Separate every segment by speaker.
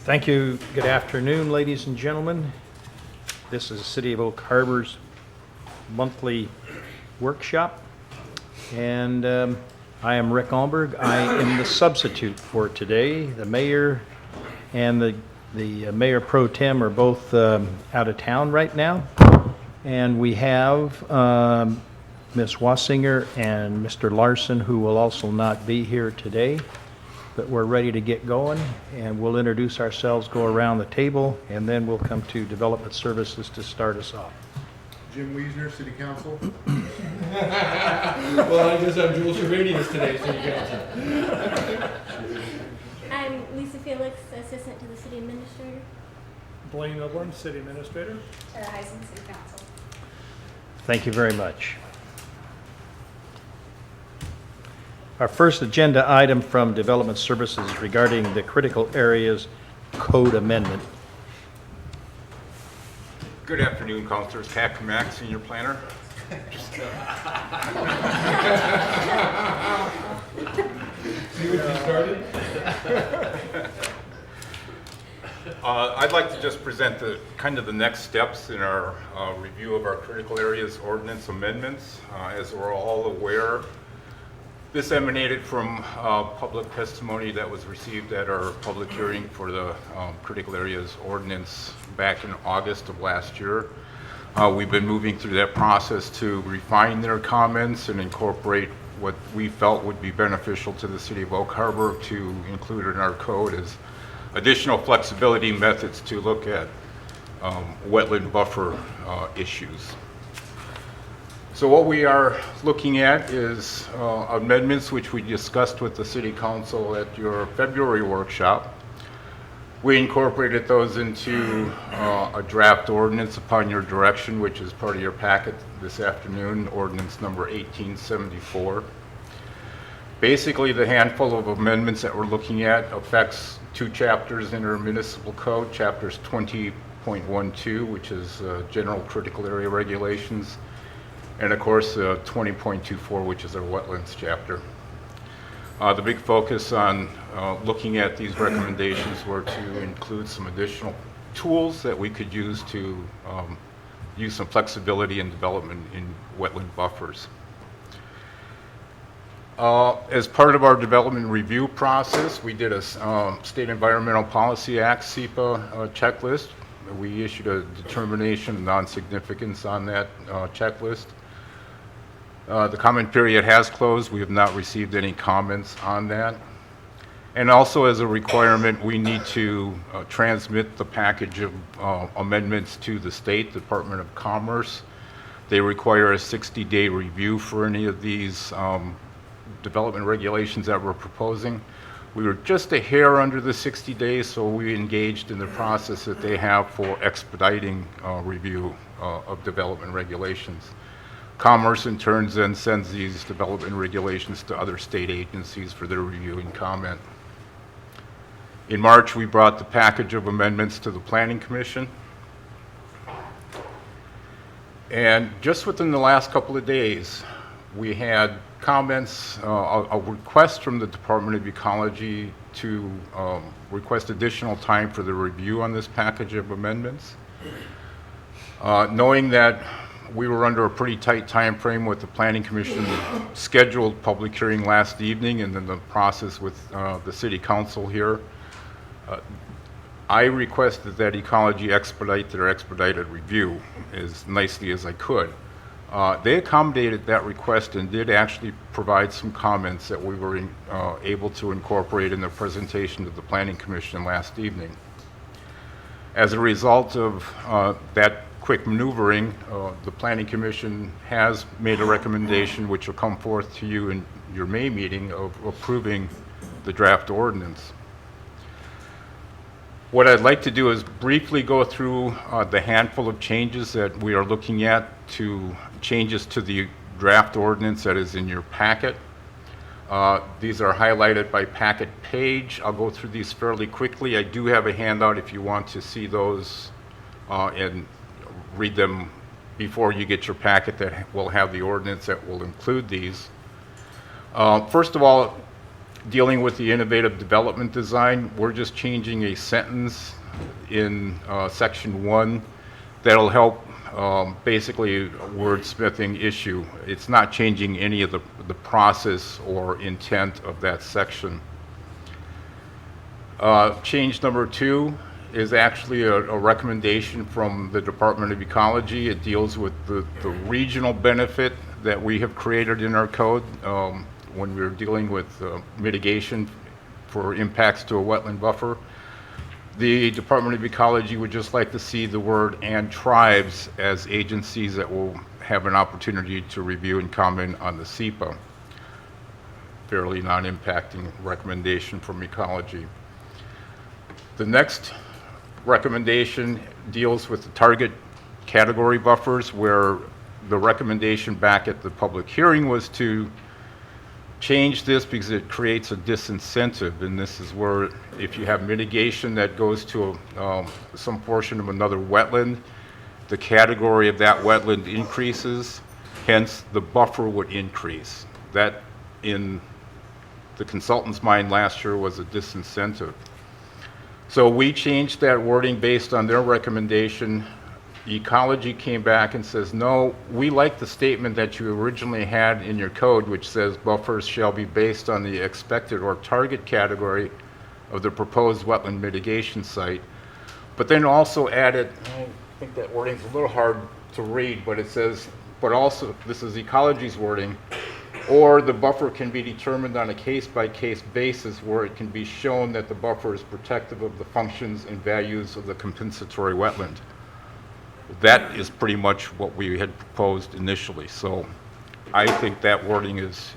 Speaker 1: Thank you. Good afternoon, ladies and gentlemen. This is City of Oak Harbor's monthly workshop, and I am Rick Alberg. I am the substitute for today. The mayor and the mayor pro tem are both out of town right now, and we have Ms. Wassinger and Mr. Larson, who will also not be here today. But we're ready to get going, and we'll introduce ourselves, go around the table, and then we'll come to Development Services to start us off.
Speaker 2: Jim Wiesner, City Council.
Speaker 3: Well, I guess I'm dual surveillance today, City Council.
Speaker 4: I'm Lisa Felix, Assistant to the City Administrator.
Speaker 5: Blaine Milburn, City Administrator.
Speaker 6: Sarah Heisen, City Council.
Speaker 1: Thank you very much. Our first agenda item from Development Services regarding the Critical Areas Code Amendment.
Speaker 7: Good afternoon, Councilors. Pat Kamak, Senior Planner.
Speaker 3: See what you started?
Speaker 7: I'd like to just present the next steps in our review of our Critical Areas Ordinance amendments. As we're all aware, this emanated from public testimony that was received at our public hearing for the Critical Areas Ordinance back in August of last year. We've been moving through that process to refine their comments and incorporate what we felt would be beneficial to the City of Oak Harbor to include in our code as additional flexibility methods to look at wetland buffer issues. So what we are looking at is amendments which we discussed with the City Council at your February workshop. We incorporated those into a draft ordinance upon your direction, which is part of your packet this afternoon, ordinance number 1874. Basically, the handful of amendments that we're looking at affects two chapters in our municipal code, chapters 20.12, which is general critical area regulations, and of course 20.24, which is our wetlands chapter. The big focus on looking at these recommendations were to include some additional tools that we could use to use some flexibility in development in wetland buffers. As part of our development review process, we did a State Environmental Policy Act, SEPA checklist. We issued a determination of non-significance on that checklist. The comment period has closed. We have not received any comments on that. And also as a requirement, we need to transmit the package of amendments to the State Department of Commerce. They require a 60-day review for any of these development regulations that we're proposing. We were just a hair under the 60 days, so we engaged in the process that they have for expediting review of development regulations. Commerce in turn then sends these development regulations to other state agencies for their review and comment. In March, we brought the package of amendments to the Planning Commission. And just within the last couple of days, we had comments, a request from the Department of Ecology to request additional time for the review on this package of amendments. Knowing that we were under a pretty tight time frame with the Planning Commission scheduled public hearing last evening and then the process with the City Council here, I requested that Ecology expedite their expedited review as nicely as I could. They accommodated that request and did actually provide some comments that we were able to incorporate in the presentation to the Planning Commission last evening. As a result of that quick maneuvering, the Planning Commission has made a recommendation which will come forth to you in your May meeting of approving the draft ordinance. What I'd like to do is briefly go through the handful of changes that we are looking at to changes to the draft ordinance that is in your packet. These are highlighted by packet page. I'll go through these fairly quickly. I do have a handout if you want to see those and read them before you get your packet that will have the ordinance that will include these. First of all, dealing with the innovative development design, we're just changing a sentence in section 1 that'll help basically a wordsmithing issue. It's not changing any of the process or intent of that section. Change number 2 is actually a recommendation from the Department of Ecology. It deals with the regional benefit that we have created in our code when we're dealing with mitigation for impacts to a wetland buffer. The Department of Ecology would just like to see the word "and tribes" as agencies that will have an opportunity to review and comment on the SEPA. Fairly non-impacting recommendation from Ecology. The next recommendation deals with the target category buffers, where the recommendation back at the public hearing was to change this because it creates a disincentive, and this is where if you have mitigation that goes to some portion of another wetland, the category of that wetland increases, hence the buffer would increase. That, in the consultant's mind last year, was a disincentive. So we changed that wording based on their recommendation. Ecology came back and says, no, we like the statement that you originally had in your code, which says buffers shall be based on the expected or target category of the proposed wetland mitigation site. But then also added, I think that wording's a little hard to read, but it says, but also, this is Ecology's wording, or the buffer can be determined on a case-by-case basis where it can be shown that the buffer is protective of the functions and values of the compensatory wetland. That is pretty much what we had proposed initially. So I think that wording is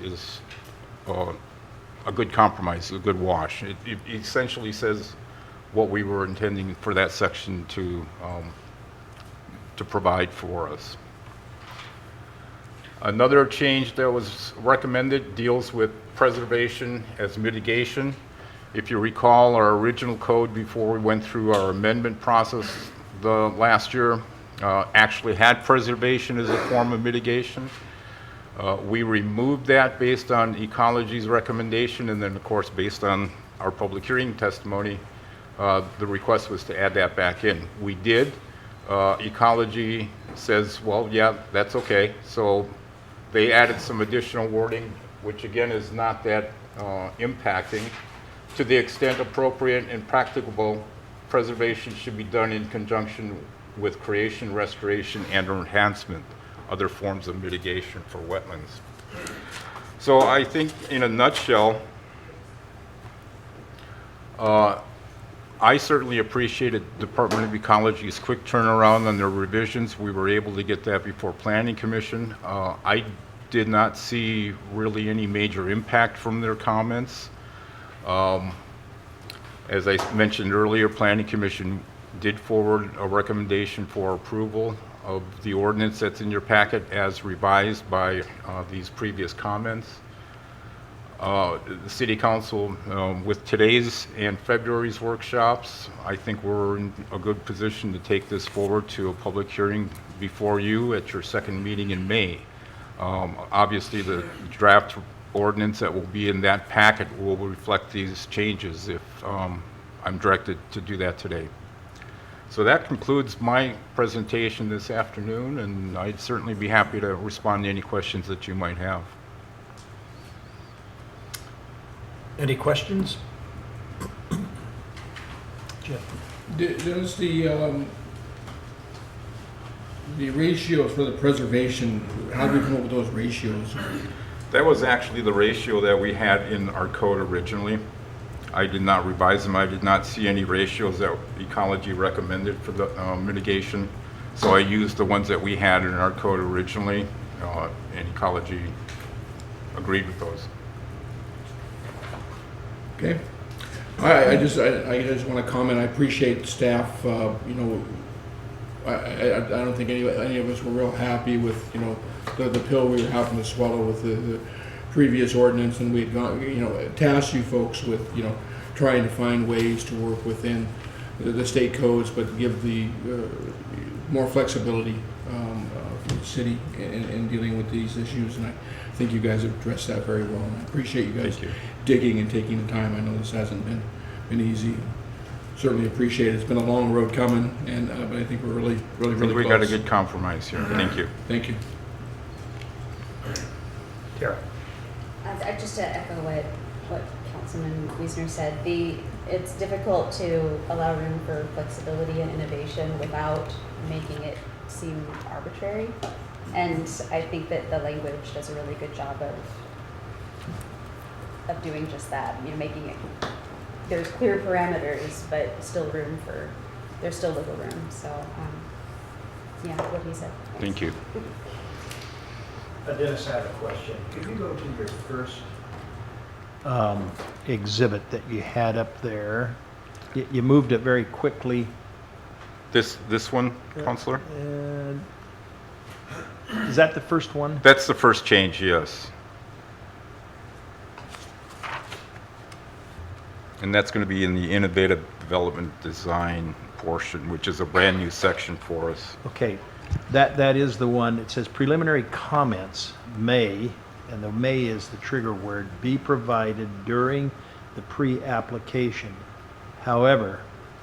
Speaker 7: a good compromise, a good wash. It essentially says what we were intending for that section to provide for us. Another change that was recommended deals with preservation as mitigation. If you recall, our original code before we went through our amendment process the last year actually had preservation as a form of mitigation. We removed that based on Ecology's recommendation, and then of course based on our public hearing testimony, the request was to add that back in. We did. Ecology says, well, yeah, that's okay. So they added some additional wording, which again is not that impacting. To the extent appropriate and practicable, preservation should be done in conjunction with creation, restoration, and enhancement, other forms of mitigation for wetlands. So I think in a nutshell, I certainly appreciated Department of Ecology's quick turnaround on their revisions. We were able to get that before Planning Commission. I did not see really any major impact from their comments. As I mentioned earlier, Planning Commission did forward a recommendation for approval of the ordinance that's in your packet as revised by these previous comments. The City Council, with today's and February's workshops, I think we're in a good position to take this forward to a public hearing before you at your second meeting in May. Obviously, the draft ordinance that will be in that packet will reflect these changes if I'm directed to do that today. So that concludes my presentation this afternoon, and I'd certainly be happy to respond to any questions that you might have.
Speaker 1: Any questions? Jeff?
Speaker 3: Does the ratios for the preservation, how do we come up with those ratios?
Speaker 7: That was actually the ratio that we had in our code originally. I did not revise them. I did not see any ratios that Ecology recommended for the mitigation. So I used the ones that we had in our code originally, and Ecology agreed with those.
Speaker 3: Okay. I just want to comment. I appreciate the staff. You know, I don't think any of us were real happy with, you know, the pill we were having to swallow with the previous ordinance, and we had gone, you know, tasked you folks with, you know, trying to find ways to work within the state codes, but give the more flexibility the city in dealing with these issues, and I think you guys have addressed that very well. And I appreciate you guys
Speaker 7: Thank you.
Speaker 3: digging and taking the time. I know this hasn't been easy. Certainly appreciate it. It's been a long road coming, and but I think we're really
Speaker 7: I think we
Speaker 3: close.
Speaker 7: got a good compromise here. Thank you.
Speaker 3: Thank you.
Speaker 1: Tara?
Speaker 6: Just to echo what Councilman Wiesner said, it's difficult to allow room for flexibility and innovation without making it seem arbitrary. And I think that the language does a really good job of doing just that. You know, making it, there's clear parameters, but there's still wiggle room. So, yeah, what he said.
Speaker 7: Thank you.
Speaker 1: Dennis, I have a question. Could you go to your first exhibit that you had up there? You moved it very quickly.
Speaker 7: This one, Counselor?
Speaker 1: Is that the first one?
Speaker 7: That's the first change, yes. And that's going to be in the innovative development design portion, which is a brand new section for us.
Speaker 1: Okay, that is the one. It says preliminary comments may, and the may is the trigger word, be provided during the pre-application. However,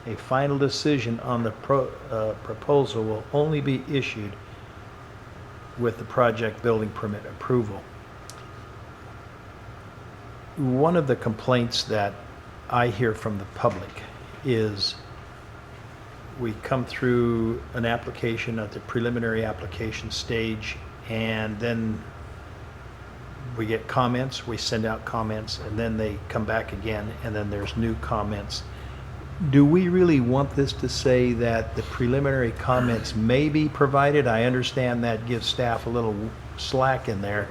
Speaker 1: a final decision on the proposal will only be issued with the project building permit approval. One of the complaints that I hear from the public is we come through an application at the preliminary application stage, and then we get comments, we send out comments, and then they come back again, and then there's new comments. Do we really want this to say that the preliminary comments may be provided? I understand that gives staff a little slack in there.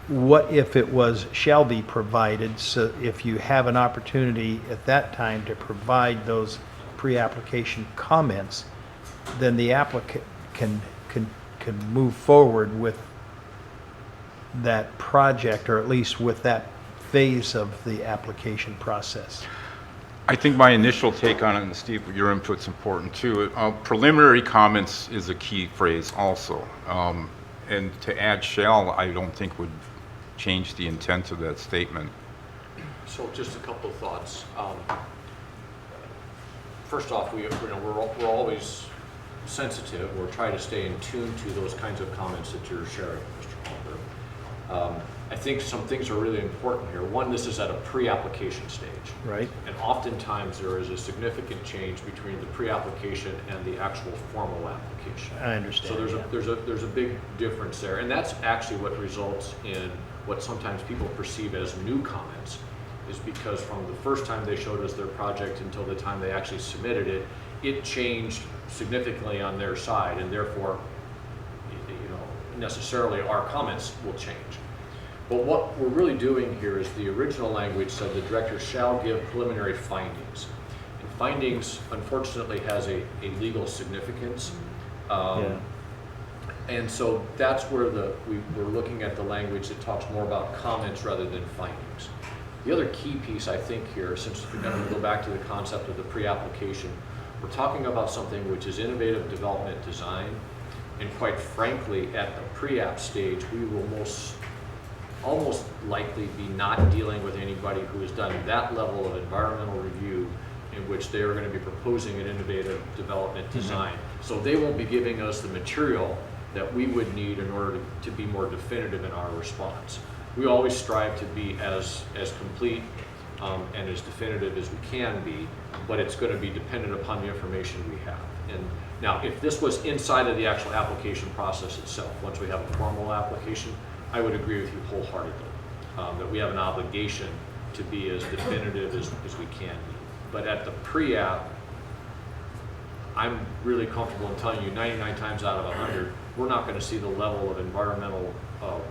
Speaker 1: What if it was shall be provided, so if you have an opportunity at that time to provide those pre-application comments, then the applicant can move forward with that project, or at least with that phase of the application process?
Speaker 7: I think my initial take on it, and Steve, your input's important too. Preliminary comments is a key phrase also. And to add shall, I don't think would change the intent of that statement.
Speaker 8: So just a couple of thoughts. First off, we're always sensitive. We're trying to stay in tune to those kinds of comments that you're sharing, Mr. Palmer. I think some things are really important here. One, this is at a pre-application stage.
Speaker 1: Right.
Speaker 8: And oftentimes there is a significant change between the pre-application and the actual formal application.
Speaker 1: I understand.
Speaker 8: So there's a big difference there. And that's actually what results in what sometimes people perceive as new comments, is because from the first time they showed us their project until the time they actually submitted it, it changed significantly on their side, and therefore, necessarily our comments will change. But what we're really doing here is the original language said the director shall give preliminary findings. And findings, unfortunately, has a legal significance. And so that's where we're looking at the language that talks more about comments rather than findings. The other key piece, I think, here, since we're going to go back to the concept of the pre-application, we're talking about something which is innovative development design. And quite frankly, at the pre-app stage, we will almost likely be not dealing with anybody who has done that level of environmental review in which they are going to be proposing an innovative development design. So they won't be giving us the material that we would need in order to be more definitive in our response. We always strive to be as complete and as definitive as we can be, but it's going to be dependent upon the information we have. And now, if this was inside of the actual application process itself, once we have a formal application, I would agree with you wholeheartedly that we have an obligation to be as definitive as we can be. But at the pre-app, I'm really comfortable in telling you 99 times out of 100, we're not going to see the level of environmental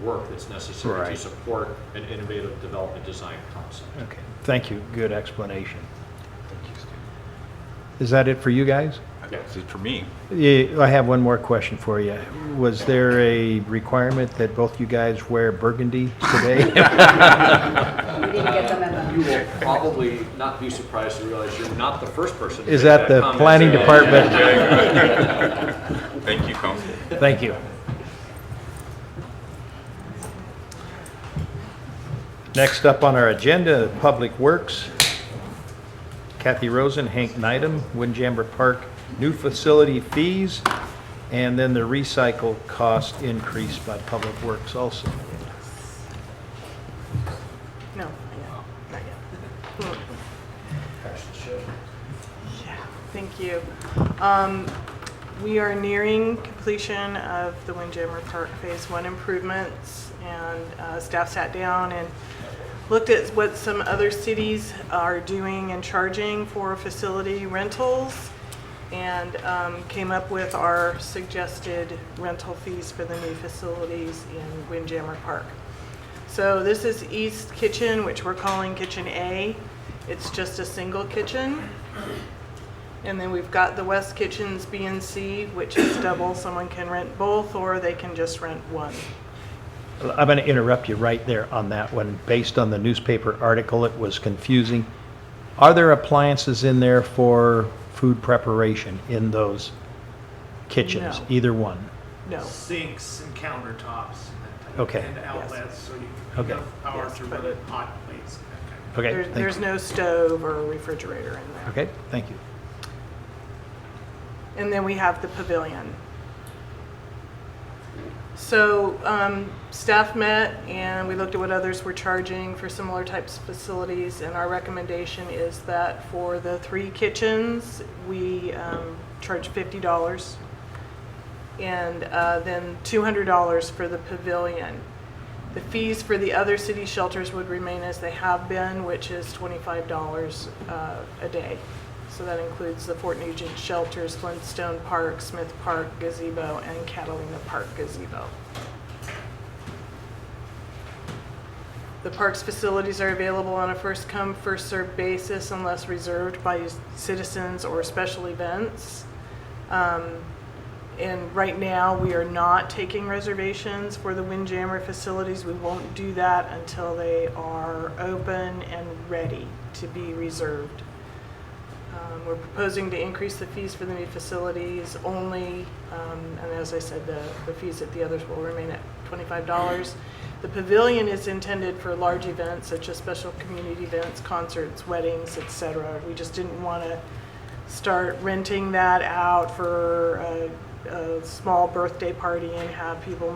Speaker 8: work that's necessary to support an innovative development design concept.
Speaker 1: Okay, thank you. Good explanation. Is that it for you guys?
Speaker 7: That's it for me.
Speaker 1: Yeah, I have one more question for you. Was there a requirement that both you guys wear burgundy today?
Speaker 6: We didn't get the memo.
Speaker 8: You will probably not be surprised to realize you're not the first person to
Speaker 1: Is
Speaker 8: make
Speaker 1: that the
Speaker 8: comment
Speaker 1: planning
Speaker 8: today.
Speaker 1: department?
Speaker 7: Thank you, Council.
Speaker 1: Thank you. Next up on our agenda, Public Works. Kathy Rosen, Hank Neidham, Windjammer Park, new facility fees, and then the recycle cost increase by Public Works also.
Speaker 9: No, not yet. Yeah, thank you. We are nearing completion of the Windjammer Park Phase 1 improvements, and staff sat down and looked at what some other cities are doing and charging for facility rentals, and came up with our suggested rental fees for the new facilities in Windjammer Park. So this is East Kitchen, which we're calling Kitchen A. It's just a single kitchen. And then we've got the West Kitchens B and C, which is double. Someone can rent both, or they can just rent one.
Speaker 1: I'm going to interrupt you right there on that one. Based on the newspaper article, it was confusing. Are there appliances in there for food preparation in those kitchens?
Speaker 9: No.
Speaker 1: Either one?
Speaker 9: No.
Speaker 5: Sinks and countertops and that type
Speaker 1: Okay.
Speaker 5: and outlets, so you
Speaker 1: Okay.
Speaker 5: have power
Speaker 9: Yes,
Speaker 5: to
Speaker 9: but
Speaker 5: run
Speaker 9: it-
Speaker 5: hot plates and that kind of.
Speaker 1: Okay,
Speaker 9: There's,
Speaker 1: thank
Speaker 9: there's
Speaker 1: you.
Speaker 9: no stove or refrigerator in there.
Speaker 1: Okay, thank you.
Speaker 9: And then we have the pavilion. So staff met and we looked at what others were charging for similar types of facilities, and our recommendation is that for the 3 kitchens, we charge $50, and then $200 for the pavilion. The fees for the other city shelters would remain as they have been, which is $25 a day. So that includes the Fort Nugent shelters, Flintstone Park, Smith Park gazebo, and Catalina Park gazebo. The park's facilities are available on a first-come, first-served basis unless reserved by citizens or special events. And right now, we are not taking reservations for the Windjammer facilities. We won't do that until they are open and ready to be reserved. We're proposing to increase the fees for the new facilities only, and as I said, the fees at the others will remain at $25. The pavilion is intended for large events such as special community events, concerts, weddings, etc. We just didn't want to start renting that out for a small birthday party and have people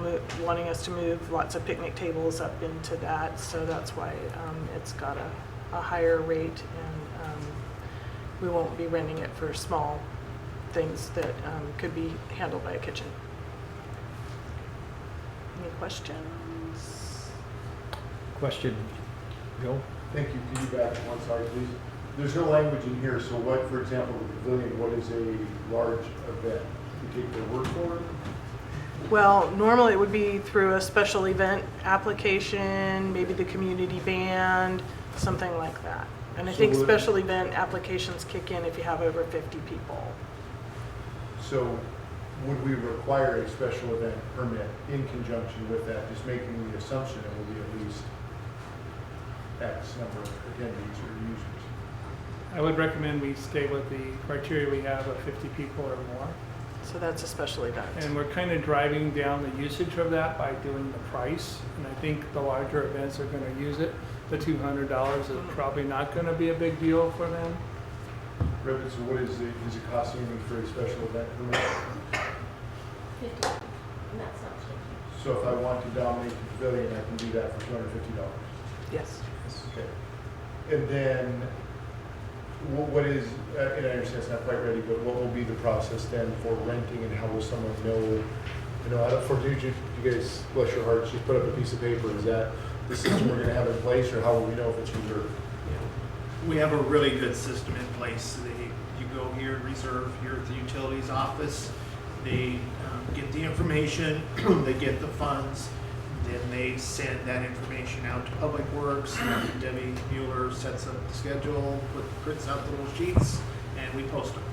Speaker 9: wanting us to move lots of picnic tables up into that. So that's why it's got a higher rate, and we won't be renting it for small things that could be handled by a kitchen. Any questions?
Speaker 1: Question, Joe?
Speaker 2: Thank you. Can you back one slide, please? There's no language in here, so what, for example, the pavilion, what is a large event? You take their word for it?
Speaker 9: Well, normally it would be through a special event application, maybe the community band, something like that. And I
Speaker 2: So
Speaker 9: think
Speaker 2: would-
Speaker 9: special event applications kick in if you have over 50 people.
Speaker 2: So would we require a special event permit in conjunction with that, just making the assumption it will be at least X number of attendees or users?
Speaker 5: I would recommend we stay with the criteria we have of 50 people or more.
Speaker 9: So that's a special event.
Speaker 5: And we're kind of driving down the usage of that by doing the price. And I think the larger events are going to use it. The $200 is probably not going to be a big deal for them.
Speaker 2: Ribbon, so what is it costing me for a special event permit?
Speaker 4: 50, and that's not changing.
Speaker 2: So if I want to dominate the pavilion, I can do that for $250?
Speaker 9: Yes.
Speaker 2: Okay. And then, what is, and I understand it's not quite ready, but what will be the process then for renting, and how will someone know, you know, for you guys, bless your hearts, just put up a piece of paper, is that the system we're gonna have in place, or how will we know if it's reserved?
Speaker 10: We have a really good system in place. You go here, reserve here at the utilities office. They get the information, they get the funds, then they send that information out to Public Works. And Debbie Mueller sets up the schedule, prints out the little sheets, and we post them.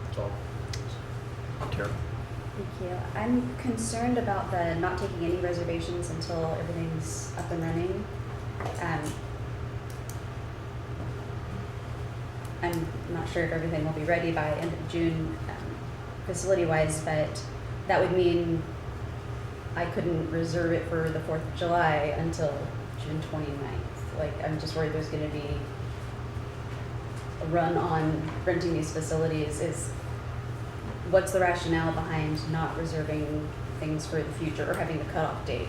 Speaker 2: That's all.
Speaker 1: Tara?
Speaker 6: Thank you. I'm concerned about the not taking any reservations until everything's up and running. I'm not sure if everything will be ready by end of June, facility-wise, but that would mean I couldn't reserve it for the 4th of July until June 29th. Like, I'm just worried there's gonna be a run on renting these facilities. What's the rationale behind not reserving things for the future or having the cutoff date?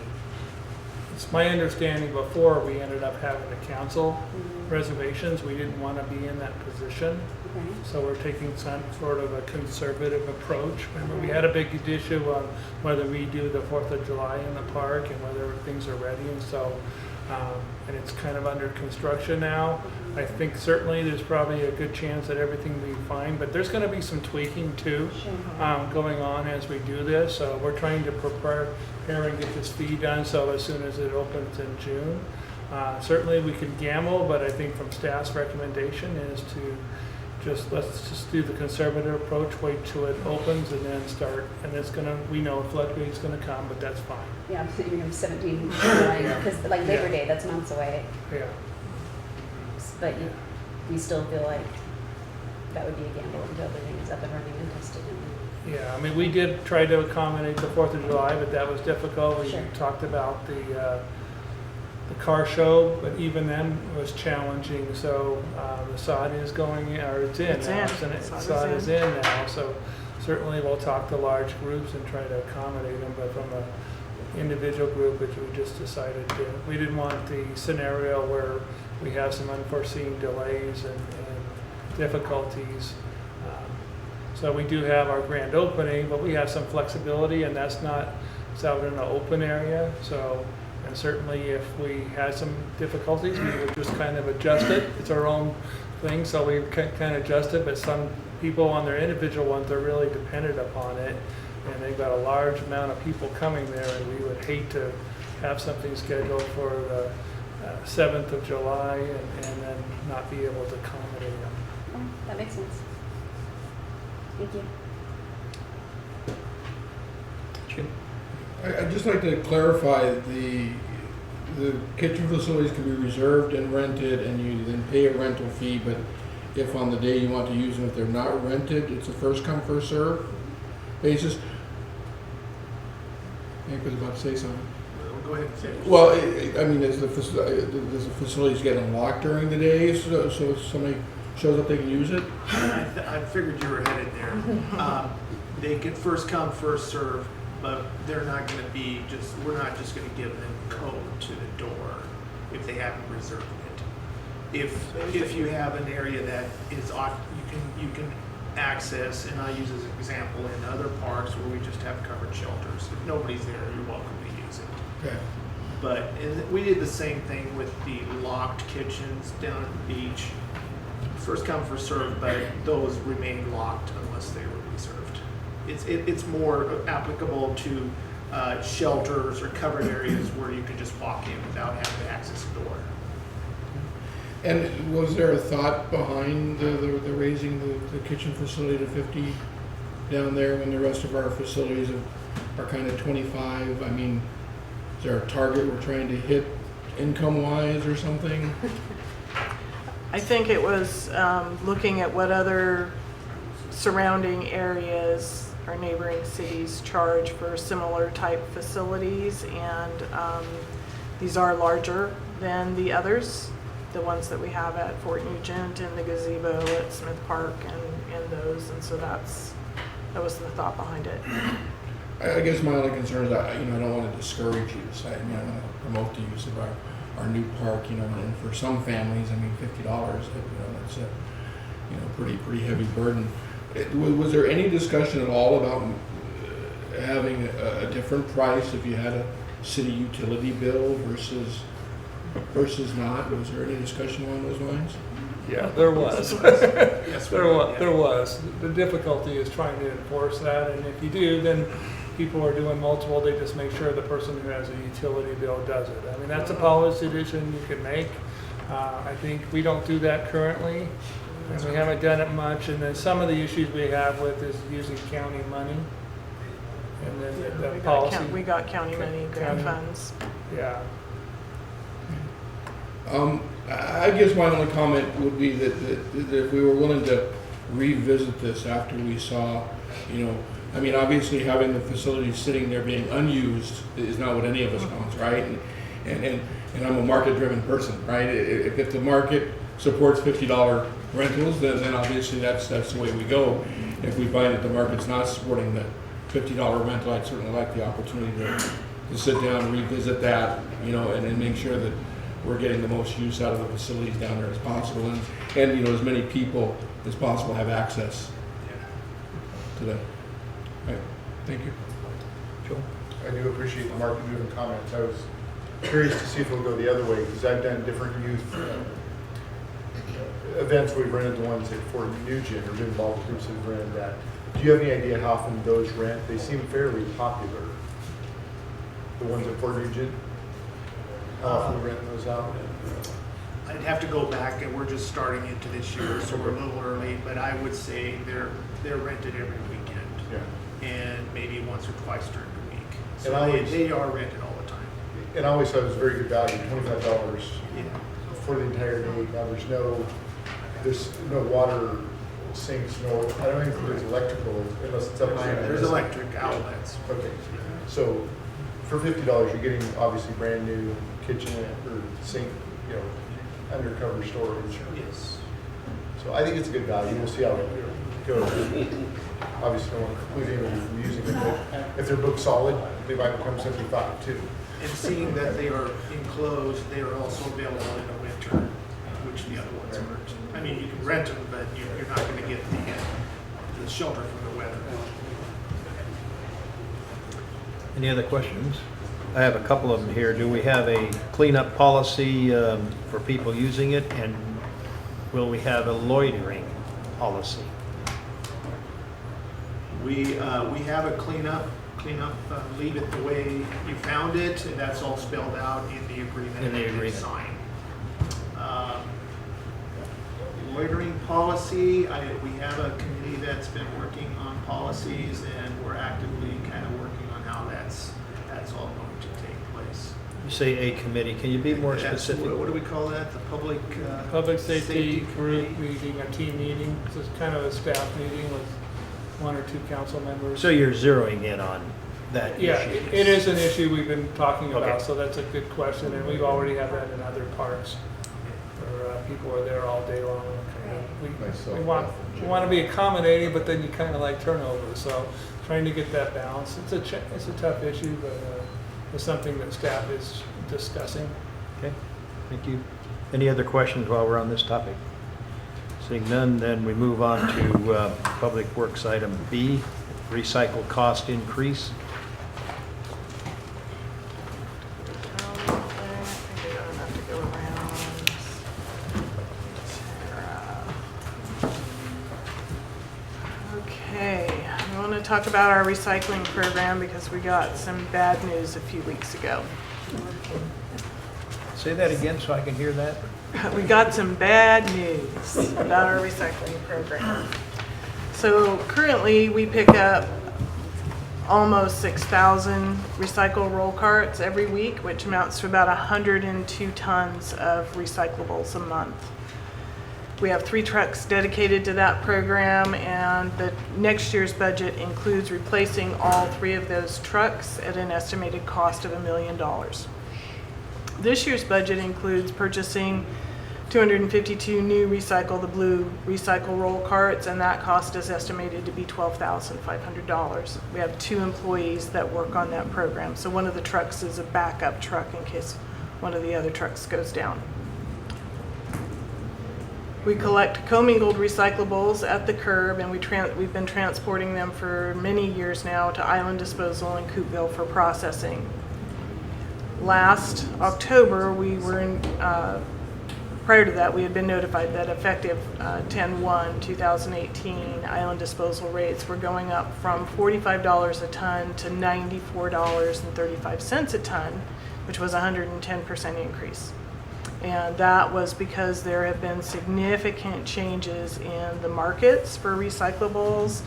Speaker 5: It's my understanding before we ended up having to cancel reservations. We didn't want to be in that position.
Speaker 6: Okay.
Speaker 5: So we're taking some sort of a conservative approach. Remember, we had a big issue on whether we do the 4th of July in the park and whether things are ready. And so, and it's kind of under construction now. I think certainly there's probably a good chance that everything will be fine, but there's going to be some tweaking too going on as we do this. So we're trying to prepare and get this fee done so as soon as it opens in June. Certainly we could gamble, but I think from staff's recommendation is to let's just do the conservative approach, wait till it opens and then start. And it's gonna, we know floodgate's gonna come, but that's fine.
Speaker 6: Yeah, I'm thinking of 17 July, because like Labor Day, that's months away.
Speaker 5: Yeah.
Speaker 6: But we still feel like that would be a gamble until everything is up and running and tested.
Speaker 5: Yeah, I mean, we did try to accommodate the 4th of July, but that was difficult. We
Speaker 6: Sure.
Speaker 5: talked about the car show, but even then it was challenging. So the sod is going in, or it's in
Speaker 9: It's
Speaker 5: now.
Speaker 9: in.
Speaker 5: And
Speaker 9: Sod
Speaker 5: sod
Speaker 9: is
Speaker 5: is in now. So certainly we'll talk to large groups and try to accommodate them, but from an individual group, which we just decided to, we didn't want the scenario where we have some unforeseen delays and difficulties. So we do have our grand opening, but we have some flexibility, and that's not, it's out in an open area. So, and certainly if we had some difficulties, we would just kind of adjust it. It's our own thing, so we kind of adjust it, but some people on their individual ones are really dependent upon it, and they've got a large amount of people coming there, and we would hate to have something scheduled for the 7th of July and then not be able to accommodate them.
Speaker 6: Oh, that makes sense. Thank you.
Speaker 5: Jim?
Speaker 3: I'd just like to clarify, the kitchen facilities can be reserved and rented, and you then pay a rental fee, but if on the day you want to use them, if they're not rented, it's a first come, first serve basis. Hank was about to say something.
Speaker 10: Go ahead and say it.
Speaker 3: Well, I mean, does the facilities get unlocked during the day, so if somebody shows up, they can use it?
Speaker 10: I figured you were headed there. They get first come, first serve, but they're not gonna be we're not just gonna give them code to the door if they haven't reserved it. If you have an area that is off, you can access, and I use as an example in other parks where we just have covered shelters. If nobody's there, you're welcome to use it.
Speaker 3: Okay.
Speaker 10: But we did the same thing with the locked kitchens down at the beach. First come, first served, but those remain locked unless they were reserved. It's more applicable to shelters or covered areas where you can just walk in without having to access a door.
Speaker 3: And was there a thought behind the raising the kitchen facility to 50 down there when the rest of our facilities are kind of 25? I mean, is there a target we're trying to hit income-wise or something?
Speaker 9: I think it was looking at what other surrounding areas or neighboring cities charge for similar type facilities, and these are larger than the others, the ones that we have at Fort Nugent and the gazebo at Smith Park and those, and so that was the thought behind it.
Speaker 3: I guess my only concern is I don't want to discourage use. I want to promote the use of our new park, and for some families, I mean, $50, that's a pretty heavy burden. Was there any discussion at all about having a different price if you had a city utility bill versus not? Was there any discussion along those lines?
Speaker 5: Yeah, there was.
Speaker 10: Yes,
Speaker 5: There was. The difficulty is trying to enforce that, and if you do, then people are doing multiple, they just make sure the person who has a utility bill does it. I mean, that's a policy decision you can make. I think we don't do that currently, and we haven't done it much, and then some of the issues we have with is using county money. And then the policy.
Speaker 9: We got county money, grant funds.
Speaker 5: Yeah.
Speaker 3: I guess my only comment would be that if we were willing to revisit this after we saw, you know, I mean, obviously having the facility sitting there being unused is not what any of us wants, right? And I'm a market-driven person, right? If the market supports $50 rentals, then obviously that's the way we go. If we find that the market's not supporting the $50 rental, I'd certainly like the opportunity to sit down and revisit that, you know, and make sure that we're getting the most use out of the facilities down there as possible, and you know, as many people as possible have access to them. Right. Thank you.
Speaker 1: Joel?
Speaker 2: I do appreciate the market-driven comments. I was curious to see if it'll go the other way, because I've done different youth events. We've rented the ones at Fort Nugent, or been involved with groups that have rented that. Do you have any idea how often those rent? They seem fairly popular. The ones at Fort Nugent? How often we rent those out?
Speaker 10: I'd have to go back, and we're just starting into this year, so we're a little early, but I would say they're rented every weekend.
Speaker 2: Yeah.
Speaker 10: And maybe once or twice during the week.
Speaker 2: And
Speaker 10: So
Speaker 2: I always-
Speaker 10: they are rented all the time.
Speaker 2: And I always thought it was very good value, $25
Speaker 10: Yeah.
Speaker 2: for the entire day. Now, there's no water sinks, I don't even think there's electrical, unless it's up high.
Speaker 10: There's electric outlets.
Speaker 2: Okay, so for $50, you're getting obviously brand new kitchenette or sink, you know, undercover storage.
Speaker 10: Yes.
Speaker 2: So I think it's a good value. We'll see how it goes. Obviously, don't want to preclude anyone from using it, but if they're booked solid, they might become 75 too.
Speaker 10: And seeing that they are enclosed, they are also available in the winter, which the other ones aren't. I mean, you can rent them, but you're not going to get the shelter from the weather.
Speaker 1: Any other questions? I have a couple of them here. Do we have a cleanup policy for people using it, and will we have a loitering policy?
Speaker 10: We have a cleanup, leave it the way you found it, and that's all spelled out in the agreement.
Speaker 1: In the
Speaker 10: that you
Speaker 1: agreement.
Speaker 10: sign. Loitering policy, we have a committee that's been working on policies, and we're actively kind of working on how that's all going to take place.
Speaker 1: You say a committee. Can you be more
Speaker 10: That's-
Speaker 1: specific?
Speaker 10: What do we call that? The public?
Speaker 5: Public safety group
Speaker 10: committee?
Speaker 5: meeting, a team meeting, this is kind of a staff meeting with one or two council members.
Speaker 1: So you're zeroing in on that
Speaker 5: Yeah,
Speaker 1: issue?
Speaker 5: it is an issue we've been talking
Speaker 1: Okay.
Speaker 5: about, so that's a good question, and we've already had that in other parks, where people are there all day long. We want to be accommodating, but then you kind of like turnover, so trying to get that balance. It's a tough issue, but it's something that staff is discussing.
Speaker 1: Okay, thank you. Any other questions while we're on this topic? Seeing none, then we move on to Public Works item B, recycle cost increase.
Speaker 9: Okay, I want to talk about our recycling program because we got some bad news a few weeks ago.
Speaker 1: Say that again so I can hear that.
Speaker 9: We got some bad news about our recycling program. So currently, we pick up almost 6,000 recycle roll carts every week, which amounts to about 102 tons of recyclables a month. We have 3 trucks dedicated to that program, and the next year's budget includes replacing all 3 of those trucks at an estimated cost of $1 million. This year's budget includes purchasing 252 new the blue recycle roll carts, and that cost is estimated to be $12,500. We have 2 employees that work on that program, so one of the trucks is a backup truck in case one of the other trucks goes down. We collect commingled recyclables at the curb, and we've been transporting them for many years now to Island Disposal in Coopville for processing. Last October, prior to that, we had been notified that effective 10/1/2018, Island Disposal rates were going up from $45 a ton to $94.35 a ton, which was a 110% increase. And that was because there have been significant changes in the markets for recyclables.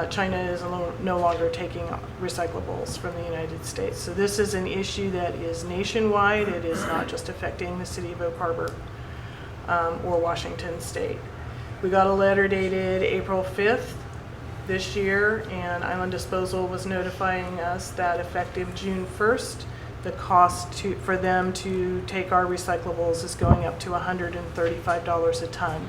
Speaker 9: China is no longer taking recyclables from the United States. So this is an issue that is nationwide. It is not just affecting the city of Oak Harbor or Washington State. We got a letter dated April 5th this year, and Island Disposal was notifying us that effective June 1st, the cost for them to take our recyclables is going up to $135 a ton.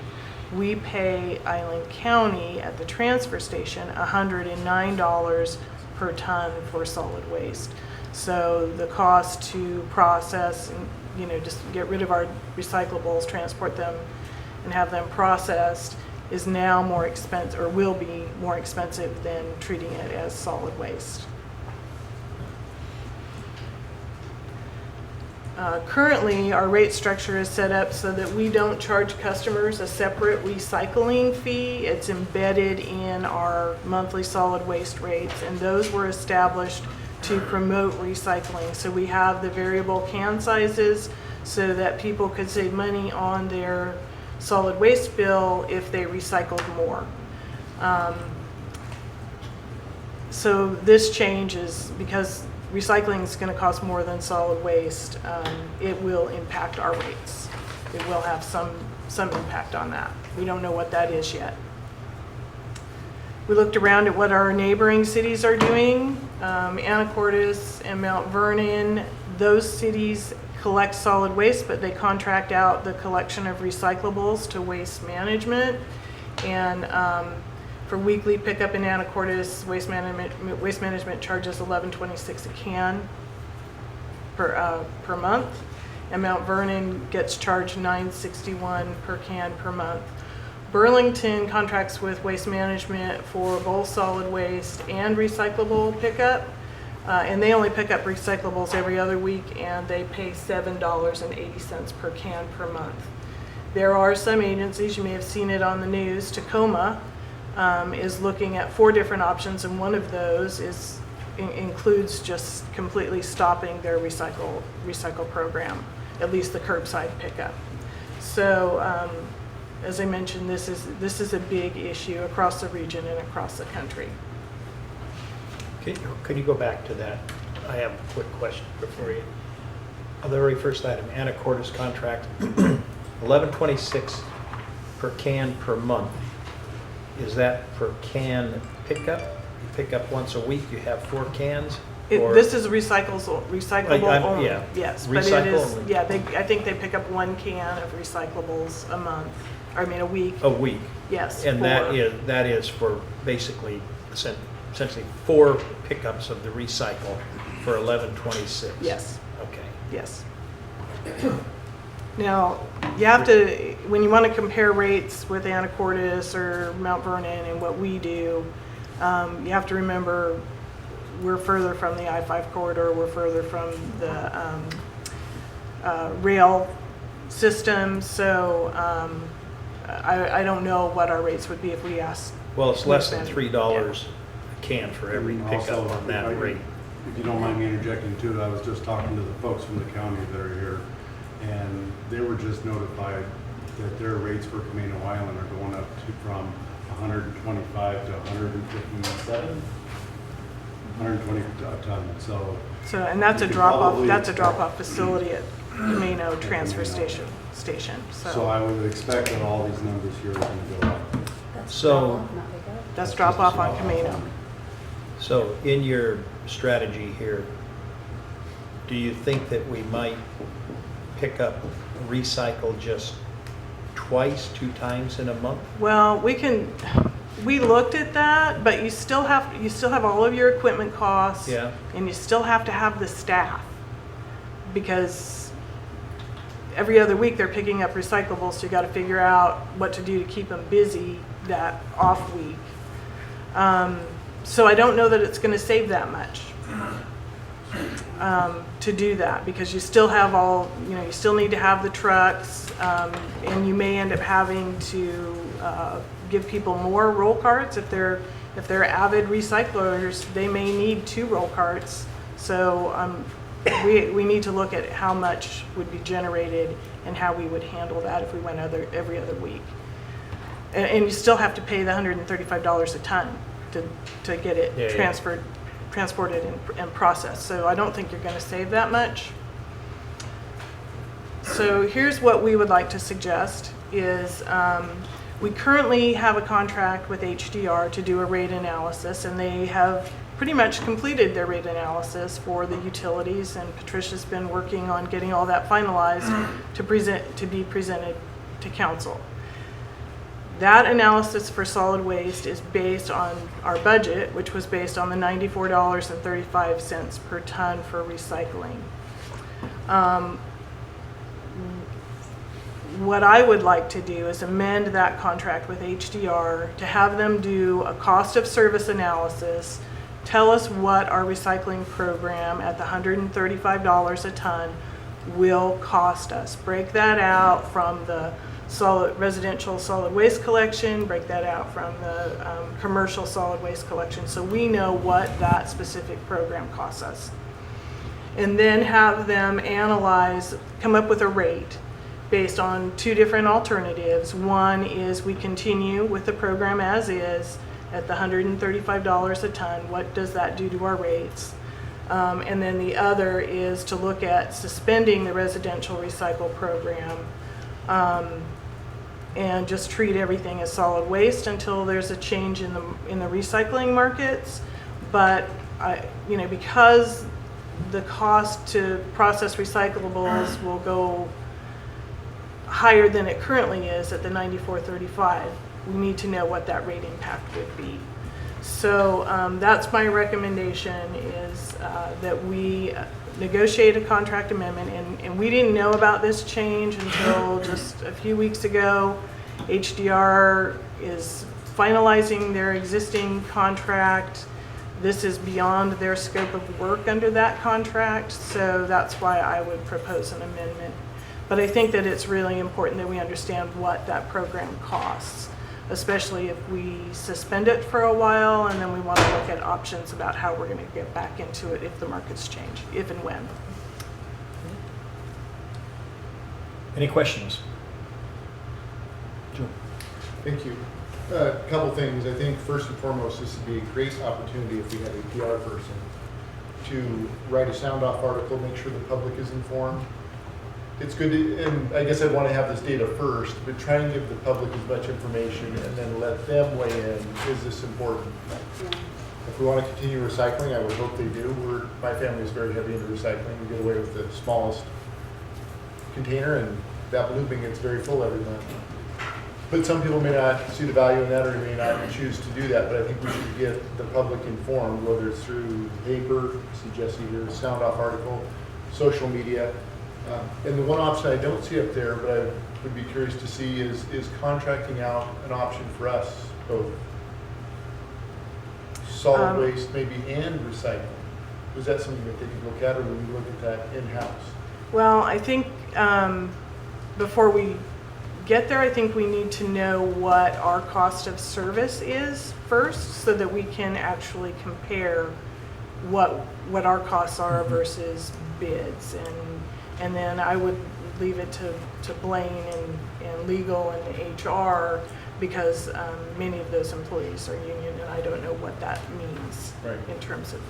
Speaker 9: We pay Island County at the transfer station $109 per ton for solid waste. So the cost to process and, you know, just get rid of our recyclables, transport them, and have them processed is now more expensive, or will be more expensive than treating it as solid waste. Currently, our rate structure is set up so that we don't charge customers a separate recycling fee. It's embedded in our monthly solid waste rates, and those were established to promote recycling. So we have the variable can sizes so that people could save money on their solid waste bill if they recycled more. So this change is because recycling is going to cost more than solid waste. It will impact our rates. It will have some impact on that. We don't know what that is yet. We looked around at what our neighboring cities are doing. Anacortes and Mount Vernon, those cities collect solid waste, but they contract out the collection of recyclables to Waste Management. And for weekly pickup in Anacortes, Waste Management charges $11.26 a can per month, and Mount Vernon gets charged $9.61 per can per month. Burlington contracts with Waste Management for both solid waste and recyclable pickup, and they only pick up recyclables every other week, and they pay $7.80 per can per month. There are some agencies, you may have seen it on the news, Tacoma is looking at 4 different options, and one of those includes just completely stopping their recycle program, at least the curbside pickup. So as I mentioned, this is a big issue across the region and across the country.
Speaker 1: Could you go back to that? I have a quick question before you. The very first item, Anacortes contract, $11.26 per can per month. Is that per can pickup? You pick up once a week, you have 4 cans? Or-
Speaker 9: This is recyclable only.
Speaker 1: Yeah.
Speaker 9: Yes, but it
Speaker 1: Recycle
Speaker 9: is,
Speaker 1: only.
Speaker 9: yeah, I think they pick up 1 can of recyclables a month, a week.
Speaker 1: A week?
Speaker 9: Yes.
Speaker 1: And that is for basically essentially 4 pickups of the recycle for $11.26?
Speaker 9: Yes.
Speaker 1: Okay.
Speaker 9: Yes. Now, you have to, when you want to compare rates with Anacortes or Mount Vernon and what we do, you have to remember we're further from the I-5 corridor, we're further from the rail system, so I don't know what our rates would be if we asked.
Speaker 1: Well, it's less than
Speaker 9: Yeah.
Speaker 1: $3 a can for every
Speaker 11: And
Speaker 1: pickup
Speaker 11: also,
Speaker 1: on that rate.
Speaker 11: If you don't mind me interjecting too, I was just talking to the folks from the county that are here, and they were just notified that their rates for Camino Island are going up from 125 to 157, 120 a ton. So,
Speaker 9: And that's a
Speaker 11: you could
Speaker 9: drop off.
Speaker 11: probably
Speaker 9: That's a
Speaker 11: expect-
Speaker 9: drop off facility at Camino transfer
Speaker 11: Camino.
Speaker 9: station.
Speaker 11: So I would expect that all these numbers here are going to go up.
Speaker 6: That's
Speaker 1: So-
Speaker 6: drop off, not pick up.
Speaker 9: that's drop off on Camino.
Speaker 1: So in your strategy here, do you think that we might pick up recycle just twice, 2 times in a month?
Speaker 9: Well, we looked at that, but you still have all of your equipment costs.
Speaker 1: Yeah.
Speaker 9: And you still have to have the staff, because every other week they're picking up recyclables, so you got to figure out what to do to keep them busy that off week. So I don't know that it's going to save that much to do that, because you still have you still need to have the trucks, and you may end up having to give people more roll carts. If they're avid recyclers, they may need 2 roll carts. So we need to look at how much would be generated and how we would handle that if we went every other week. And you still have to pay the $135 a ton to get it
Speaker 1: Yeah, yeah.
Speaker 9: transported and processed. So I don't think you're going to save that much. So here's what we would like to suggest is We currently have a contract with HDR to do a rate analysis, and they have pretty much completed their rate analysis for the utilities, and Patricia's been working on getting all that finalized to be presented to council. That analysis for solid waste is based on our budget, which was based on the $94.35 per ton for recycling. What I would like to do is amend that contract with HDR to have them do a cost of service analysis, tell us what our recycling program at the $135 a ton will cost us. Break that out from the residential solid waste collection, break that out from the commercial solid waste collection, so we know what that specific program costs us. And then have them analyze, come up with a rate based on two different alternatives. One is we continue with the program as is at the $135 a ton. What does that do to our rates? And then the other is to look at suspending the residential recycle program and just treat everything as solid waste until there's a change in the recycling markets. But because the cost to process recyclables will go higher than it currently is at the $94.35, we need to know what that rate impact would be. So that's my recommendation, is that we negotiate a contract amendment, and we didn't know about this change until just a few weeks ago. HDR is finalizing their existing contract. This is beyond their scope of work under that contract, so that's why I would propose an amendment. But I think that it's really important that we understand what that program costs, especially if we suspend it for a while, and then we want to look at options about how we're going to get back into it if the markets change, if and when.
Speaker 1: Any questions? Joe?
Speaker 2: Thank you. A couple things. I think first and foremost, this would be a great opportunity if we had a PR person to write a sound off article, make sure the public is informed. It's good to, and I guess I want to have this data first, but try and give the public as much information and then let them weigh in. Is this important? If we want to continue recycling, I would hope they do. My family is very heavy into recycling. We get away with the smallest container, and that blue bin gets very full every month. But some people may not see the value in that, or may not choose to do that. But I think we should get the public informed, whether it's through paper, see Jesse here, sound off article, social media. And the one option I don't see up there, but I would be curious to see, is contracting out an option for us, both solid waste maybe and recycling. Was that something that they could look at, or would we look at that in-house?
Speaker 9: Well, I think before we get there, I think we need to know what our cost of service is first, so that we can actually compare what our costs are versus bids. And then I would leave it to Blaine and legal and HR, because many of those employees are union, and I don't know what that means in terms of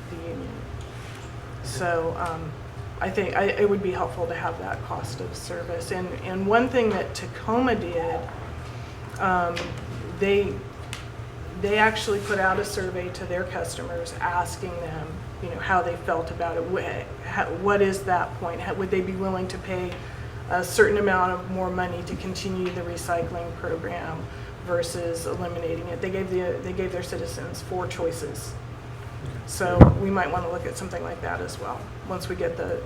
Speaker 9: the union. So I think it would be helpful to have that cost of service. And one thing that Tacoma did, they actually put out a survey to their customers asking them, how they felt about it. What is that point? Would they be willing to pay a certain amount of more money to continue the recycling program versus eliminating it? They gave their citizens 4 choices. So we might want to look at something like that as well once we get the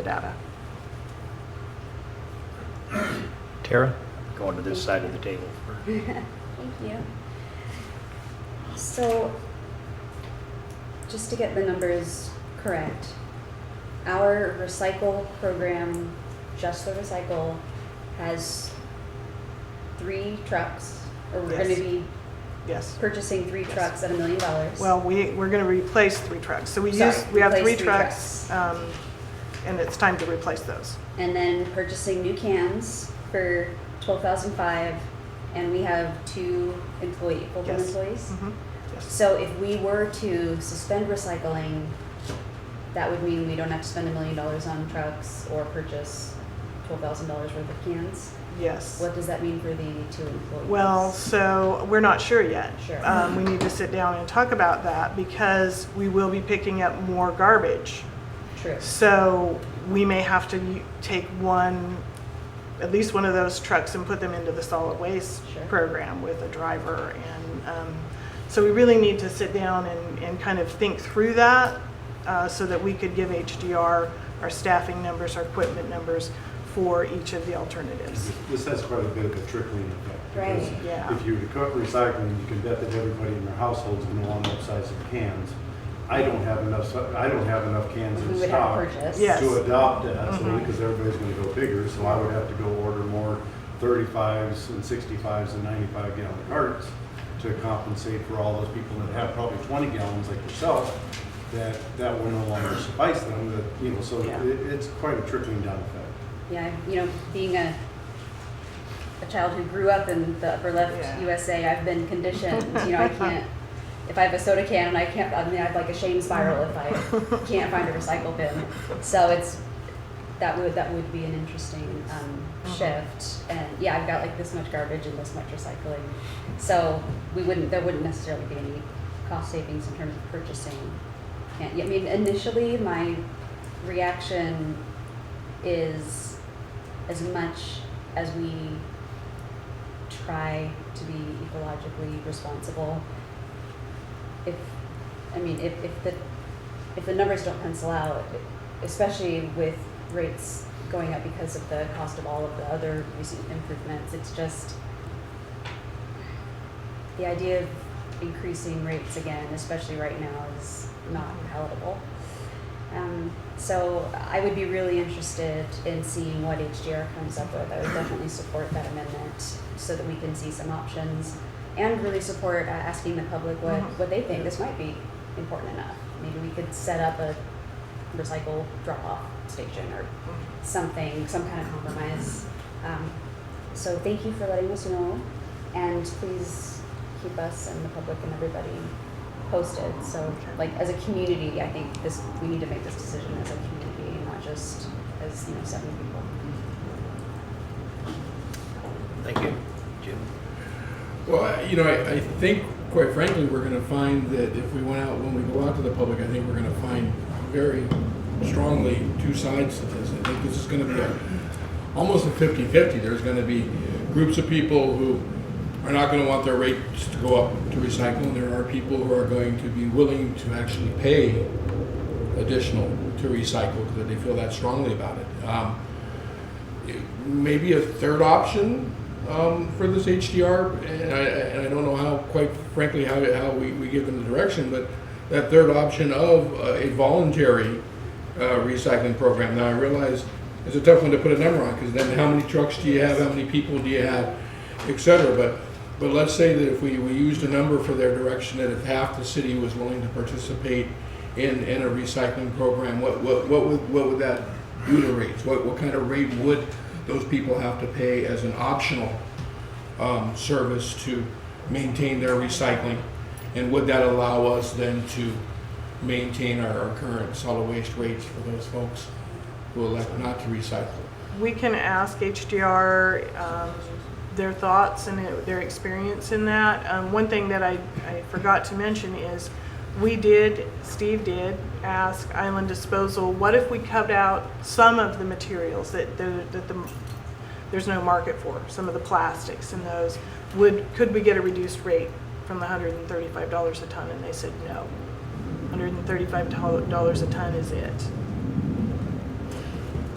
Speaker 9: data.
Speaker 1: Tara, going to this side of the table.
Speaker 6: Thank you. So, just to get the numbers correct, our recycle program, just the recycle, has 3 trucks, or we're going to be purchasing 3 trucks at $1 million.
Speaker 9: Well, we're going to replace 3 trucks. So we have 3 trucks, and it's time to replace those.
Speaker 6: And then purchasing new cans for $12,500, and we have 2 full-time employees.
Speaker 9: Mm-hmm.
Speaker 6: So if we were to suspend recycling, that would mean we don't have to spend $1 million on trucks or purchase $12,000 worth of cans.
Speaker 9: Yes.
Speaker 6: What does that mean for the 2 employees?
Speaker 9: Well, so we're not sure yet.
Speaker 6: Sure.
Speaker 9: We need to sit down and talk about that because we will be picking up more garbage.
Speaker 6: True.
Speaker 9: So we may have to take at least one of those trucks and put them into the solid waste
Speaker 6: Sure.
Speaker 9: program with a driver. And so we really need to sit down and kind of think through that so that we could give HDR our staffing numbers, our equipment numbers for each of the alternatives.
Speaker 11: This has quite a bit of a trickling effect.
Speaker 6: Right.
Speaker 11: because
Speaker 9: Yeah.
Speaker 11: If you were to cut recycling, you can bet that everybody in their household is gonna want upsize of cans. I don't have enough cans
Speaker 6: We
Speaker 11: in
Speaker 6: would have
Speaker 11: stock
Speaker 6: purchase.
Speaker 9: Yes.
Speaker 11: to adopt that, so
Speaker 9: Mhm.
Speaker 11: because everybody's gonna go bigger, so I would have to go order more 35s and 65s and 95 gallon carts to compensate for all those people that have probably 20 gallons like yourself, that will no longer suffice them, so
Speaker 9: Yeah.
Speaker 11: it's quite a trickling down effect.
Speaker 6: Yeah, being a child who grew up in the upper left
Speaker 9: Yeah.
Speaker 6: USA, I've been conditioned, I can't, if I have a soda can and I'd like a shame spiral if I can't find a recycle bin. So that would be an interesting shift. And yeah, I've got like this much garbage and this much recycling. So there wouldn't necessarily be any cost savings in terms of purchasing. Initially my reaction is, as much as we try to be ecologically responsible, if the numbers don't pencil out, especially with rates going up because of the cost of all of the other recent improvements, it's just the idea of increasing rates again, especially right now, is not palatable. So I would be really interested in seeing what HDR comes up with. I would definitely support that amendment so that we can see some options, and really support asking the public what they think. This might be important enough. Maybe we could set up a recycle drop-off station or something, some kind of compromise. So thank you for letting us know, and please keep us and the public and everybody posted. So, like, as a community, I think we need to make this decision as a community, not just as 7 people.
Speaker 1: Thank you. Jim?
Speaker 3: Well, I think, quite frankly, we're going to find that if when we go out to the public, I think we're going to find very strongly two sides to this. I think this is going to be almost a 50-50. There's going to be groups of people who are not going to want their rates to go up to recycle, and there are people who are going to be willing to actually pay additional to recycle because they feel that strongly about it. Maybe a third option for this HDR, and I don't know how, quite frankly, how we give them the direction, but that third option of a voluntary recycling program. Now I realize it's a tough one to put a number on, because then how many trucks do you have, how many people do you have, etc. But let's say that if we used a number for their direction, that if half the city was willing to participate in a recycling program, what would that do to rates? What kind of rate would those people have to pay as an optional service to maintain their recycling? And would that allow us then to maintain our current solid waste rates for those folks who elect not to recycle?
Speaker 9: We can ask HDR their thoughts and their experience in that. One thing that I forgot to mention is Steve did ask Island Disposal, what if we cut out some of the materials that there's no market for, some of the plastics and those, could we get a reduced rate from the $135 a ton? And they said no. $135 a ton is it.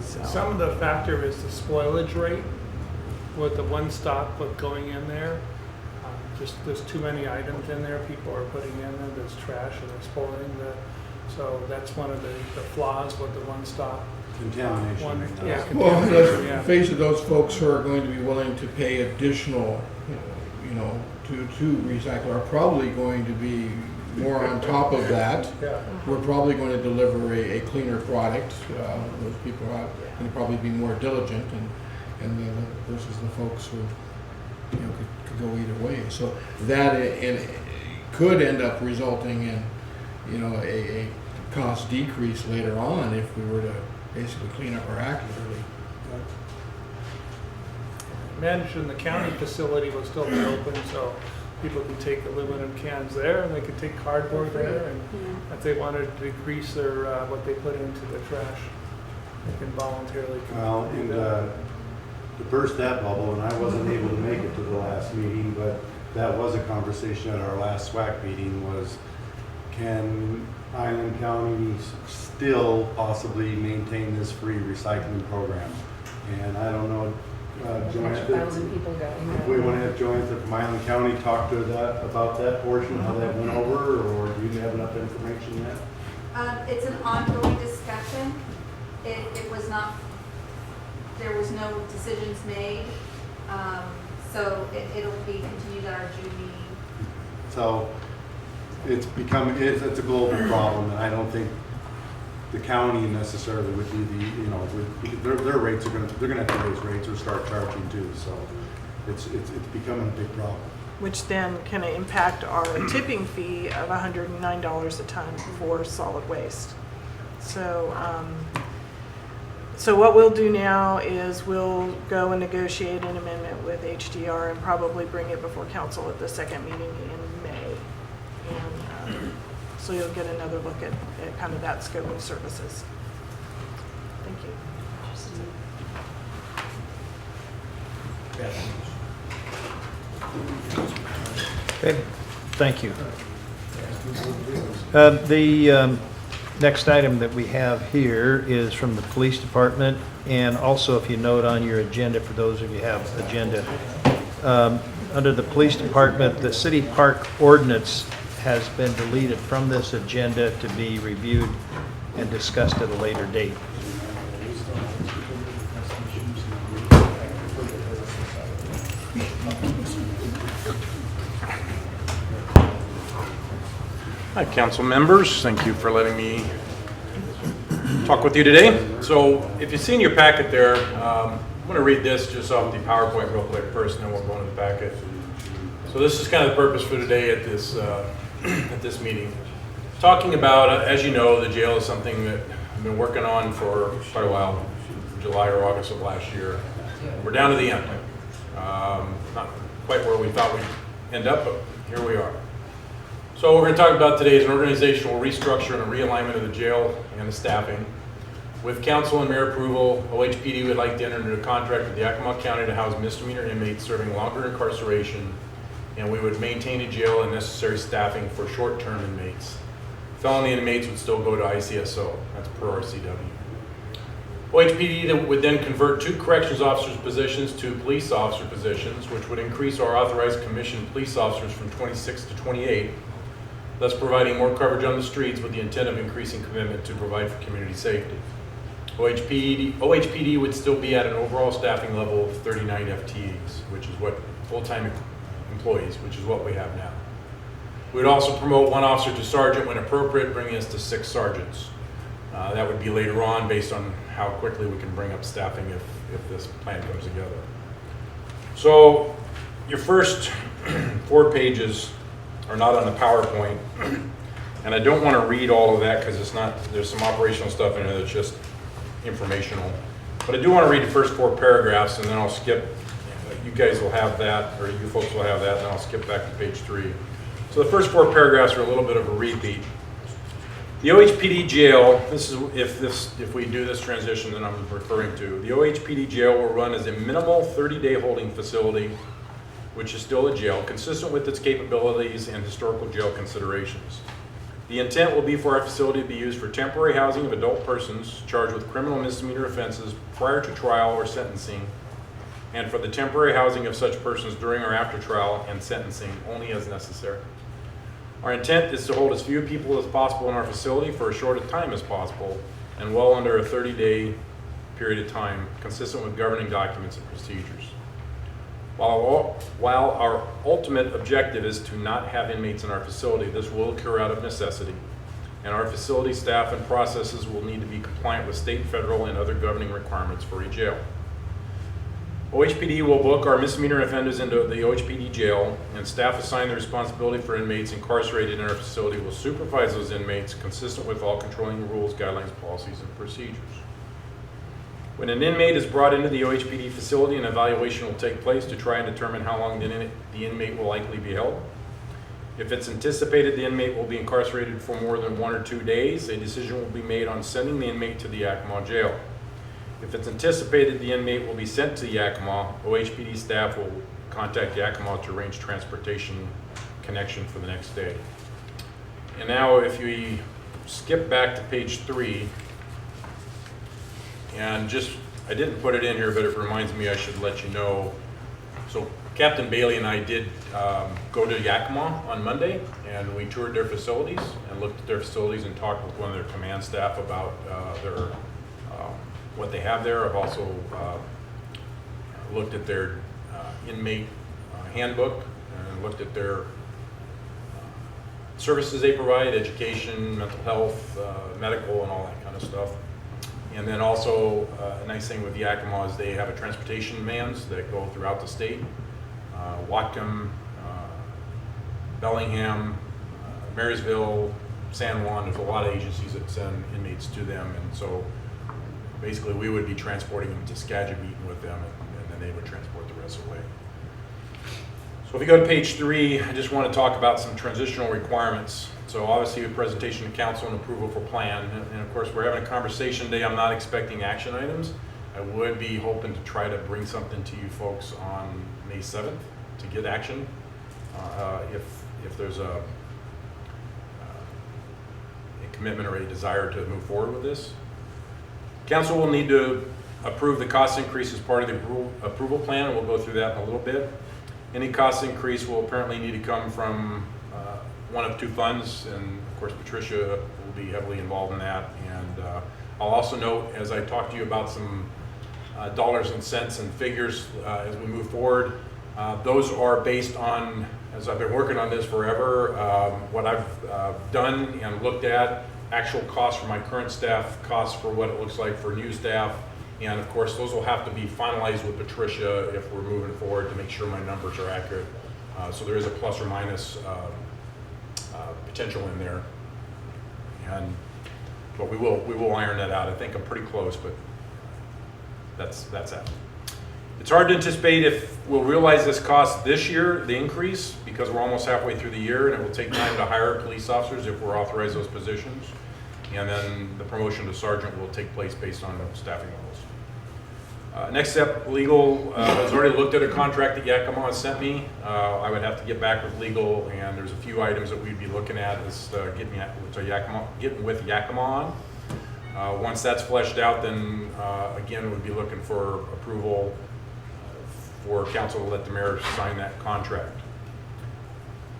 Speaker 9: So.
Speaker 5: Some of the factor is the spoilage rate with the one stop with going in there. Just there's too many items in there people are putting in there, there's trash and they're spoiling so that's one of the flaws with the one stop.
Speaker 11: Contamination. Right now.
Speaker 5: Yeah,
Speaker 3: Well,
Speaker 5: contamination, yeah.
Speaker 3: let's face it, those folks who are going to be willing to pay additional, to recycle are probably going to be more on top of that.
Speaker 5: Yeah.
Speaker 3: We're probably going to deliver a cleaner product. Those people are going to probably be more diligent, and versus the folks who could go either way. So that could end up resulting in a cost decrease later on if we were to basically clean up our act early.
Speaker 5: managed in the county facility will still be open, so people can take aluminum cans there, and they can take cardboard there, and if they wanted to decrease their, what they put into the trash, they can voluntarily.
Speaker 11: Well,
Speaker 5: do
Speaker 11: and
Speaker 5: that.
Speaker 11: to burst that bubble, and I wasn't able to make it to the last meeting, but that was a conversation at our last SWAC meeting, was can Island County still possibly maintain this free recycling program? And I don't know, Joanne,
Speaker 6: 1,000 people go.
Speaker 11: if we want to have Joanne from Island County talk to that, about that portion, how that went over, or do you have enough information yet?
Speaker 12: It's an ongoing discussion. It was not, there was no decisions made. So it'll be continued at our June meeting.
Speaker 11: So it's a global problem, and I don't think the county necessarily would be the, you know, their rates are they're gonna have to raise rates or start charging too, so it's becoming a big problem.
Speaker 9: Which then can impact our tipping fee of $109 a ton for solid waste. So, so what we'll do now is we'll go and negotiate an amendment with HDR and probably bring it before council at the second meeting in May. And so you'll get another look at kind of that scope of services. Thank you.
Speaker 1: Okay, thank you. The next item that we have here is from the police department, and also if you note on your agenda, for those of you who have agenda, under the police department, the city park ordinance has been deleted from this agenda to be reviewed and discussed at a later date.
Speaker 13: Hi, council members. Thank you for letting me talk with you today. So if you see in your packet there, I'm going to read this just off the PowerPoint real quick first, and then we'll go into the packet. So this is kind of the purpose for today at this at this meeting. Talking about, as you know, the jail is something that I've been working on for quite a while, July or August of last year. We're down to the end. Not quite where we thought we'd end up, but here we are. So what we're going to talk about today is an organizational restructure and a realignment of the jail and the staffing. With council and mayor approval, OHPD would like to enter into a contract with the Yakima County to house misdemeanor inmates serving longer incarceration, and we would maintain a jail and necessary staffing for short-term inmates. Felony inmates would still go to ICSO, that's per RCW. OHPD would then convert 2 corrections officers positions to police officer positions, which would increase our authorized commissioned police officers from 26 to 28, thus providing more coverage on the streets with the intent of increasing commitment to provide for community safety. OHPD would still be at an overall staffing level of 39 FTEs, which is what full-time employees, which is what we have now. We would also promote 1 officer to sergeant when appropriate, bringing us to 6 sergeants. That would be later on based on how quickly we can bring up staffing if this plan comes together. So your first 4 pages are not on the PowerPoint, and I don't want to read all of that because it's not, there's some operational stuff in there that's just informational. But I do want to read the first 4 paragraphs, and then I'll skip, you guys will have that, or you folks will have that, and then I'll skip back to page 3. So the first 4 paragraphs are a little bit of a repeat. The OHPD jail, this is if we do this transition that I'm referring to, the OHPD jail will run as a minimal 30-day holding facility, which is still a jail, consistent with its capabilities and historical jail considerations. The intent will be for our facility to be used for temporary housing of adult persons charged with criminal misdemeanor offenses prior to trial or sentencing, and for the temporary housing of such persons during or after trial and sentencing, only as necessary. Our intent is to hold as few people as possible in our facility for as short a time as possible, and well under a 30-day period of time, consistent with governing documents and procedures. While our ultimate objective is to not have inmates in our facility, this will occur out of necessity, and our facility staff and processes will need to be compliant with state, federal, and other governing requirements for a jail. OHPD will book our misdemeanor offenders into the OHPD jail, and staff assigned the responsibility for inmates incarcerated in our facility will supervise those inmates consistent with all controlling rules, guidelines, policies, and procedures. When an inmate is brought into the OHPD facility, an evaluation will take place to try and determine how long the inmate will likely be held. If it's anticipated the inmate will be incarcerated for more than 1 or 2 days, a decision will be made on sending the inmate to the Yakima jail. If it's anticipated the inmate will be sent to Yakima, OHPD staff will contact Yakima to arrange transportation connection for the next day. And now if we skip back to page 3, and I didn't put it in here, but it reminds me I should let you know. So Captain Bailey and I did go to Yakima on Monday, and we toured their facilities and looked at their facilities and talked with one of their command staff about what they have there. I've also looked at their inmate handbook and looked at their services they provide, education, mental health, medical, and all that kind of stuff. And then also, a nice thing with Yakima is they have a transportation vans that go throughout the state. Whatcom, Bellingham, Marysville, San Juan, there's a lot of agencies that send inmates to them. And so basically we would be transporting them to Skagit, meeting with them, and then they would transport the rest of the way. So if you go to page 3, I just want to talk about some transitional requirements. So obviously a presentation to council and approval for plan. And of course, we're having a conversation today. I'm not expecting action items. I would be hoping to try to bring something to you folks on May 7th to get action. If there's a commitment or a desire to move forward with this. Council will need to approve the cost increase as part of the approval plan, and we'll go through that in a little bit. Any cost increase will apparently need to come from one of 2 funds, and of course Patricia will be heavily involved in that. And I'll also note, as I talk to you about some dollars and cents and figures as we move forward, those are based on, as I've been working on this forever, what I've done and looked at, actual costs for my current staff, costs for what it looks like for new staff, and of course those will have to be finalized with Patricia if we're moving forward to make sure my numbers are accurate. So there is a plus or minus potential in there, but we will iron that out. I think I'm pretty close, but that's that. It's hard to anticipate if we'll realize this cost this year, the increase, because we're almost halfway through the year, and it will take time to hire police officers if we're authorized those positions. And then the promotion to sergeant will take place based on the staffing levels. Next step, legal has already looked at a contract that Yakima has sent me. I would have to get back with legal, and there's a few items that we'd be looking at is getting with Yakima on. Once that's fleshed out, then again, we'd be looking for approval for council to let the mayor sign that contract.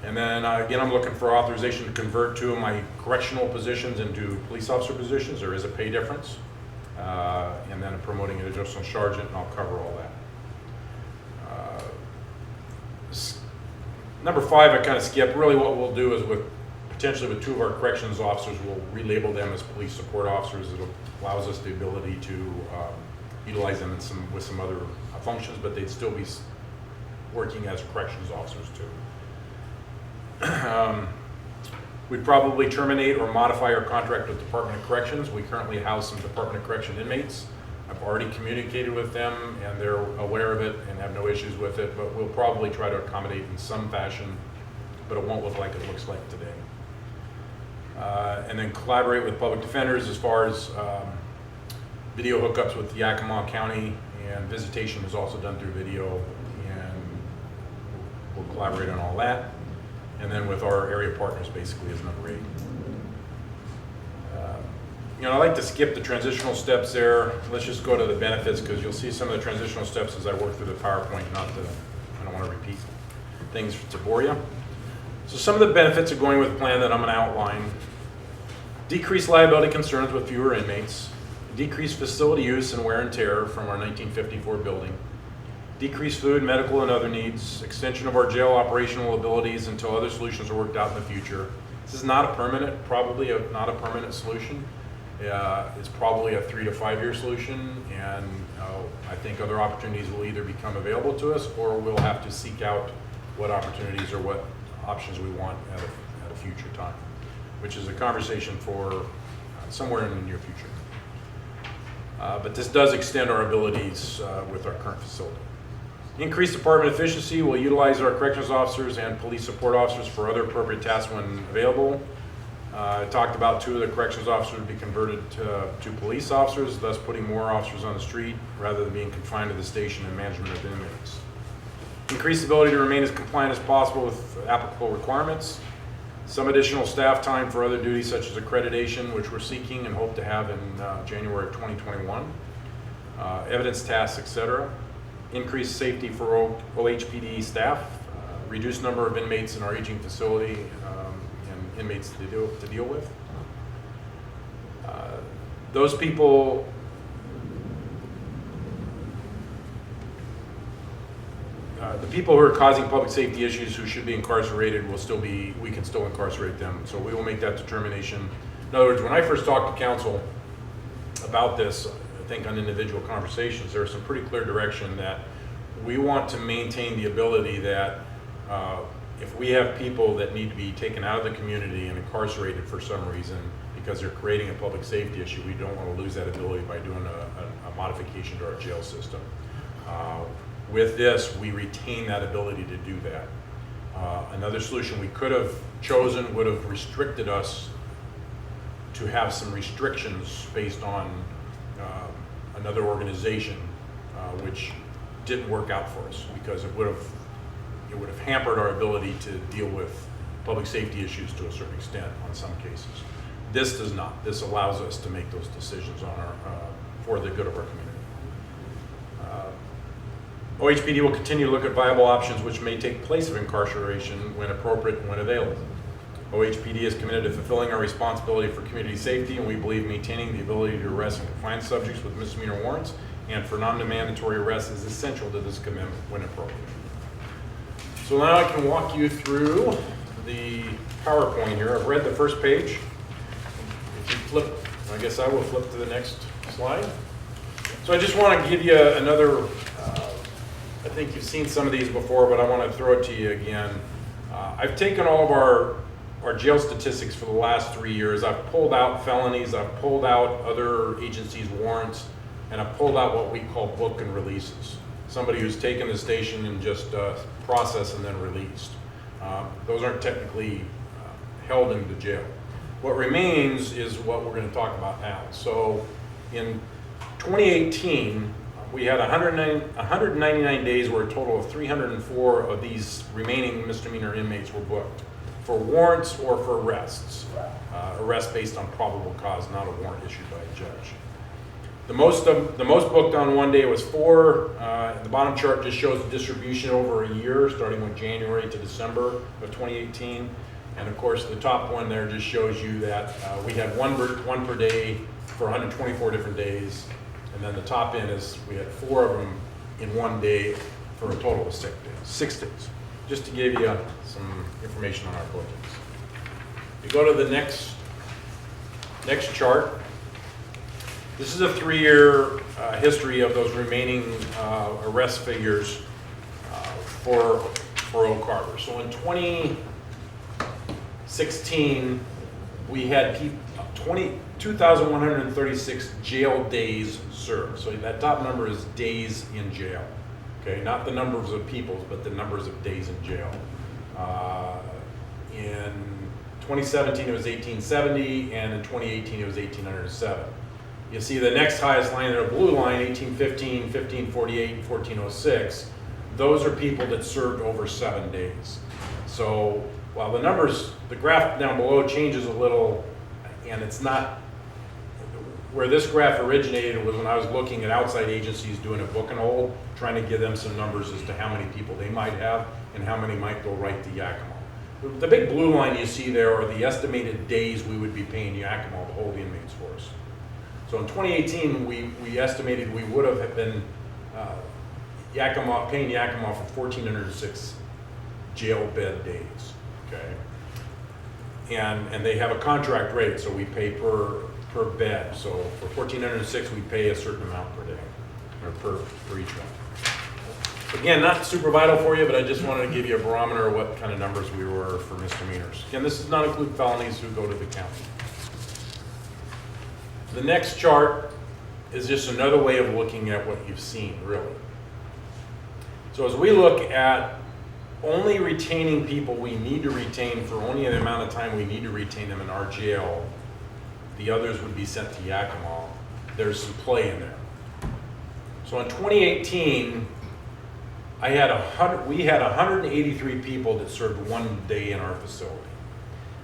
Speaker 13: And then again, I'm looking for authorization to convert 2 of my correctional positions into police officer positions. There is a pay difference. And then promoting an additional sergeant, and I'll cover all that. Number 5, I kind of skipped. Really what we'll do is potentially with 2 of our corrections officers, we'll relabel them as police support officers. It allows us the ability to utilize them with some other functions, but they'd still be working as corrections officers too. We'd probably terminate or modify our contract with Department of Corrections. We currently house some Department of Correction inmates. I've already communicated with them, and they're aware of it and have no issues with it, but we'll probably try to accommodate in some fashion, but it won't look like it looks like today. And then collaborate with public defenders as far as video hookups with Yakima County, and visitation is also done through video, and we'll collaborate on all that. And then with our area partners basically is number 8. I like to skip the transitional steps there. Let's just go to the benefits, because you'll see some of the transitional steps as I work through the PowerPoint. I don't want to repeat things to bore you. So some of the benefits of going with the plan that I'm going to outline: decreased liability concerns with fewer inmates, decreased facility use and wear and tear from our 1954 building, decreased food, medical, and other needs, extension of our jail operational abilities until other solutions are worked out in the future. This is not a permanent, not a permanent solution. It's probably a 3 to 5 year solution, and I think other opportunities will either become available to us, or we'll have to seek out what opportunities or what options we want at a future time, which is a conversation for somewhere in the near future. but this does extend our abilities with our current facility. Increased department efficiency will utilize our corrections officers and police support officers for other appropriate tasks when available. I talked about 2 of the corrections officers would be converted to police officers, thus putting more officers on the street rather than being confined to the station and management of inmates. Increased ability to remain as compliant as possible with applicable requirements. Some additional staff time for other duties such as accreditation, which we're seeking and hope to have in January of 2021. Evidence tasks, etc. Increased safety for OHPD staff. Reduced number of inmates in our aging facility and inmates to deal with. Those people, the people who are causing public safety issues who should be incarcerated we can still incarcerate them. So we will make that determination. In other words, when I first talked to council about this, I think on individual conversations, there was some pretty clear direction that we want to maintain the ability that if we have people that need to be taken out of the community and incarcerated for some reason because they're creating a public safety issue, we don't want to lose that ability by doing a modification to our jail system. With this, we retain that ability to do that. Another solution we could have chosen would have restricted us to have some restrictions based on another organization, which didn't work out for us because it would have hampered our ability to deal with public safety issues to a certain extent on some cases. This does not. This allows us to make those decisions on for the good of our community. OHPD will continue to look at viable options which may take place of incarceration when appropriate and when available. OHPD is committed to fulfilling our responsibility for community safety, and we believe maintaining the ability to arrest and confine subjects with misdemeanor warrants and for non-mandatory arrests is essential to this commitment when appropriate. So now I can walk you through the PowerPoint here. I've read the first page. If you flip, I guess I will flip to the next slide. So I just want to give you another, I think you've seen some of these before, but I want to throw it to you again. I've taken all of our jail statistics for the last 3 years. I've pulled out felonies, I've pulled out other agencies' warrants, and I've pulled out what we call book and releases. Somebody who's taken the station and just processed and then released. Those aren't technically held in the jail. What remains is what we're going to talk about now. So in 2018, we had 199 days where a total of 304 of these remaining misdemeanor inmates were booked for warrants or for arrests. Arrest based on probable cause, not a warrant issued by a judge. The most booked on one day was 4. The bottom chart just shows the distribution over a year, starting with January to December of 2018. And of course, the top one there just shows you that we had one per day for 124 different days. And then the top end is we had 4 of them in one day for a total of 6 days. Just to give you some information on our bookings. You go to the next chart. This is a 3-year history of those remaining arrest figures for Oak Harbor. So in 2016, we had 2,136 jail days served. So that top number is days in jail. Okay, not the numbers of people, but the numbers of days in jail. In 2017, it was 1870, and in 2018, it was 1,807. You see the next highest line there, blue line, 1815, 1548, and 1406. Those are people that served over 7 days. So while the numbers, the graph down below changes a little, and it's not, where this graph originated was when I was looking at outside agencies doing a book and hold, trying to give them some numbers as to how many people they might have and how many might go right to Yakima. The big blue line you see there are the estimated days we would be paying Yakima to hold inmates for us. So in 2018, we estimated we would have been paying Yakima for 1,406 jail bed days, okay? And they have a contract rate, so we pay per bed. So for 1,406, we pay a certain amount per day, or per each one. Again, not super vital for you, but I just wanted to give you a barometer of what kind of numbers we were for misdemeanors. Again, this does not include felonies who go to the county. The next chart is just another way of looking at what you've seen, really. So as we look at only retaining people we need to retain for only the amount of time we need to retain them in our jail, the others would be sent to Yakima. There's some play in there. So in 2018, we had 183 people that served 1 day in our facility.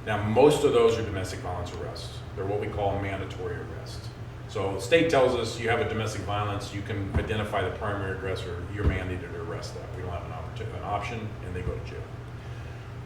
Speaker 13: Now, most of those are domestic violence arrests. They're what we call mandatory arrests. So the state tells us you have a domestic violence, you can identify the primary aggressor, you're mandated to arrest that. We don't have an option, and they go to jail.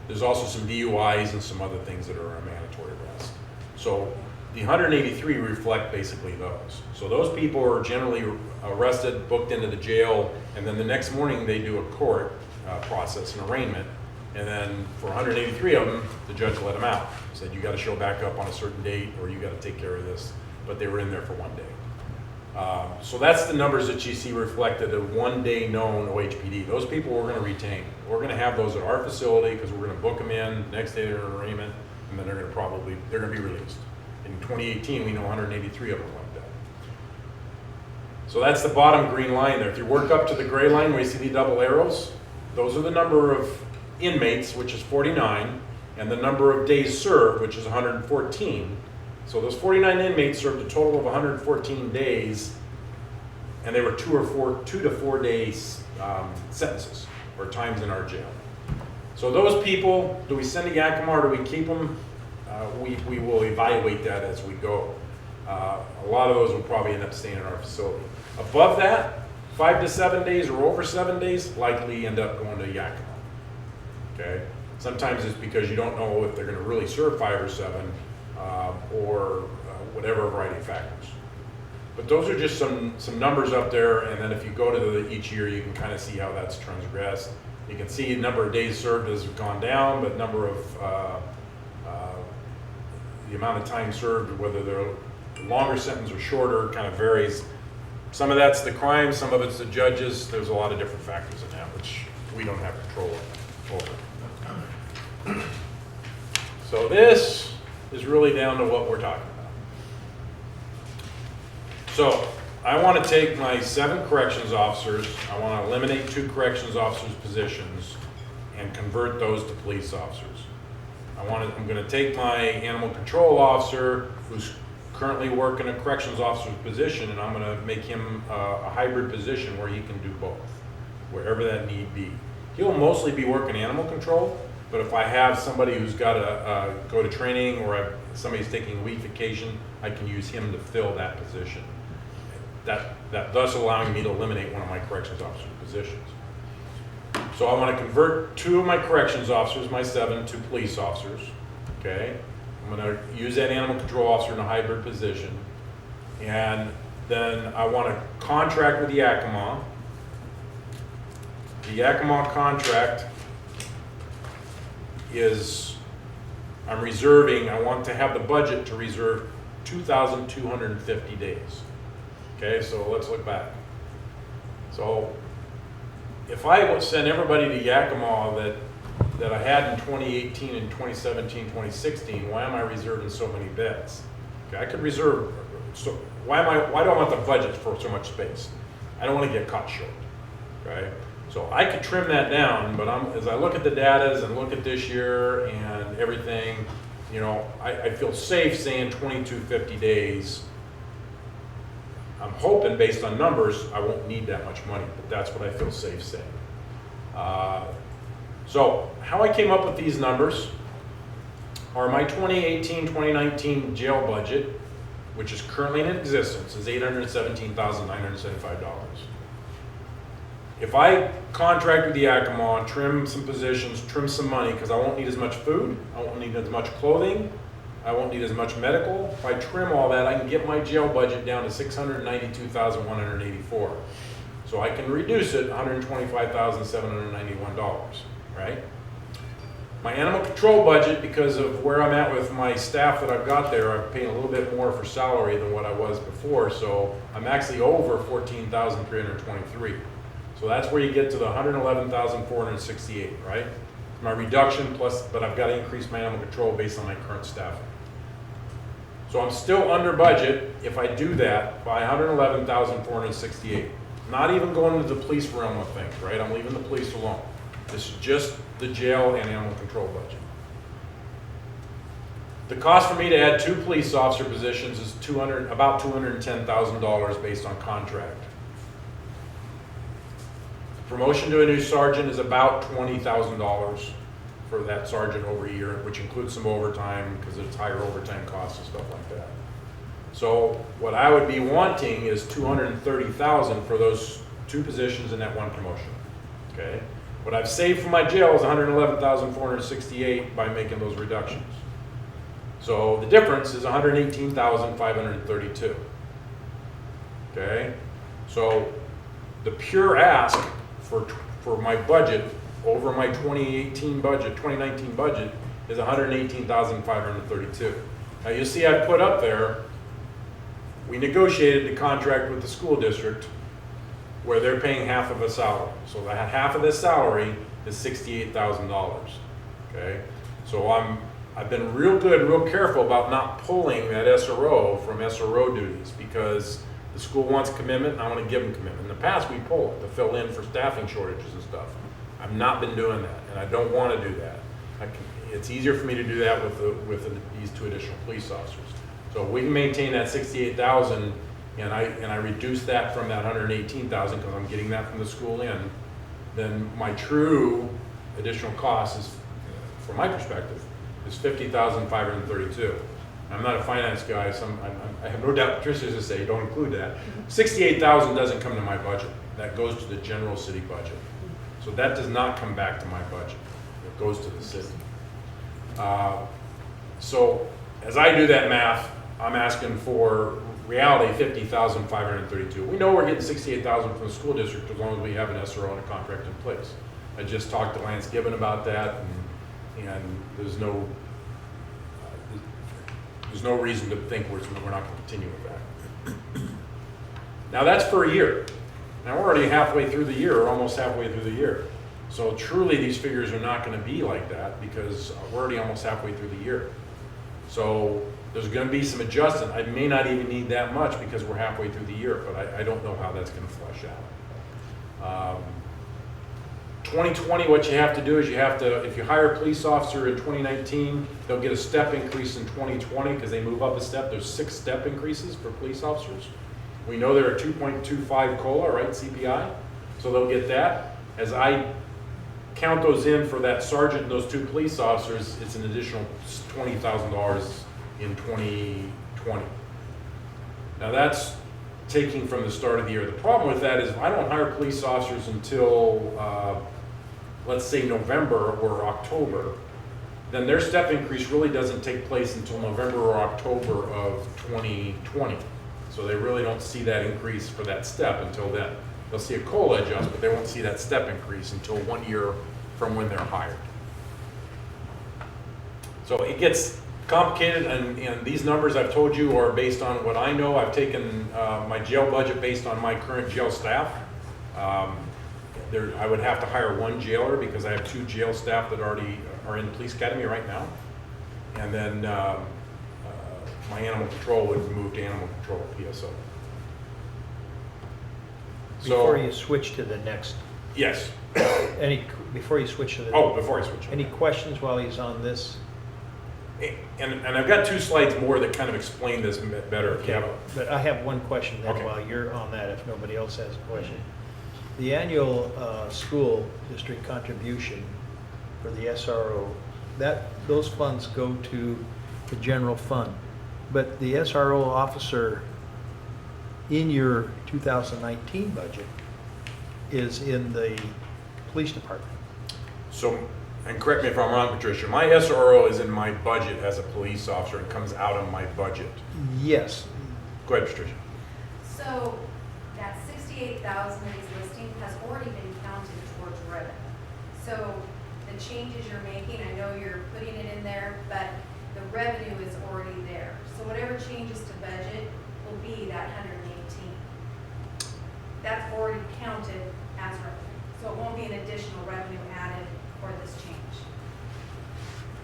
Speaker 13: There's also some DUIs and some other things that are a mandatory arrest. So the 183 reflect basically those. So those people are generally arrested, booked into the jail, and then the next morning they do a court process, an arraignment, and then for 183 of them, the judge let them out. Said you got to show back up on a certain date, or you got to take care of this. But they were in there for 1 day. So that's the numbers that you see reflected of 1 day known OHPD. Those people we're going to retain. We're going to have those at our facility because we're going to book them in. The next day they're in arraignment, and then they're going to be released. In 2018, we know 183 of them like that. So that's the bottom green line there. If you work up to the gray line where you see the double arrows, those are the number of inmates, which is 49, and the number of days served, which is 114. So those 49 inmates served a total of 114 days, and they were 2 to 4 days sentences or times in our jail. So those people, do we send to Yakima or do we keep them? We will evaluate that as we go. A lot of those will probably end up staying in our facility. Above that, 5 to 7 days or over 7 days, likely end up going to Yakima. Okay? Sometimes it's because you don't know if they're going to really serve 5 or 7, or whatever variety of factors. But those are just some numbers up there, and then if you go to each year, you can kind of see how that's transgressed. You can see the number of days served has gone down, but number of the amount of time served, whether they're longer sentence or shorter, kind of varies. Some of that's the crime, some of it's the judges. There's a lot of different factors in that, which we don't have control over. So this is really down to what we're talking about. So I want to take my 7 corrections officers, I want to eliminate 2 corrections officers' positions and convert those to police officers. I'm going to take my animal control officer who's currently working a corrections officer's position, and I'm going to make him a hybrid position where he can do both, wherever that need be. He'll mostly be working animal control, but if I have somebody who's got to go to training or somebody's taking a week vacation, I can use him to fill that position. That thus allowing me to eliminate one of my corrections officer positions. So I want to convert 2 of my corrections officers, my 7, to police officers. Okay, I'm going to use that animal control officer in a hybrid position, and then I want to contract with Yakima. The Yakima contract is, I want to have the budget to reserve 2,250 days. Okay, so let's look back. So if I would send everybody to Yakima that I had in 2018 and 2017, 2016, why am I reserving so many beds? Okay, I could reserve, so why do I want the budget for so much space? I don't want to get caught short, okay? So I could trim that down, but as I look at the data and look at this year and everything, you know, I feel safe saying 2,250 days. I'm hoping, based on numbers, I won't need that much money, but that's what I feel safe saying. So how I came up with these numbers are my 2018-2019 jail budget, which is currently in existence, is $817,975. If I contract with the Yakima, trim some positions, trim some money, because I won't need as much food, I won't need as much clothing, I won't need as much medical. If I trim all that, I can get my jail budget down to $692,184. So I can reduce it $125,791, right? My animal control budget, because of where I'm at with my staff that I've got there, I'm paying a little bit more for salary than what I was before, so I'm actually over $14,323. So that's where you get to the $111,468, right? My reduction plus, but I've got to increase my animal control based on my current staffing. So I'm still under budget if I do that by $111,468. Not even going into the police realm of things, right? I'm leaving the police alone. This is just the jail and animal control budget. The cost for me to add 2 police officer positions is about $210,000 based on contract. Promotion to a new sergeant is about $20,000 for that sergeant over a year, which includes some overtime because it's higher overtime costs and stuff like that. So what I would be wanting is $230,000 for those 2 positions and that 1 promotion. Okay. What I've saved from my jail is $111,468 by making those reductions. So the difference is $118,532. Okay. So the pure ask for my budget over my 2019 budget is $118,532. Now you see I put up there, we negotiated the contract with the school district where they're paying half of a salary. So that half of this salary is $68,000. Okay, so I've been real careful about not pulling that SRO from SRO duties because the school wants commitment and I want to give them commitment. In the past we pull it to fill in for staffing shortages and stuff. I've not been doing that and I don't want to do that. It's easier for me to do that with these 2 additional police officers. So if we can maintain that $68,000 and I reduce that from that $118,000 because I'm getting that from the school end, then my true additional cost is, from my perspective, is $50,532. I'm not a finance guy, so I have no doubt Tricia's to say don't include that. $68,000 doesn't come to my budget. That goes to the general city budget. So that does not come back to my budget. It goes to the city. So as I do that math, I'm asking for reality $50,532. We know we're getting $68,000 from the school district as long as we have an SRO and a contract in place. I just talked to Lance Gibbon about that, and there's no reason to think we're not going to continue with that. Now that's for a year. Now we're already halfway through the year, or almost halfway through the year. So truly these figures are not going to be like that because we're already almost halfway through the year. So there's going to be some adjustment. I may not even need that much because we're halfway through the year, but I don't know how that's going to flesh out. 2020, what you have to do is if you hire a police officer in 2019, they'll get a step increase in 2020 because they move up a step. There's 6 step increases for police officers. We know they're a 2.25 COLA, right, CPI? So they'll get that. As I count those in for that sergeant and those 2 police officers, it's an additional $20,000 in 2020. Now that's taking from the start of the year. The problem with that is if I don't hire police officers until, let's say November or October, then their step increase really doesn't take place until November or October of 2020. So they really don't see that increase for that step until then. They'll see a COLA adjust, but they won't see that step increase until 1 year from when they're hired. So it gets complicated, and these numbers I've told you are based on what I know. I've taken my jail budget based on my current jail staff. I would have to hire 1 jailer because I have 2 jail staff that already are in the police academy right now. And then my animal control would move to animal control PSO.
Speaker 1: Before you switch to the next,
Speaker 13: Yes.
Speaker 1: before you switch to the.
Speaker 13: Before I switch.
Speaker 1: Any questions while he's on this?
Speaker 13: And I've got 2 slides more that kind of explain this better. If you have
Speaker 1: But I have one question then
Speaker 13: Okay.
Speaker 1: while you're on that, if nobody else has a question. The annual school district contribution for the SRO, those funds go to the general fund. But the SRO officer in your 2019 budget is in the police department.
Speaker 13: So, and correct me if I'm wrong, Patricia, my SRO is in my budget as a police officer and comes out of my budget.
Speaker 1: Yes.
Speaker 13: Go ahead, Patricia.
Speaker 12: So that 68,000 that he's listing has already been counted towards revenue. So the changes you're making, I know you're putting it in there, but the revenue is already there. So whatever changes to budget will be that 118. That's already counted as revenue. So it won't be an additional revenue added for this change.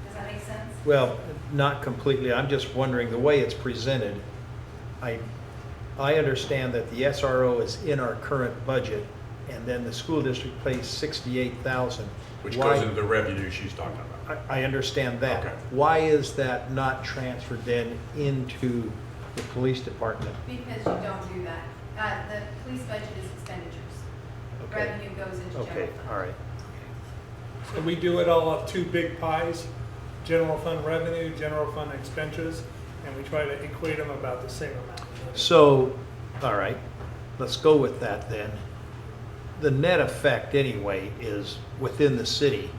Speaker 12: Does that make sense?
Speaker 1: Well, not completely, I'm just wondering, the way it's presented, I understand that the SRO is in our current budget, and then the school district pays 68,000.
Speaker 13: Which
Speaker 1: Why-
Speaker 13: goes into the revenue she's talking about.
Speaker 1: I understand that.
Speaker 13: Okay.
Speaker 1: Why is that not transferred then into the police department?
Speaker 12: Because you don't do that. The police budget is expenditures.
Speaker 1: Okay.
Speaker 12: Revenue goes into general
Speaker 1: Okay,
Speaker 12: fund.
Speaker 1: all right.
Speaker 5: So we do it all up two big pies, general fund revenue, general fund expenses, and we try to equate them about the same amount.
Speaker 1: So, all right, let's go with that then. The net effect anyway is within the city,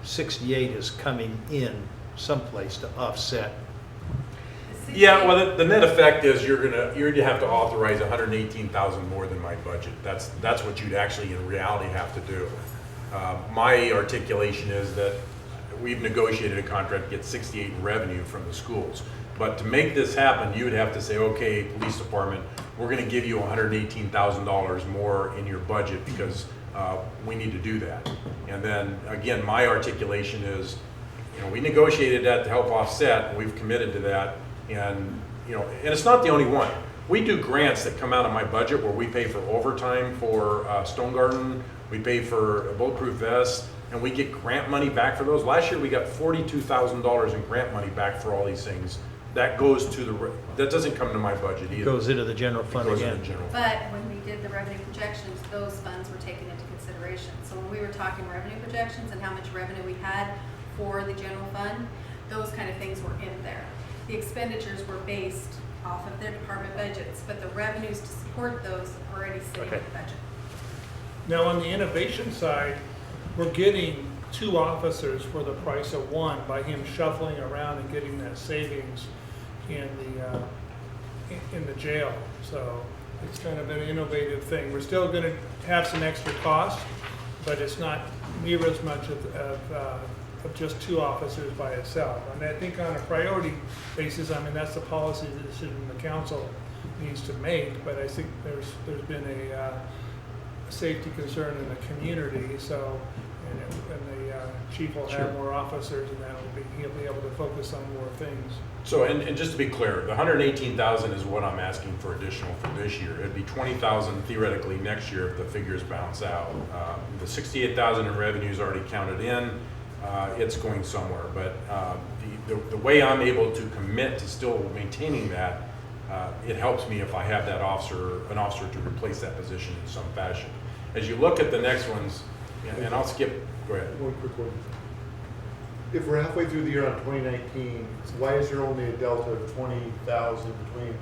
Speaker 1: 68 is coming in someplace to offset.
Speaker 12: The
Speaker 13: Yeah, well, the net effect is you're gonna have to authorize 118,000 more than my budget. That's what you'd actually in reality have to do. My articulation is that we've negotiated a contract to get 68 in revenue from the schools. But to make this happen, you would have to say, okay, police department, we're gonna give you $118,000 more in your budget because we need to do that. And then, again, my articulation is, we negotiated that to help offset, and we've committed to that. And, and it's not the only one. We do grants that come out of my budget where we pay for overtime for Stone Garden, we pay for a bulletproof vest, and we get grant money back for those. Last year, we got $42,000 in grant money back for all these things. That goes to that doesn't come to my budget either.
Speaker 1: Goes into the general fund
Speaker 13: It goes
Speaker 1: again.
Speaker 13: into general fund.
Speaker 12: But when we did the revenue projections, those funds were taken into consideration. So when we were talking revenue projections and how much revenue we had for the general fund, those kind of things were in there. The expenditures were based off of their department budgets, but the revenues to support those are already sitting in
Speaker 1: Okay.
Speaker 12: the budget.
Speaker 5: Now, on the innovation side, we're getting 2 officers for the price of 1 by him shuffling around and getting that savings in the jail. So it's kind of an innovative thing. We're still going to have some extra costs, but it's not near as much of just 2 officers by itself. I mean, I think on a priority basis, that's the policy decision the council needs to make, but I think there's been a safety concern in the community, so, and the chief will have more officers, and he'll be able to focus on more things.
Speaker 13: So, and just to be clear, the 118,000 is what I'm asking for additional for this year. It'd be 20,000 theoretically next year if the figures bounce out. The 68,000 in revenue is already counted in. It's going somewhere, but the way I'm able to commit to still maintaining that, it helps me if I have an officer to replace that position in some fashion. As you look at the next ones, and I'll skip, go ahead.
Speaker 2: One quick one. If we're halfway through the year on 2019, why is there only a delta of 20,000 between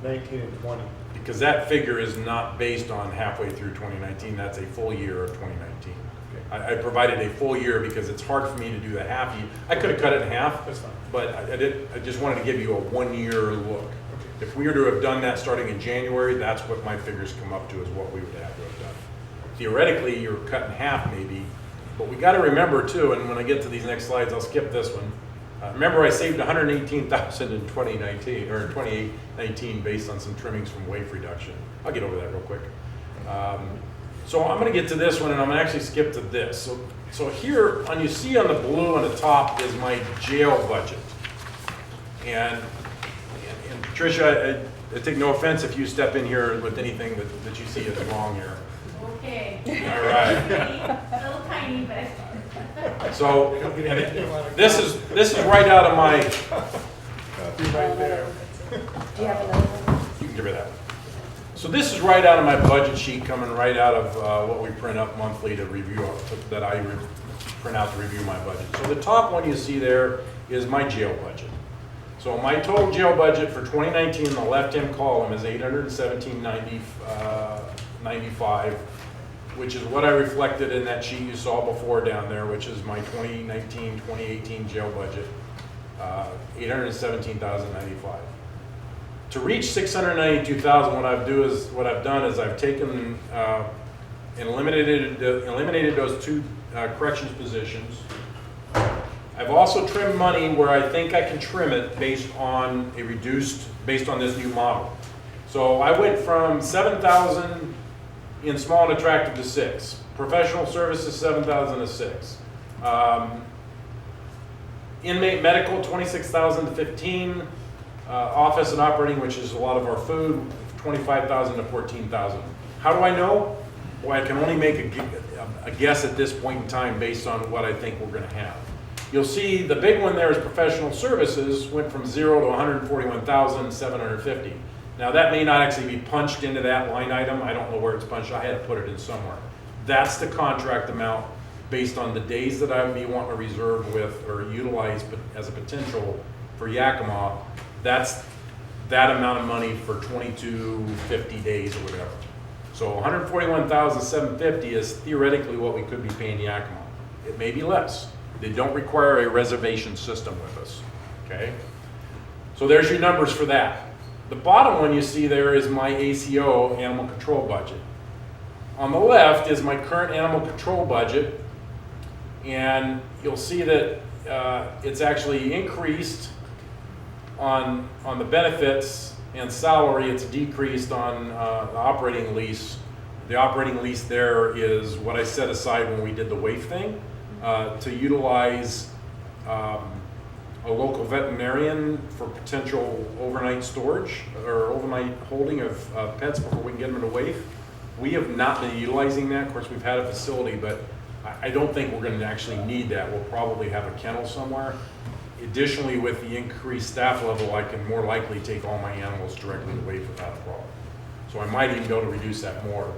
Speaker 2: 19 and 20?
Speaker 13: Because that figure is not based on halfway through 2019, that's a full year of 2019. I provided a full year because it's hard for me to do the half year. I could have cut it in half,
Speaker 2: That's fine.
Speaker 13: but I just wanted to give you a 1 year look. If we were to have done that starting in January, that's what my figures come up to, is what we would have to have done. Theoretically, you're cut in half maybe, but we got to remember too, and when I get to these next slides, I'll skip this one. Remember, I saved 118,000 in 2019 or in 2019 based on some trimmings from wage reduction. I'll get over that real quick. So I'm going to get to this one, and I'm going to actually skip to this. So here, you see on the blue on the top is my jail budget. And Tricia, I take no offense if you step in here with anything that you see as wrong here.
Speaker 12: Okay.
Speaker 13: All right.
Speaker 12: A little tiny, but.
Speaker 13: So and this is right out of my.
Speaker 5: Copy right there.
Speaker 6: Do you have another one?
Speaker 13: You can give her that one. So this is right out of my budget sheet, coming right out of what we print up monthly to review, that I print out to review my budget. So the top one you see there is my jail budget. So my total jail budget for 2019 in the left-hand column is $817.95, which is what I reflected in that sheet you saw before down there, which is my 2019-2018 jail budget, $817,095. To reach $692,000, what I've done is I've taken and eliminated those 2 corrections positions. I've also trimmed money where I think I can trim it based on this new model. So I went from 7,000 in small and attractive to 6. Professional services, 7,000 to 6. Inmate medical, 26,000 to 15. Office and operating, which is a lot of our food, 25,000 to 14,000. How do I know? Well, I can only make a guess at this point in time based on what I think we're going to have. You'll see the big one there is professional services went from 0 to 141,750. Now that may not actually be punched into that line item. I don't know where it's punched. I had to put it in somewhere. That's the contract amount based on the days that I would be wanting to reserve with or utilize as a potential for Yakima. That's that amount of money for 2250 days or whatever. So 141,750 is theoretically what we could be paying Yakima. It may be less. They don't require a reservation system with us, okay? So there's your numbers for that. The bottom one you see there is my ACO, animal control budget. On the left is my current animal control budget, and you'll see that it's actually increased on the benefits and salary. It's decreased on the operating lease. The operating lease there is what I set aside when we did the WAIF thing to utilize a local veterinarian for potential overnight storage or overnight holding of pets before we can get them into WAIF. We have not been utilizing that. Of course, we've had a facility, but I don't think we're going to actually need that. We'll probably have a kennel somewhere. Additionally, with the increased staff level, I can more likely take all my animals directly to WAIF without a problem. So I might even be able to reduce that more.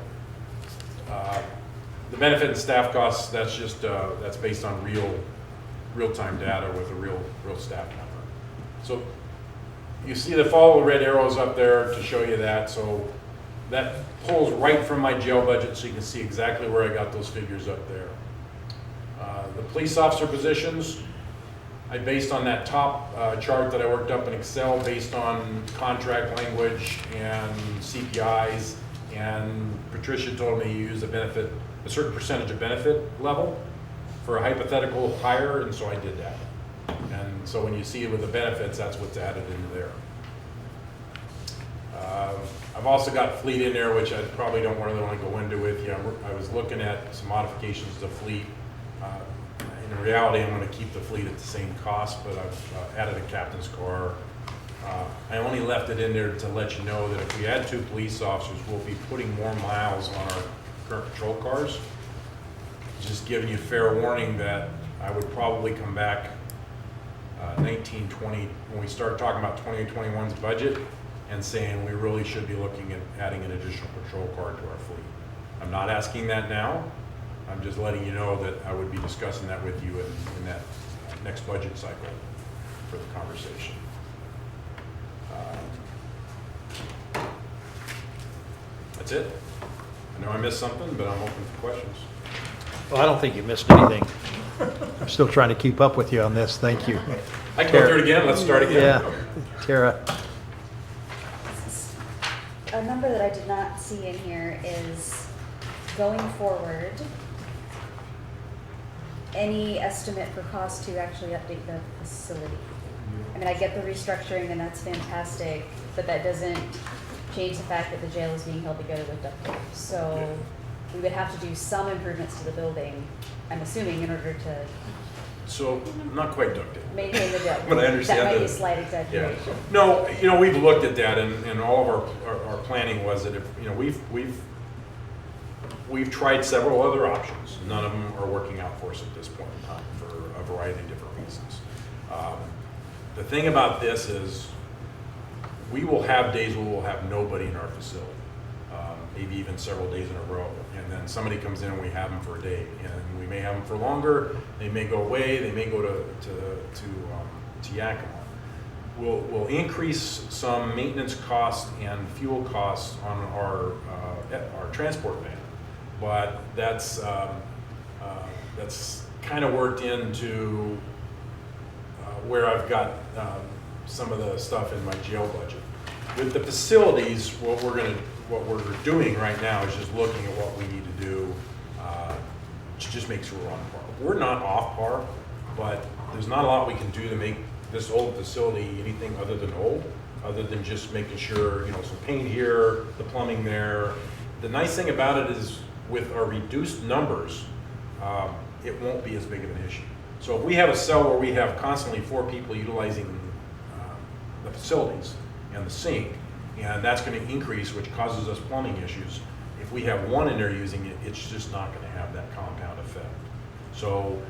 Speaker 13: The benefit and staff costs, that's just that's based on real-time data with a real staff number. So you see the follow red arrows up there to show you that. So that pulls right from my jail budget, so you can see exactly where I got those figures up there. The police officer positions, I based on that top chart that I worked up in Excel based on contract language and CPIs, and Patricia told me you use a certain percentage of benefit level for a hypothetical hire, and so I did that. And so when you see it with the benefits, that's what's added into there. I've also got fleet in there, which I probably don't really want to go into with you. I was looking at some modifications to fleet. In reality, I'm going to keep the fleet at the same cost, but I've added a captain's car. I only left it in there to let you know that if we add 2 police officers, we'll be putting more miles on our current patrol cars. Just giving you fair warning that I would probably come back 1920 when we start talking about 2021's budget and saying we really should be looking at adding an additional patrol car to our fleet. I'm not asking that now. I'm just letting you know that I would be discussing that with you in that next budget cycle for the conversation. That's it. I know I missed something, but I'm open for questions.
Speaker 1: Well, I don't think you missed anything. I'm still trying to keep up with you on this. Thank you.
Speaker 13: I can go through it again. Let's start again.
Speaker 1: Yeah, Tara.
Speaker 6: A number that I did not see in here is going forward, any estimate for cost to actually update the facility? I mean, I get the restructuring and that's fantastic, but that doesn't change the fact that the jail is being held together with duct tape. So we would have to do some improvements to the building, I'm assuming, in order to
Speaker 13: So, not quite duct tape.
Speaker 6: maintain the jail.
Speaker 13: But I understand
Speaker 6: That might be
Speaker 13: that.
Speaker 6: a slight
Speaker 13: Yeah.
Speaker 6: exaggeration.
Speaker 13: No, we've looked at that, and all of our planning was that if, we've tried several other options. None of them are working out for us at this point in time for a variety of different reasons. The thing about this is we will have days where we'll have nobody in our facility, maybe even several days in a row. And then somebody comes in and we have them for a day, and we may have them for longer. They may go away. They may go to Yakima. We'll increase some maintenance costs and fuel costs on our transport van, but that's kind of worked into where I've got some of the stuff in my jail budget. With the facilities, what we're doing right now is just looking at what we need to do to just make sure we're on par. We're not off par, but there's not a lot we can do to make this old facility anything other than old, other than just making sure, some paint here, the plumbing there. The nice thing about it is with our reduced numbers, it won't be as big of an issue. So if we have a cell where we have constantly 4 people utilizing the facilities and the sink, and that's going to increase, which causes us plumbing issues. If we have 1 in there using it, it's just not going to have that compound effect. So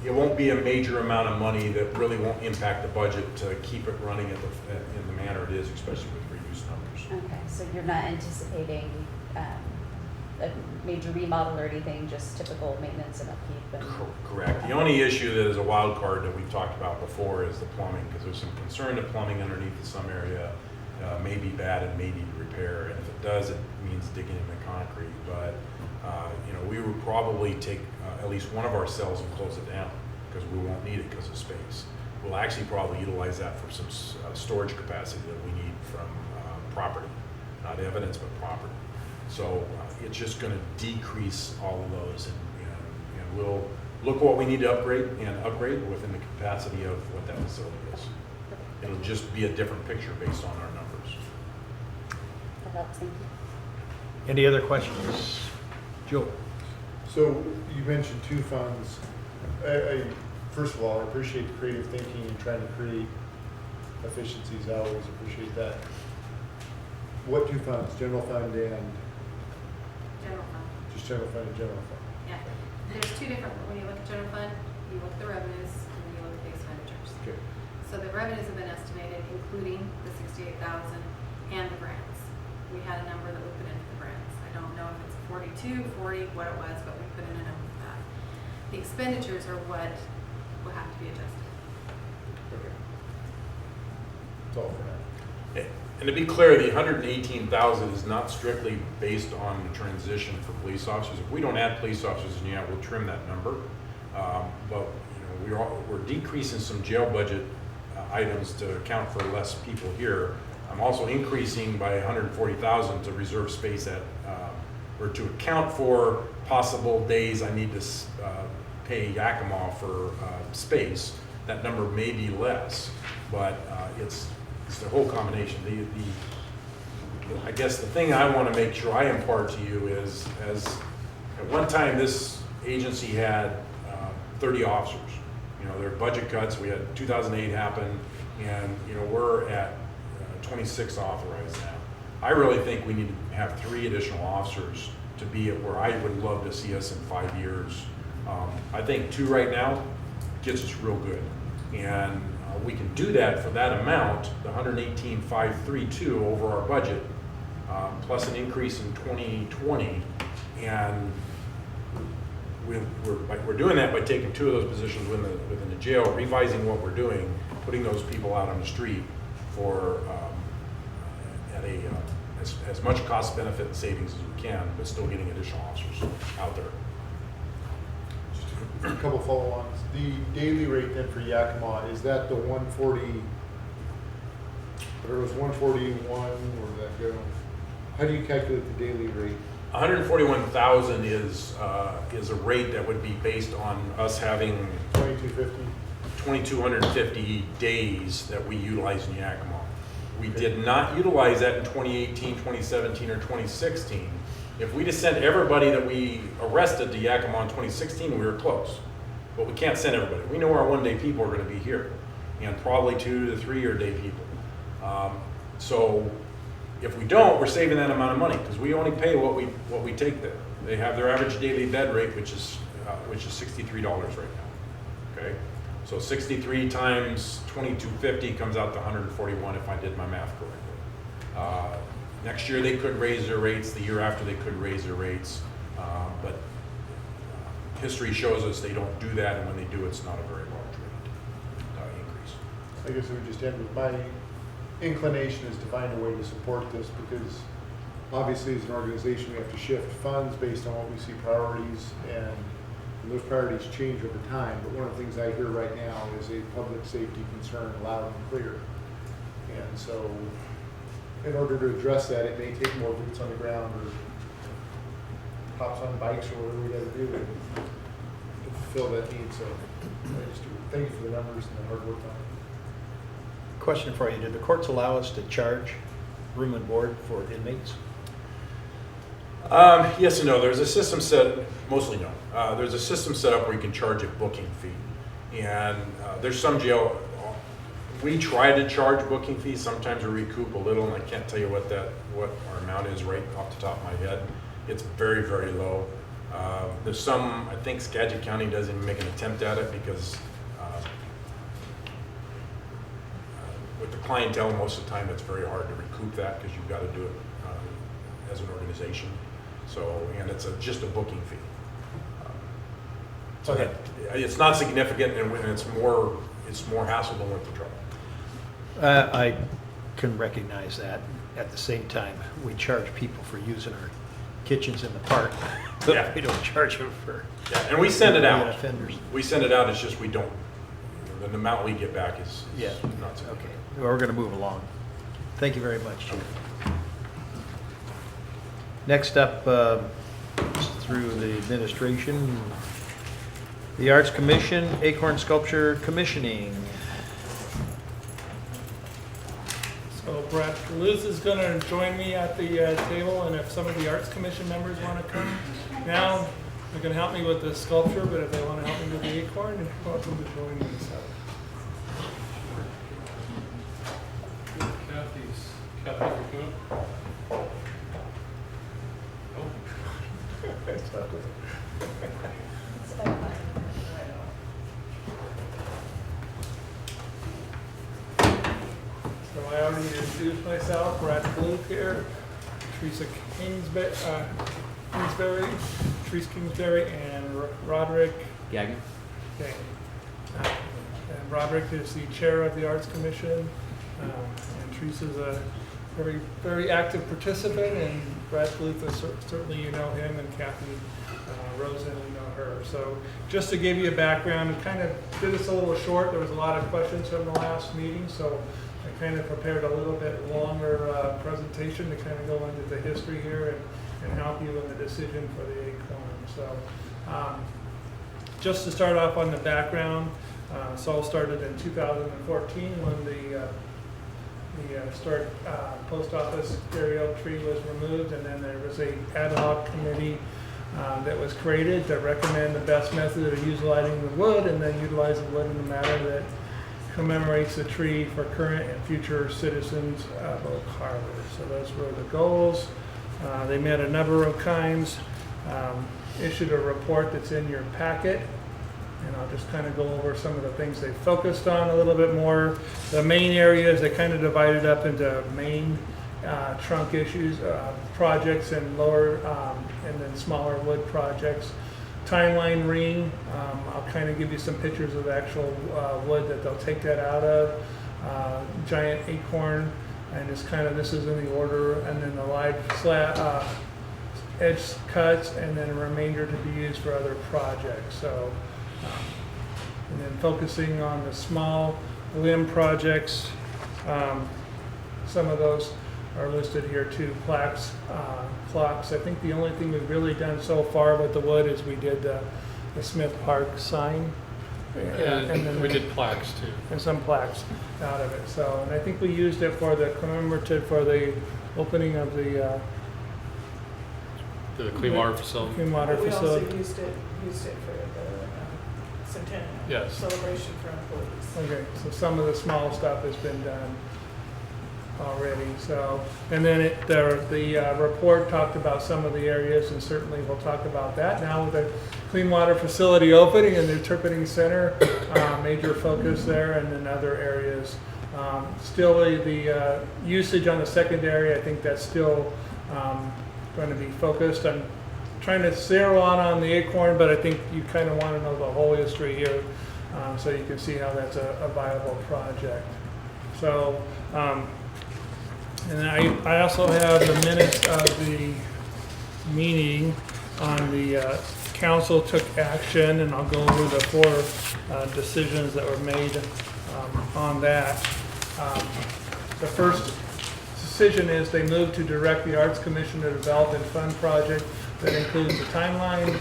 Speaker 13: it won't be a major amount of money that really won't impact the budget to keep it running in the manner it is, especially with reduced numbers.
Speaker 6: Okay, so you're not anticipating a major remodel or anything, just typical maintenance and upkeep? And
Speaker 13: Correct. The only issue that is a wild card that we've talked about before is the plumbing, because there's some concern that plumbing underneath in some area may be bad and may need repair. And if it does, it means digging in the concrete. But we would probably take at least one of our cells and close it down because we won't need it because of space. We'll actually probably utilize that for some storage capacity that we need from property, not evidence, but property. So it's just going to decrease all of those, and we'll look what we need to upgrade within the capacity of what that facility is. It'll just be a different picture based on our numbers.
Speaker 6: that helps, thank you.
Speaker 1: Any other questions? Joe?
Speaker 2: So you mentioned 2 funds. First of all, I appreciate the creative thinking and trying to create efficiencies. I always appreciate that. What 2 funds? General fund and?
Speaker 12: General fund.
Speaker 2: Just general fund and general fund.
Speaker 12: Yeah, there's 2 different, when you look at general fund, you look at the revenues and then you look at the expenditures.
Speaker 2: Okay.
Speaker 12: So the revenues have been estimated, including the 68,000 and the grants. We had a number that we put into the grants. I don't know if it's 42, 40, what it was, but we put in a number for that. The expenditures are what will have to be adjusted.
Speaker 2: Okay. That's all for now.
Speaker 13: And to be clear, the 118,000 is not strictly based on the transition for police officers. If we don't add police officers, we'll trim that number. But we're decreasing some jail budget items to account for less people here. I'm also increasing by 140,000 to reserve space or to account for possible days I need to pay Yakima for space. That number may be less, but it's the whole combination. I guess the thing I want to make sure I impart to you is, as at one time this agency had 30 officers. There were budget cuts. We had 2008 happen, and we're at 26 authorized now. I really think we need to have 3 additional officers to be at where I would love to see us in 5 years. I think 2 right now gets us real good, and we can do that for that amount, the 118,532 over our budget, plus an increase in 2020, and we're doing that by taking 2 of those positions within the jail, revising what we're doing, putting those people out on the street for at as much cost benefit and savings as we can, but still getting additional officers out there.
Speaker 2: Just a couple follow-ons. The daily rate then for Yakima, is that the 140, or it was 141, where did that go? How do you calculate the daily rate?
Speaker 13: 141,000 is a rate that would be based on us having
Speaker 2: 2250?
Speaker 13: 2,250 days that we utilize in Yakima. We did not utilize that in 2018, 2017, or 2016. If we just sent everybody that we arrested to Yakima in 2016, we were close. But we can't send everybody. We know our one-day people are going to be here, and probably 2 to 3 day people. So if we don't, we're saving that amount of money because we only pay what we take there. They have their average daily bed rate, which is $63 right now. Okay, so 63 times 2,250 comes out to 141 if I did my math correctly. Next year they could raise their rates. The year after they could raise their rates, but history shows us they don't do that, and when they do, it's not a very large rate increase.
Speaker 2: I guess we just end with my inclination is to find a way to support this, because obviously as an organization we have to shift funds based on what we see priorities, and those priorities change over time. But one of the things I hear right now is a public safety concern loud and clear. And so in order to address that, it may take more boots on the ground or cops on bikes or whatever we got to do to fulfill that need. So I just thank you for the numbers and the hard work on it.
Speaker 1: Question for you. Did the courts allow us to charge room and board for inmates?
Speaker 13: Yes and no. There's a system mostly no. There's a system set up where you can charge a booking fee. And there's some jail, we try to charge booking fees. Sometimes we recoup a little, and I can't tell you what our amount is right off the top of my head. It's very, very low. There's some, I think Skagit County doesn't even make an attempt at it because with the clientele, most of the time it's very hard to recoup that because you've got to do it as an organization. So, and it's just a booking fee. So
Speaker 1: Okay.
Speaker 13: it's not significant, and it's more hassle than worth the trouble.
Speaker 1: I can recognize that. At the same time, we charge people for using our kitchens in the park.
Speaker 13: Yeah.
Speaker 1: We don't charge them for
Speaker 13: Yeah, and we send it
Speaker 1: being
Speaker 13: out.
Speaker 1: offenders.
Speaker 13: We send it out. It's just we don't. The amount we get back is
Speaker 1: Yeah.
Speaker 13: not significant.
Speaker 1: Okay, well, we're going to move along. Thank you very much, Chief. Next up, through the administration, the Arts Commission, Acorn Sculpture Commissioning.
Speaker 5: So Brad Liz is going to join me at the table, and if some of the Arts Commission members want to come now, they're going to help me with the sculpture, but if they want to help me with the Acorn, you're welcome to join me. So.
Speaker 14: Kathy, you good?
Speaker 5: So I already introduced myself, Brad Blue here, Teresa Kingsbury, and Roderick
Speaker 14: Gagan?
Speaker 5: Gang. And Roderick is the chair of the Arts Commission, and Teresa's a very, very active participant, and Brad Bluth, certainly you know him, and Kathy Rosen, you know her. So just to give you a background, we kind of did this a little short. There was a lot of questions from the last meeting, so I kind of prepared a little bit longer presentation to kind of go into the history here and help you in the decision for the Acorn. So just to start off on the background, Saul started in 2014 when the post office burial tree was removed, and then there was a ad hoc committee that was created to recommend the best method of utilizing the wood, and then utilize the wood in a manner that commemorates the tree for current and future citizens of Oak Harbor. So those were the goals. They met a number of times, issued a report that's in your packet. And I'll just kind of go over some of the things they focused on a little bit more. The main areas, they kind of divided up into main trunk issues, projects, and lower, and then smaller wood projects. Timeline ring, I'll kind of give you some pictures of the actual wood that they'll take that out of. Giant acorn, and it's kind of, this is in the order, and then the live edge cuts, and then a remainder to be used for other projects. So. And then focusing on the small limb projects, some of those are listed here too. Plaques, clocks. I think the only thing we've really done so far with the wood is we did the Smith Park sign.
Speaker 14: And then we did plaques too.
Speaker 5: And some plaques out of it. So, and I think we used it for the commemorative for the opening of the
Speaker 14: Clean water facility.
Speaker 5: Clean water
Speaker 9: We
Speaker 5: facility.
Speaker 9: also used it for the centennial
Speaker 14: Yes.
Speaker 9: celebration for employees.
Speaker 5: Okay, so some of the small stuff has been done already. So, and then the report talked about some of the areas, and certainly we'll talk about that now with the clean water facility opening and the interpreting center, major focus there, and then other areas. Still, the usage on the secondary, I think that's still going to be focused. I'm trying to zero on the Acorn, but I think you kind of want to know the whole history here, so you can see how that's a viable project. So, and I also have the minutes of the meeting on the council took action, and I'll go over the four decisions that were made on that. The first decision is they moved to direct the Arts Commission to develop and fund project that includes the timeline,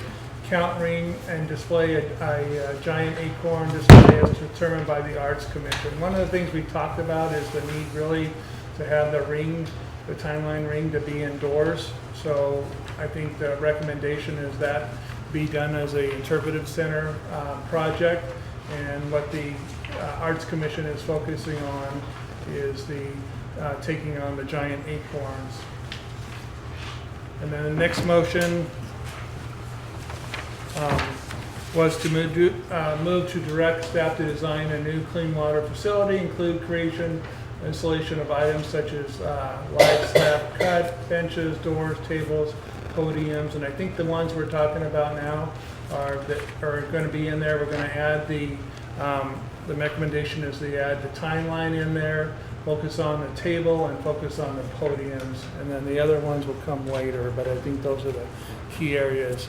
Speaker 5: count ring, and display a giant acorn display as determined by the Arts Commission. One of the things we talked about is the need really to have the ring the timeline ring to be indoors. So I think the recommendation is that be done as a interpretive center project. And what the Arts Commission is focusing on is the taking on the giant acorns. And then the next motion was to move to direct staff to design a new clean water facility, include creation, installation of items such as live slab cut, benches, doors, tables, podiums, and I think the ones we're talking about now are going to be in there. We're going to add the recommendation is to add the timeline in there, focus on the table and focus on the podiums, and then the other ones will come later, but I think those are the key areas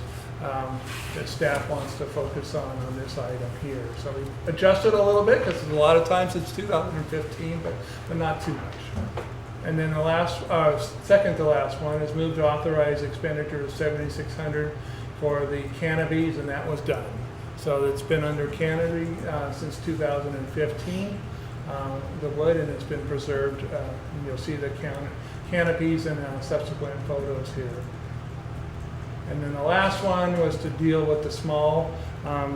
Speaker 5: that staff wants to focus on this item here. So we adjusted a little bit because a lot of times it's 2015, but not too much. And then the last, second to last one is move to authorize expenditure of $7,600 for the canopies, and that was done. So it's been under canopy since 2015, the wood, and it's been preserved. You'll see the canopies and subsequent photos here. And then the last one was to deal with the small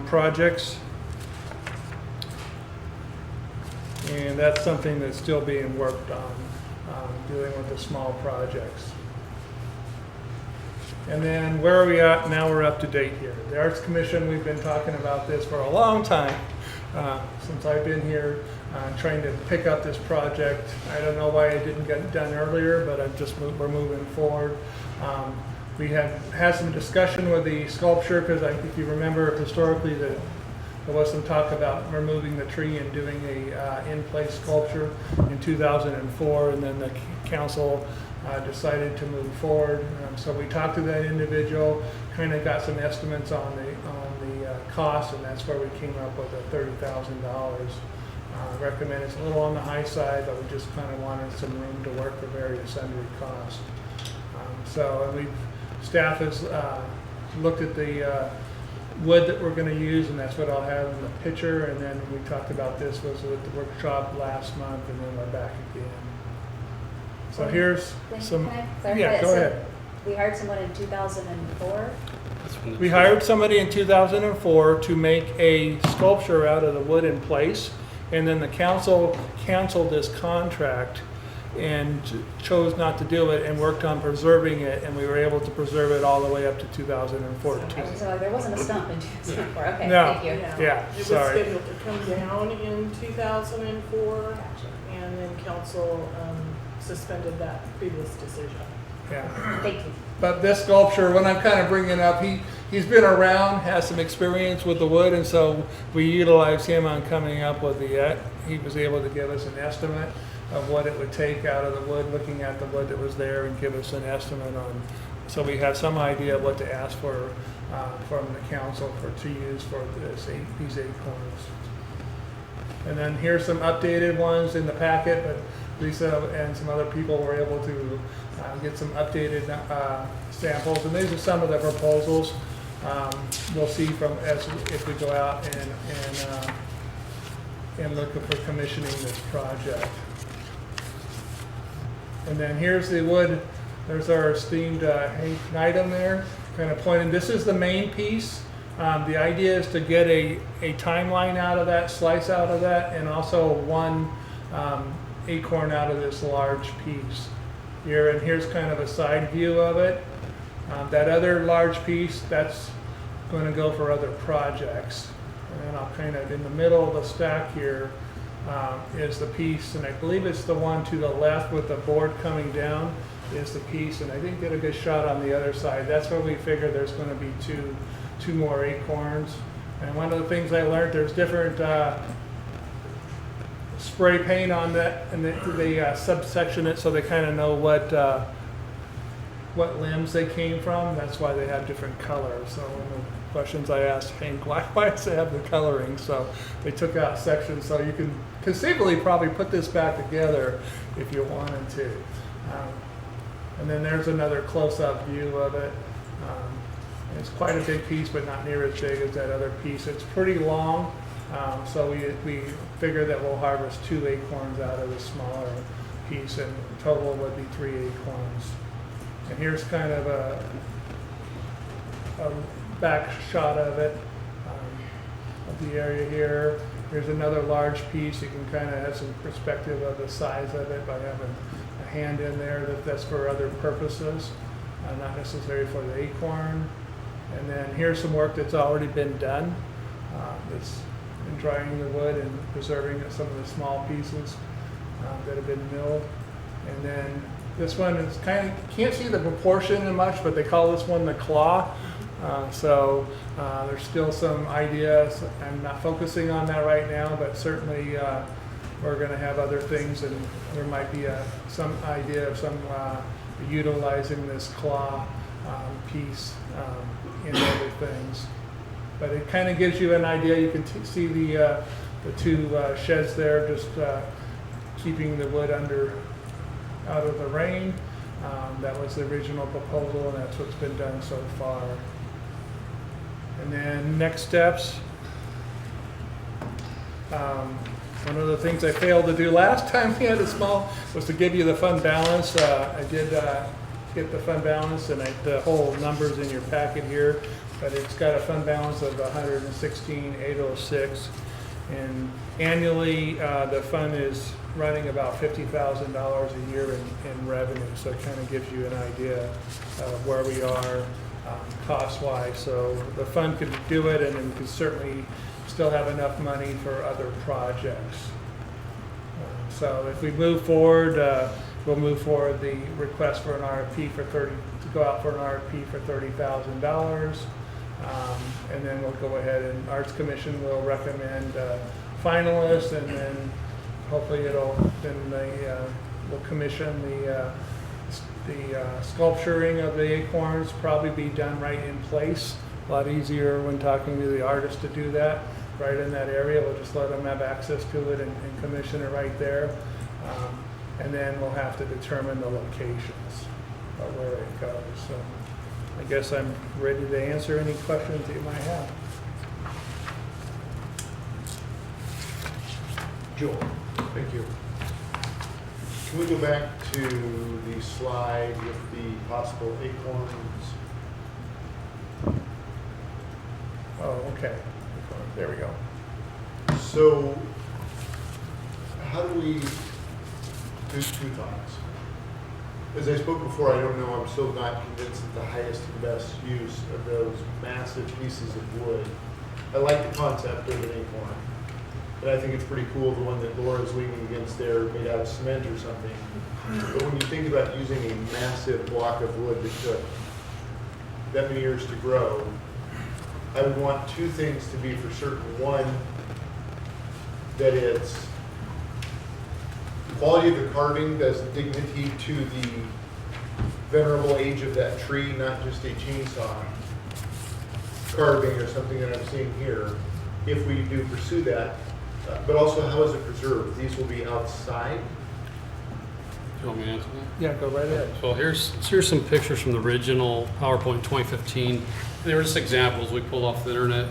Speaker 5: projects. And that's something that's still being worked on, dealing with the small projects. And then where are we at? Now we're up to date here. The Arts Commission, we've been talking about this for a long time, since I've been here, trying to pick up this project. I don't know why it didn't get done earlier, but we're moving forward. We have had some discussion with the sculpture, because if you remember historically there was some talk about removing the tree and doing a in-place sculpture in 2004, and then the council decided to move forward. So we talked to that individual, kind of got some estimates on the cost, and that's where we came up with the $30,000. Recommend it's a little on the high side, but we just kind of wanted some room to work for various sundry costs. Staff has looked at the wood that we're going to use, and that's what I'll have in the picture. And then we talked about this was at the workshop last month, and then we're back again. So here's some.
Speaker 6: Can I clarify
Speaker 5: Yeah,
Speaker 6: that?
Speaker 5: go
Speaker 6: So
Speaker 5: ahead.
Speaker 6: We hired someone in 2004.
Speaker 5: We hired somebody in 2004 to make a sculpture out of the wood in place, and then the council canceled this contract and chose not to do it and worked on preserving it, and we were able to preserve it all the way up to 2014.
Speaker 6: So there wasn't a stump in 2004. Okay,
Speaker 5: No.
Speaker 6: thank you.
Speaker 5: Yeah,
Speaker 9: It was
Speaker 5: sorry.
Speaker 9: scheduled to come down in 2004,
Speaker 6: Gotcha.
Speaker 9: and then council suspended that previous decision.
Speaker 5: Yeah.
Speaker 6: Thank you.
Speaker 5: But this sculpture, when I'm kind of bringing it up, he's been around, has some experience with the wood, and so we utilized him on coming up with he was able to give us an estimate of what it would take out of the wood, looking at the wood that was there, and give us an estimate on, so we have some idea of what to ask for from the council to use for these acorns. And then here's some updated ones in the packet, but Lisa and some other people were able to get some updated samples, and these are some of the proposals we'll see if we go out and look for commissioning this project. And then here's the wood. There's our esteemed item there, kind of pointing. This is the main piece. The idea is to get a timeline out of that, slice out of that, and also one acorn out of this large piece here. And here's kind of a side view of it. That other large piece, that's going to go for other projects. And then I'll kind of, in the middle of the stack here, is the piece, and I believe it's the one to the left with the board coming down is the piece, and I didn't get a good shot on the other side. That's where we figure there's going to be two more acorns. And one of the things I learned, there's different spray paint on that, and they subsection it so they kind of know what limbs they came from. That's why they have different colors. So one of the questions I asked Hank, why does it have the coloring? So they took out sections, so you can conceivably probably put this back together if you wanted to. And then there's another close-up view of it. It's quite a big piece, but not near as big as that other piece. It's pretty long, so we figure that we'll harvest 2 acorns out of the smaller piece, and total would be 3 acorns. And here's kind of a back shot of it, of the area here. Here's another large piece. You can kind of have some perspective of the size of it by having a hand in there. That's for other purposes, not necessary for the acorn. And then here's some work that's already been done. That's in drying the wood and preserving some of the small pieces that have been milled. And then this one is kind of, can't see the proportion much, but they call this one the claw. So there's still some ideas. I'm not focusing on that right now, but certainly we're going to have other things, and there might be some idea of some utilizing this claw piece in other things. But it kind of gives you an idea. You can see the two sheds there, just keeping the wood out of the rain. That was the original proposal, and that's what's been done so far. And then next steps. One of the things I failed to do last time we had a small was to give you the fund balance. I did get the fund balance, and the whole numbers in your packet here, but it's got a fund balance of $116,806, and annually the fund is running about $50,000 a year in revenue. So it kind of gives you an idea of where we are cost-wise. So the fund could do it, and then could certainly still have enough money for other projects. So if we move forward, we'll move forward the request for an RFP to go out for an RFP for $30,000, and then we'll go ahead and Arts Commission will recommend finalists, and then hopefully we'll commission the sculpturing of the acorns, probably be done right in place. A lot easier when talking to the artist to do that right in that area. We'll just let them have access to it and commission it right there. And then we'll have to determine the locations of where it goes. So I guess I'm ready to answer any questions that you might have.
Speaker 2: Joel, thank you. Can we go back to the slide with the possible acorns?
Speaker 5: Oh, okay. There we go.
Speaker 2: So how do we do two thoughts? As I spoke before, I don't know, I'm still not convinced that the highest and best use of those massive pieces of wood. I like the concept of an acorn, but I think it's pretty cool, the one that Laura's leaning against there, made out of cement or something. But when you think about using a massive block of wood that took that many years to grow, I would want two things to be for certain. One, that it's the quality of the carving does dignity to the venerable age of that tree, not just a chainsaw carving or something that I'm seeing here, if we do pursue that. But also, how is it preserved? These will be outside.
Speaker 14: Do you want me to answer that?
Speaker 5: Yeah, go right ahead.
Speaker 14: So here's some pictures from the original PowerPoint 2015. They were just examples we pulled off the internet.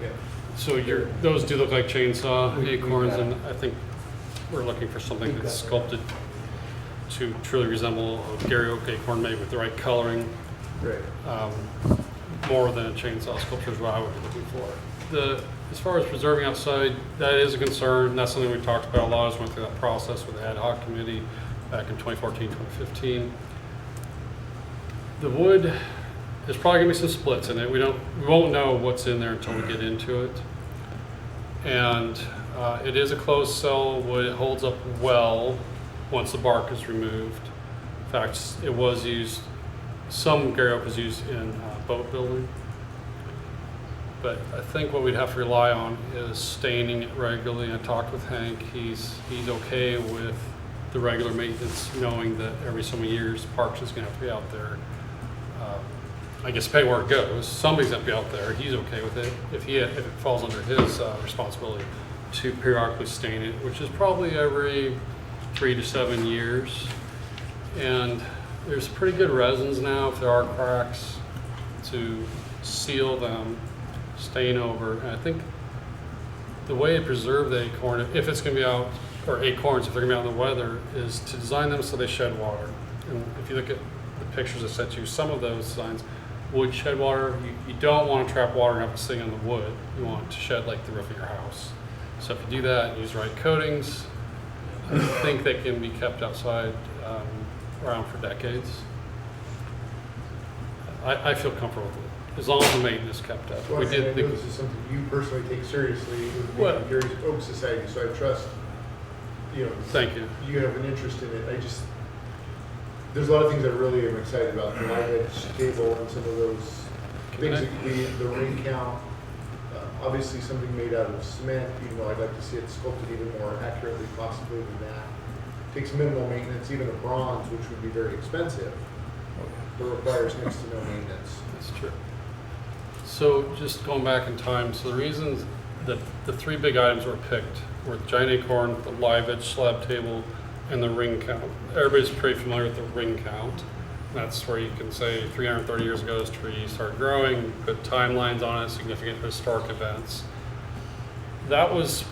Speaker 2: Yeah.
Speaker 14: So those do look like chainsaw acorns, and I think we're looking for something that's sculpted to truly resemble a Gary Oak acorn, made with the right coloring.
Speaker 2: Great.
Speaker 14: More than a chainsaw sculpture is what I would be looking for. As far as preserving outside, that is a concern. That's something we talked about a lot as we went through that process with the ad hoc committee back in 2014, 2015. The wood, there's probably gonna be some splits in it. We won't know what's in there until we get into it. And it is a closed cell wood. It holds up well once the bark is removed. In fact, it was used, some Gary Oak was used in boat building. But I think what we'd have to rely on is staining it regularly. I talked with Hank. He's okay with the regular maintenance, knowing that every so many years Parks is going to have to be out there. I guess depending where it goes, somebody's going to be out there. He's okay with it if it falls under his responsibility to periodically stain it, which is probably every 3 to 7 years. And there's pretty good resins now if there are cracks to seal them, stain over. And I think the way to preserve the acorn, if it's going to be out or acorns, if they're gonna be out in the weather, is to design them so they shed water. And if you look at the pictures I sent you, some of those designs would shed water. You don't want to trap water and have it sitting on the wood. You want it to shed like the roof of your house. So if you do that and use the right coatings, I think they can be kept outside around for decades. I feel comfortable with it, as long as the maintenance is kept up.
Speaker 2: Well,
Speaker 14: We
Speaker 2: I
Speaker 14: did.
Speaker 2: know this is something you personally take seriously with
Speaker 14: Well-
Speaker 2: the Gary's Oak Society, so I trust, you know,
Speaker 14: Thank you.
Speaker 2: you have an interest in it. There's a lot of things I really am excited about, the live edge table and some of those things that could be, the ring count. Obviously something made out of cement, even though I'd like to see it sculpted even more accurately possibly than that. Takes minimal maintenance, even a bronze, which would be very expensive, but requires next to no maintenance.
Speaker 14: That's true. So just going back in time, so the reasons that the three big items were picked were the giant acorn, the live edge slab table, and the ring count. Everybody's pretty familiar with the ring count. That's where you can say 330 years ago this tree started growing, put timelines on it, significant historic events. That was,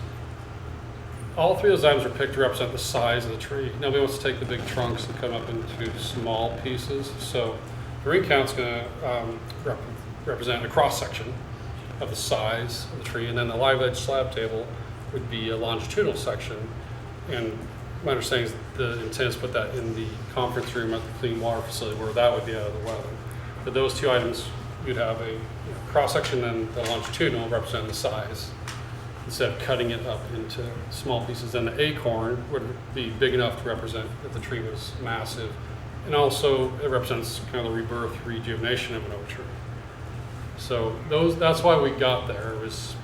Speaker 14: all three of those items were picked to represent the size of the tree. Nobody wants to take the big trunks and cut them up into small pieces. So the ring count's gonna represent a cross section of the size of the tree, and then the live edge slab table would be a longitudinal section. And my understanding is the intent is to put that in the conference room at the clean water facility where that would be out of the weather. But those two items, you'd have a cross section and the longitudinal represent the size instead of cutting it up into small pieces. And the acorn would be big enough to represent that the tree was massive. And also it represents kind of the rebirth, rejuvenation of an oak tree. So that's why we got there, was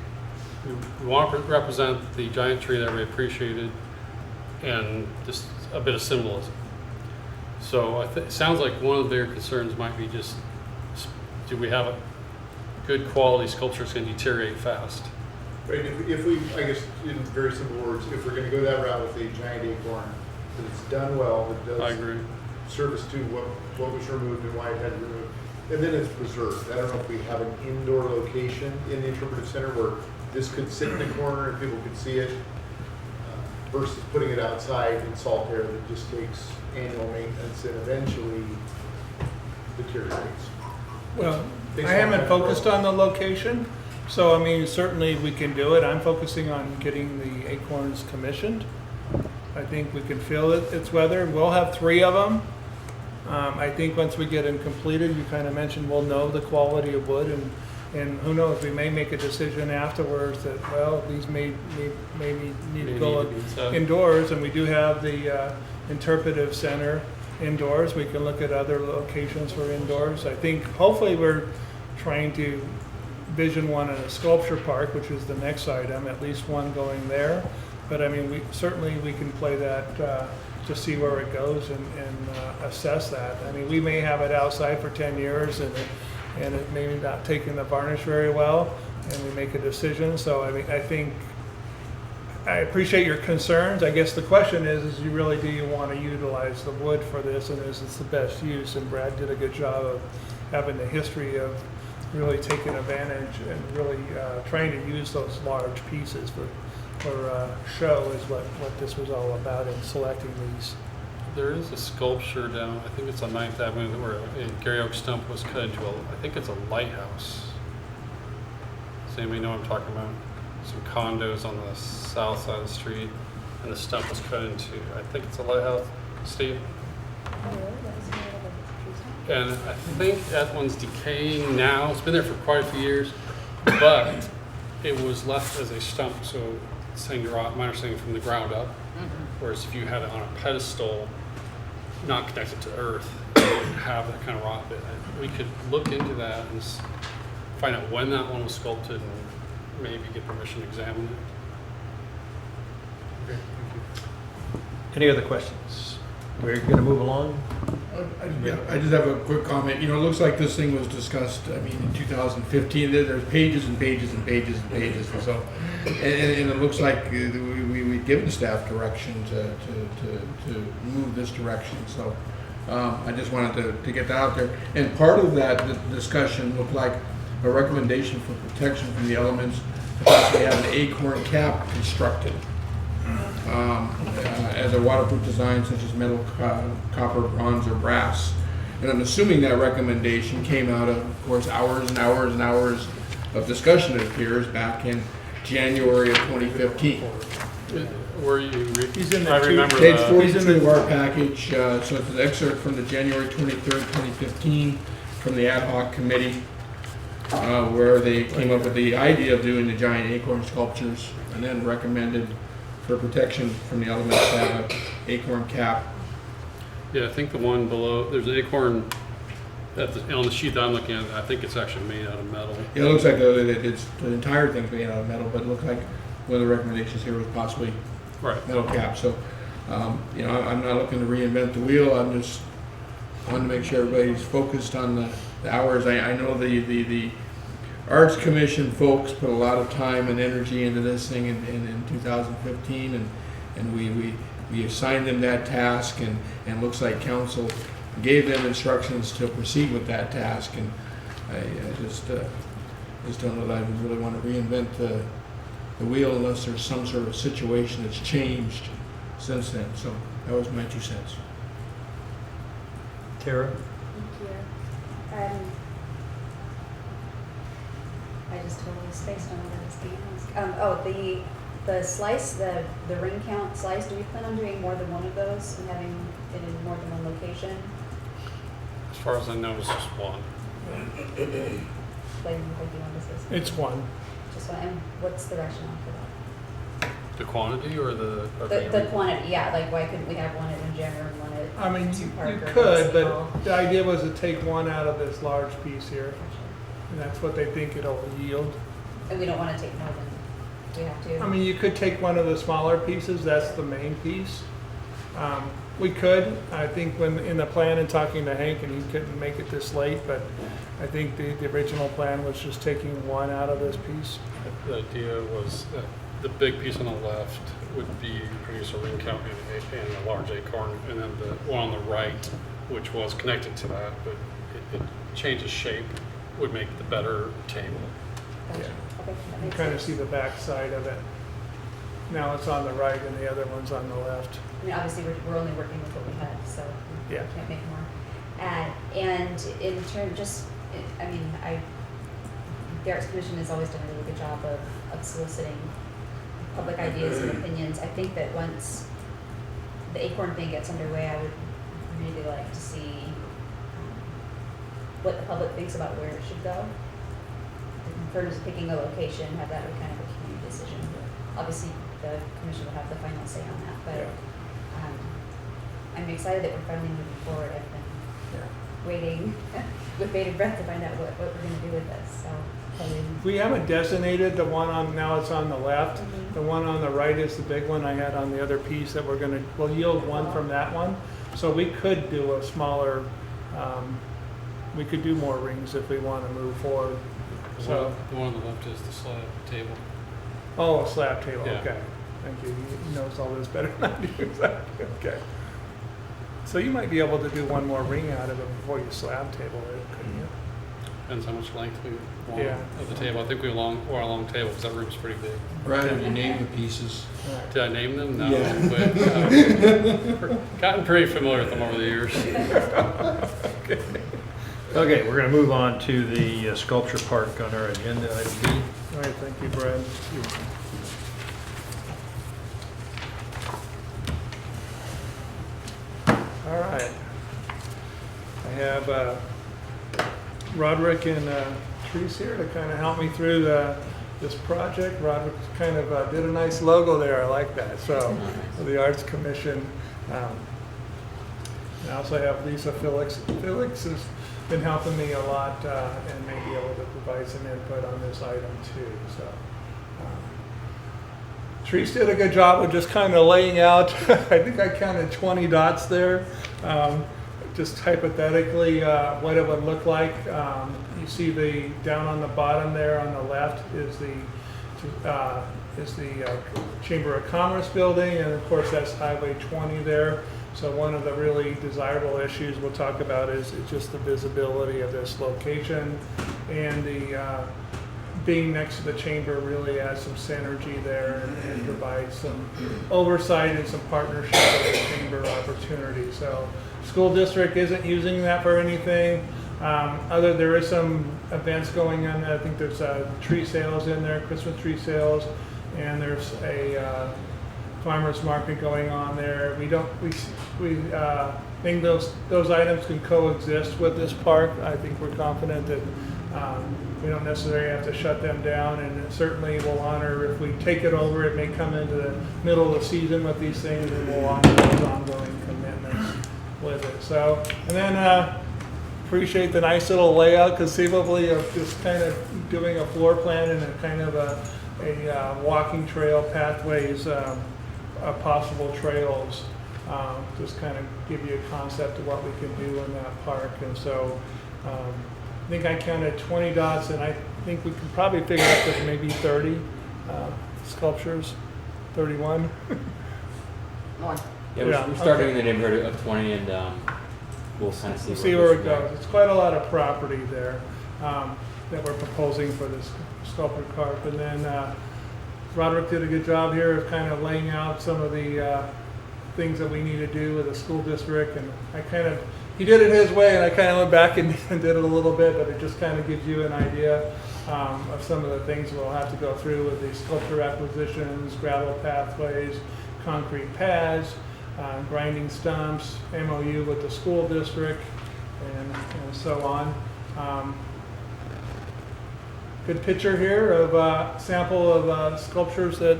Speaker 14: we want to represent the giant tree that we appreciated and just a bit of symbolism. So it sounds like one of the bigger concerns might be just, do we have a good quality sculpture that's going to deteriorate fast?
Speaker 2: Right, if we, I guess, in very simple words, if we're gonna go that route with a giant acorn, that it's done well, that
Speaker 14: I
Speaker 2: does
Speaker 14: agree.
Speaker 2: service to what was removed and why it had to be removed, and then it's preserved. I don't know if we have an indoor location in the interpretive center where this could sit in the corner and people could see it, versus putting it outside in salt air that just takes annual maintenance and eventually deteriorates.
Speaker 5: Well,
Speaker 2: Takes
Speaker 5: I
Speaker 2: a long
Speaker 5: haven't
Speaker 2: time to
Speaker 5: focused
Speaker 2: grow.
Speaker 5: on the location, so I mean, certainly we can do it. I'm focusing on getting the acorns commissioned. I think we can feel its weather. We'll have 3 of them. I think once we get them completed, you kind of mentioned we'll know the quality of wood, and who knows, we may make a decision afterwards that, well, these may need to go indoors, and we do have the interpretive center indoors. We can look at other locations for indoors. I think hopefully we're trying to vision one in a sculpture park, which is the next item, at least one going there. But I mean, we can play that to see where it goes and assess that. I mean, we may have it outside for 10 years and it may not taking the varnish very well, and we make a decision. So I mean, I think I appreciate your concerns. I guess the question is you really, do you want to utilize the wood for this, and is this the best use? And Brad did a good job of having the history of really taking advantage and really trying to use those large pieces for show is what this was all about in selecting these.
Speaker 14: There is a sculpture down, I think it's on 9th Avenue, where a Gary Oak stump was cut into I think it's a lighthouse. Does anybody know what I'm talking about? Some condos on the south side of the street, and the stump was cut into, I think it's a lighthouse, Steve? And I think that one's decaying now. It's been there for quite a few years, but it was left as a stump, so it's saying to rot, my understanding, from the ground up. Whereas if you had it on a pedestal, not connected to earth, you wouldn't have that kind of rot bit. We could look into that and find out when that one was sculpted and maybe get permission to examine it.
Speaker 2: Okay, thank you.
Speaker 1: Any other questions? We're going to move along.
Speaker 3: Yeah, I just have a quick comment. You know, it looks like this thing was discussed, I mean, in 2015. There's pages and pages and pages and pages. And so, and it looks like we've given staff direction to move this direction. So I just wanted to get that out there. And part of that discussion looked like a recommendation for protection from the elements to possibly have an acorn cap constructed. as a waterproof design such as metal, copper, bronze, or brass. And I'm assuming that recommendation came out of course, hours and hours and hours of discussion, it appears, back in January of 2015.
Speaker 14: Where you,
Speaker 5: He's in
Speaker 14: I
Speaker 5: there too.
Speaker 14: remember
Speaker 3: Page
Speaker 14: that.
Speaker 3: 42 of our package, so it's an excerpt from the January 23rd, 2015, from the ad hoc committee, where they came up with the idea of doing the giant acorn sculptures, and then recommended for protection from the elements to have an acorn cap.
Speaker 14: Yeah, I think the one below, there's an acorn on the sheet that I'm looking at. I think it's actually made out of metal.
Speaker 3: It looks like the entire thing's made out of metal, but it looked like one of the recommendations here was possibly
Speaker 14: Right.
Speaker 3: metal cap. So, you know, I'm not looking to reinvent the wheel. I'm just wanting to make sure everybody's focused on the hours. I know the Arts Commission folks put a lot of time and energy into this thing in 2015, and we assigned them that task, and looks like council gave them instructions to proceed with that task, and I just don't know that I would really want to reinvent the wheel unless there's some sort of situation that's changed since then. So that was my 2 cents.
Speaker 1: Tara?
Speaker 6: Thank you. I just totally spaced on what I was going to ask. The slice, the ring count slice, do we plan on doing more than one of those and having it in more than one location?
Speaker 14: As far as I know, it's just one.
Speaker 6: Like you want to say something?
Speaker 5: It's one.
Speaker 6: Just one, and what's the rationale for that?
Speaker 14: The quantity or the?
Speaker 6: The quantity, yeah, like why couldn't we have one at Windjammer and one at?
Speaker 5: I mean,
Speaker 6: Two
Speaker 5: you
Speaker 6: Parker,
Speaker 5: could,
Speaker 6: one
Speaker 5: but
Speaker 6: at
Speaker 5: the idea was to take one out of this large piece here, and that's what they think it'll yield.
Speaker 6: And we don't want to take more than we have to.
Speaker 5: I mean, you could take one of the smaller pieces, that's the main piece. We could, I think when, in the plan and talking to Hank, and he couldn't make it this late, but I think the original plan was just taking one out of this piece.
Speaker 14: The idea was that the big piece on the left would be produce a ring count and a large acorn, and then the one on the right, which was connected to that, but it changes shape, would make the better table.
Speaker 6: Gotcha.
Speaker 5: Yeah.
Speaker 6: Okay, that
Speaker 5: You
Speaker 6: makes
Speaker 5: kind of
Speaker 6: sense.
Speaker 5: see the back side of it. Now it's on the right and the other one's on the left.
Speaker 6: I mean, obviously, we're only working with what we had, so we
Speaker 5: Yeah.
Speaker 6: can't make more. And in turn, the Arts Commission has always done a really good job of soliciting public ideas and opinions. I think that once the Acorn thing gets underway, I would really like to see what the public thinks about where it should go. In terms of picking a location, have that be kind of a community decision. Obviously, the commission will have the final say on that, but I'm excited that we're finally moving forward. I've been waiting with bated breath to find out what we're going to do with this. So,
Speaker 5: We haven't designated the one on, now it's on the left.
Speaker 6: Mhm.
Speaker 5: The one on the right is the big one I had on the other piece that we'll yield one from that one. So we could do a smaller, we could do more rings if we want to move forward. So,
Speaker 14: The one on the left is the slab table.
Speaker 5: oh, a slab table,
Speaker 14: Yeah.
Speaker 5: okay. Thank you. He knows all this better than I do. Okay. So you might be able to do one more ring out of it before you slab table it, couldn't you?
Speaker 14: Depends how much length we want
Speaker 5: Yeah.
Speaker 14: of the table. I think we want a long table because that room's pretty big.
Speaker 3: Brad, have you named the pieces?
Speaker 5: All right.
Speaker 14: Did I name them? No.
Speaker 3: Yeah.
Speaker 14: But gotten pretty familiar with them over the years.
Speaker 1: Okay, we're going to move on to the sculpture park on our agenda, item B.
Speaker 5: All right, thank you, Brad. All right. I have Roderick and Therese here to kind of help me through this project. Roderick kind of did a nice logo there. I like that. So, for the Arts Commission. I also have Lisa Felix. Felix has been helping me a lot and may be able to provide some input on this item too. So, Therese did a good job of just kind of laying out. I think I counted 20 dots there. Just hypothetically, what it would look like. You see the down on the bottom there on the left is the Chamber of Commerce building, and of course that's Highway 20 there. So one of the really desirable issues we'll talk about is just the visibility of this location, and the being next to the chamber really adds some synergy there and provides some oversight and some partnership with the chamber opportunity. So school district isn't using that for anything. There is some events going on. I think there's tree sales in there, Christmas tree sales, and there's a farmers market going on there. We think those items can coexist with this park. I think we're confident that we don't necessarily have to shut them down, and it certainly will honor, if we take it over, it may come into the middle of the season with these things, and we'll honor those ongoing commitments with it. So, and then appreciate the nice little layout conceivably of just kind of doing a floor plan and a kind of a walking trail pathways, possible trails, just kind of give you a concept of what we can do in that park. And so I think I counted 20 dots, and I think we could probably figure out that maybe 30 sculptures, 31.
Speaker 15: More.
Speaker 5: Yeah,
Speaker 15: We're starting in the neighborhood of 20, and we'll kind of
Speaker 5: see where it goes. It's quite a lot of property there that we're proposing for this sculpture park. And then Roderick did a good job here of kind of laying out some of the things that we need to do with the school district. And he did it his way, and I kind of went back and did it a little bit, but it just kind of gives you an idea of some of the things we'll have to go through with the sculpture acquisitions, gravel pathways, concrete pads, grinding stumps, MOU with the school district, and so on. Good picture here of a sample of sculptures that...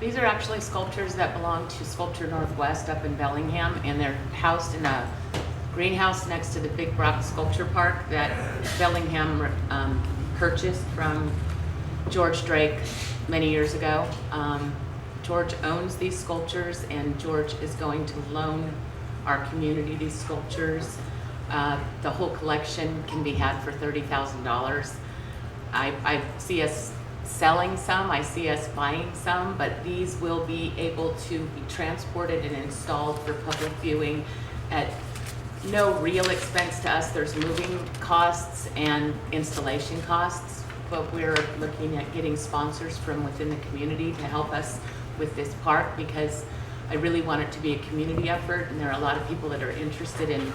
Speaker 15: These are actually sculptures that belong to Sculpture Northwest up in Bellingham, and they're housed in a greenhouse next to the Big Rock Sculpture Park that Bellingham purchased from George Drake many years ago. George owns these sculptures, and George is going to loan our community these sculptures. The whole collection can be had for $30,000. I see us selling some, I see us buying some, but these will be able to be transported and installed for public viewing at no real expense to us. There's moving costs and installation costs, but we're looking at getting sponsors from within the community to help us with this park, because I really want it to be a community effort, and there are a lot of people that are interested in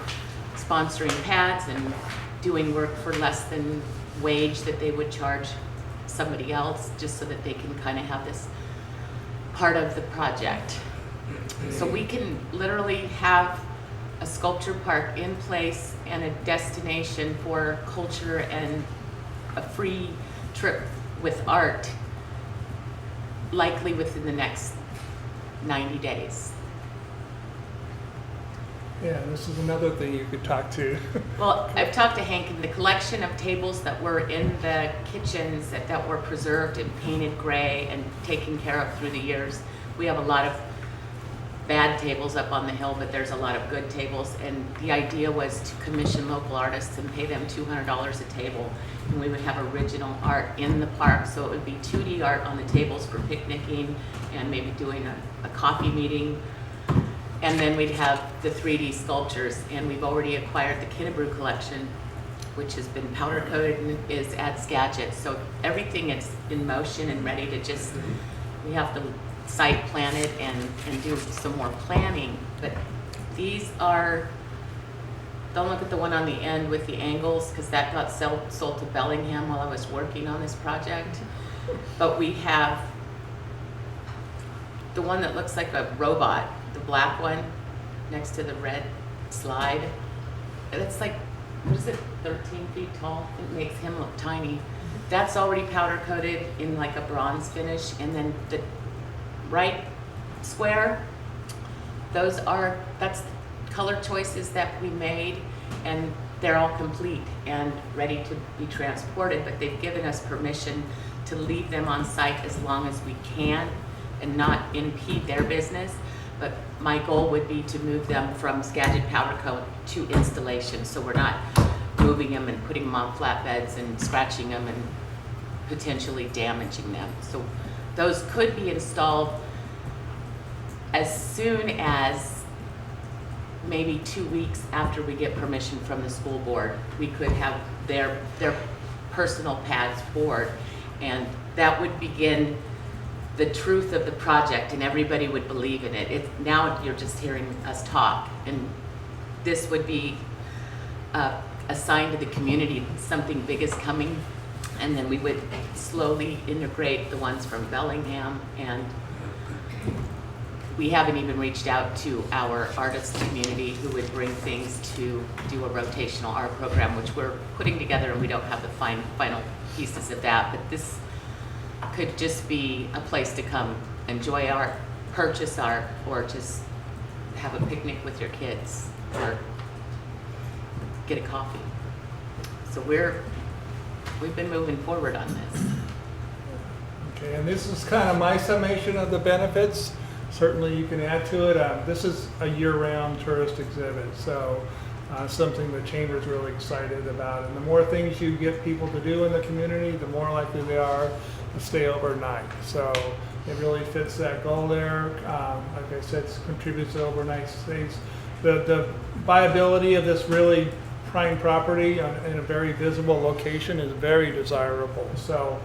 Speaker 15: sponsoring pads and doing work for less than wage that they would charge somebody else, just so that they can kind of have this part of the project. So we can literally have a sculpture park in place and a destination for culture and a free trip with art, likely within the next 90 days.
Speaker 5: Yeah, this is another thing you could talk to.
Speaker 15: Well, I've talked to Hank, and the collection of tables that were in the kitchens that were preserved and painted gray and taken care of through the years. We have a lot of bad tables up on the hill, but there's a lot of good tables, and the idea was to commission local artists and pay them $200 a table, and we would have original art in the park. So it would be 2D art on the tables for picnicking and maybe doing a coffee meeting. And then we'd have the 3D sculptures, and we've already acquired the Kinnebrew collection, which has been powder coated and is at Skagit. So everything is in motion and ready to just, we have to site plan it and do some more planning. But these are, don't look at the one on the end with the angles, because that got sold to Bellingham while I was working on this project. But we have the one that looks like a robot, the black one next to the red slide. It's like, what is it, 13 feet tall? It makes him look tiny. That's already powder coated in like a bronze finish. And then the right square, that's color choices that we made, and they're all complete and ready to be transported, but they've given us permission to leave them on site as long as we can and not impede their business. But my goal would be to move them from Skagit powder coat to installation, so we're not moving them and putting them on flatbeds and scratching them and potentially damaging them. So those could be installed as soon as maybe 2 weeks after we get permission from the school board. We could have their personal pads poured, And that would begin the truth of the project, and everybody would believe in it. Now you're just hearing us talk, and this would be a sign to the community something big is coming, and then we would slowly integrate the ones from Bellingham, and we haven't even reached out to our artist community who would bring things to do a rotational art program, which we're putting together, and we don't have the final pieces of that, but this could just be a place to come enjoy art, purchase art, or just have a picnic with your kids, or get a coffee. So we've been moving forward on this.
Speaker 5: Okay, and this is kind of my summation of the benefits. Certainly you can add to it. This is a year-round tourist exhibit, so something the Chamber's really excited about. And the more things you get people to do in the community, the more likely they are to stay overnight. So it really fits that goal there. Like I said, it contributes to overnight stays. The viability of this really prime property in a very visible location is very desirable. So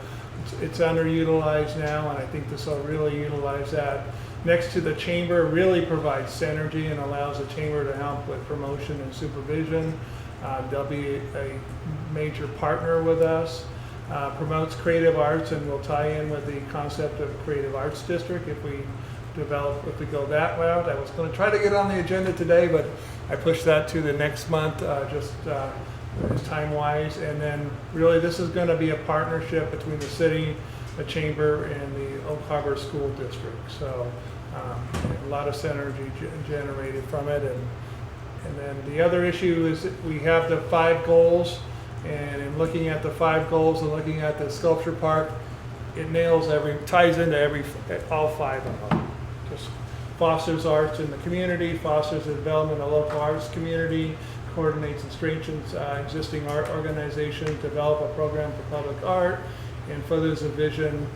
Speaker 5: it's underutilized now, and I think this will really utilize that. Next to the Chamber, really provides synergy and allows the Chamber to help with promotion and supervision. They'll be a major partner with us. Promotes creative arts, and will tie in with the concept of creative arts district if we go that route. I was going to try to get on the agenda today, but I pushed that to the next month, just time-wise. And then really this is going to be a partnership between the city, the Chamber, and the Oak Harbor School District. So a lot of synergy generated from it. And then the other issue is that we have the 5 goals, and in looking at the 5 goals and looking at the sculpture park, it ties into all 5 of them. Just fosters arts in the community, fosters the development of local arts community, coordinates and strengthens existing art organizations, develop a program for public art, and furthers a vision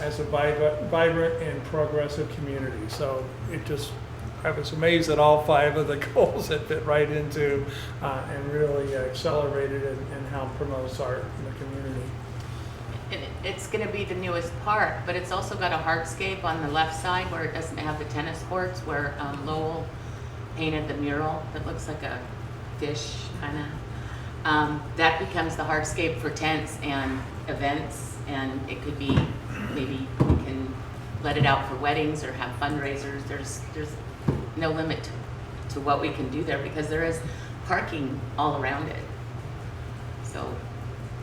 Speaker 5: as a vibrant and progressive community. So I was amazed that all 5 of the goals had fit right into and really accelerated and how promotes art in the community.
Speaker 15: And it's going to be the newest park, but it's also got a hardscape on the left side where it doesn't have the tennis courts, where Lowell painted the mural that looks like a fish, kind of. That becomes the hardscape for tents and events, and it could be, maybe we can let it out for weddings or have fundraisers. There's no limit to what we can do there, because there is parking all around it. So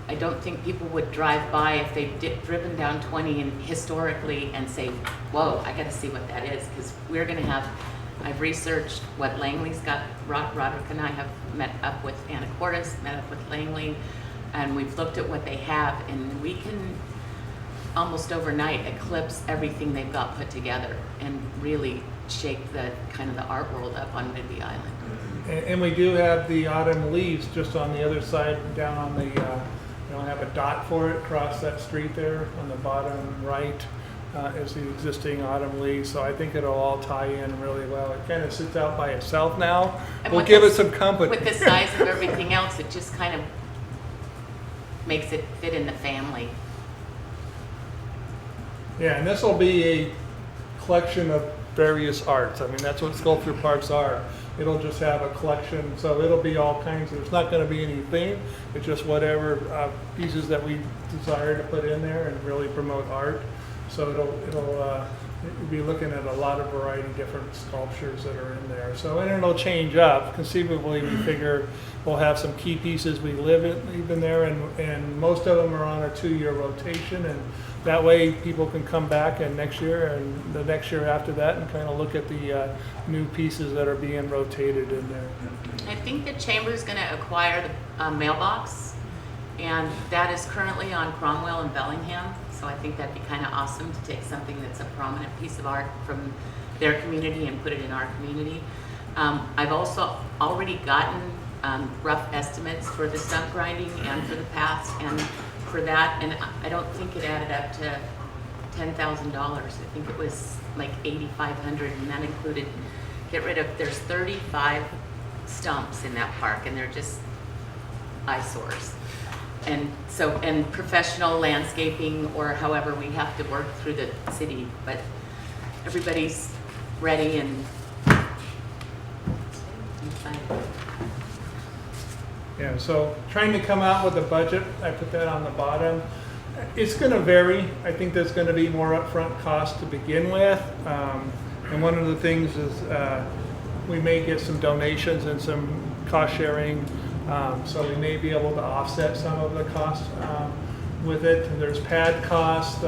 Speaker 15: I don't think people would drive by if they've driven down 20 and historically and say, whoa, I gotta see what that is, because we're gonna have, I've researched what Langley's got. Roderick and I have met up with Anacortes, met up with Langley, and we've looked at what they have, and we can almost overnight eclipse everything they've got put together and really shake the kind of the art world up on Whidbey Island.
Speaker 5: And we do have the autumn leaves just on the other side, down on the, have a dot for it across that street there on the bottom right is the existing autumn leaves. So I think it'll all tie in really well. It kind of sits out by itself now. We'll give it some company.
Speaker 15: With the size of everything else, it just kind of makes it fit in the family.
Speaker 5: Yeah, and this will be a collection of various arts. I mean, that's what sculpture parks are. It'll just have a collection, so it'll be all kinds of, it's not going to be any theme, it's just whatever pieces that we desire to put in there and really promote art. So it'll be looking at a lot of variety of different sculptures that are in there. So, and it'll change up. Conceivably, we figure we'll have some key pieces we leave in there, and most of them are on a 2-year rotation, and that way people can come back and next year and the next year after that and kind of look at the new pieces that are being rotated in there.
Speaker 15: I think the Chamber is going to acquire the mailbox, and that is currently on Cromwell and Bellingham. So I think that'd be kind of awesome to take something that's a prominent piece of art from their community and put it in our community. I've also already gotten rough estimates for the stump grinding and for the paths and for that, and I don't think it added up to $10,000. I think it was like $8,500, and that included there's 35 stumps in that park, and they're just eyesores. and professional landscaping, or however we have to work through the city, but everybody's ready and fine.
Speaker 5: Yeah, so trying to come out with a budget, I put that on the bottom. It's gonna vary. I think there's gonna be more upfront costs to begin with. And one of the things is we may get some donations and some cost sharing. So we may be able to offset some of the costs with it. And there's pad costs,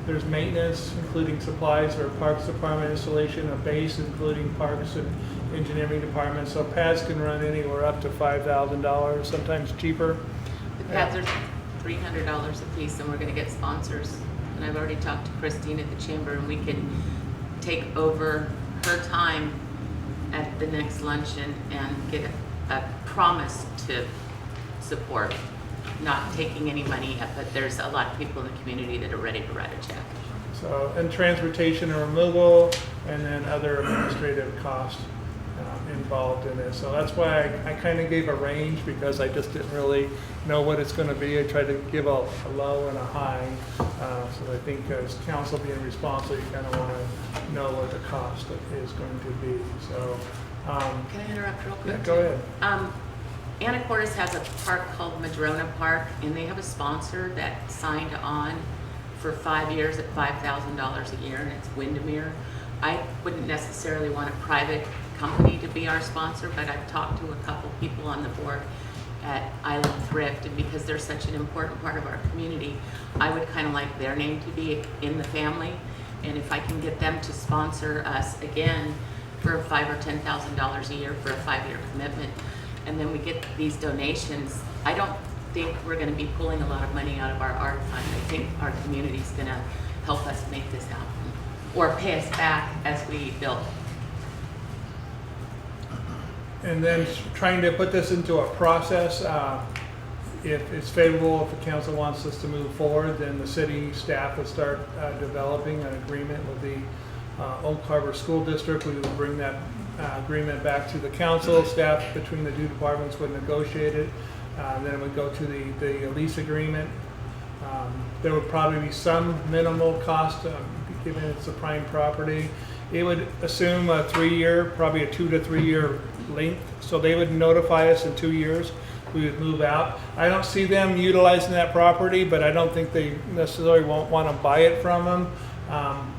Speaker 5: there's maintenance, including supplies for Parks Department, installation of base, including Parks and Engineering Department. So pads can run anywhere up to $5,000, sometimes cheaper.
Speaker 15: The pads are $300 a piece, and we're gonna get sponsors. And I've already talked to Christine at the chamber, and we can take over her time at the next luncheon and get a promise to support, not taking any money yet, but there's a lot of people in the community that are ready to write a check.
Speaker 5: So, and transportation and removal, and then other administrative costs involved in it. So that's why I kind of gave a range, because I just didn't really know what it's going to be. I tried to give a low and a high. So I think as council being responsible, you kind of want to know what the cost is going to be. So.
Speaker 15: Can I interrupt real quick?
Speaker 5: Yeah, go ahead.
Speaker 15: Anacortes has a park called Madrona Park, and they have a sponsor that signed on for 5 years at $5,000 a year, and it's Windjammer. I wouldn't necessarily want a private company to be our sponsor, but I've talked to a couple people on the board at Island Thrift, and because they're such an important part of our community, I would kind of like their name to be in the family. And if I can get them to sponsor us again for $5,000 or $10,000 a year for a 5-year commitment, and then we get these donations, I don't think we're going to be pulling a lot of money out of our art fund. I think our community's going to help us make this happen, or pay us back as we build.
Speaker 5: And then trying to put this into a process. If it's favorable, if the council wants us to move forward, then the city staff would start developing an agreement with the Oak Harbor School District. We would bring that agreement back to the council. Staff between the two departments would negotiate it. Then we go to the lease agreement. There would probably be some minimal cost given it's a prime property. It would assume a 3-year, probably a 2 to 3 year length. So they would notify us in 2 years. We would move out. I don't see them utilizing that property, but I don't think they necessarily won't want to buy it from them.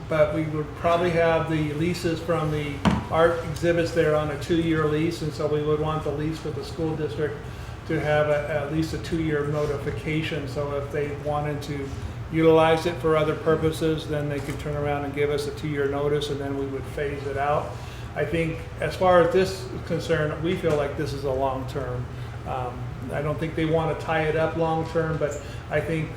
Speaker 5: But we would probably have the leases from the art exhibits there on a 2-year lease, and so we would want the lease with the school district to have at least a 2-year notification. So if they wanted to utilize it for other purposes, then they could turn around and give us a 2-year notice, and then we would phase it out. I think as far as this is concerned, we feel like this is a long term. I don't think they want to tie it up long term, but I think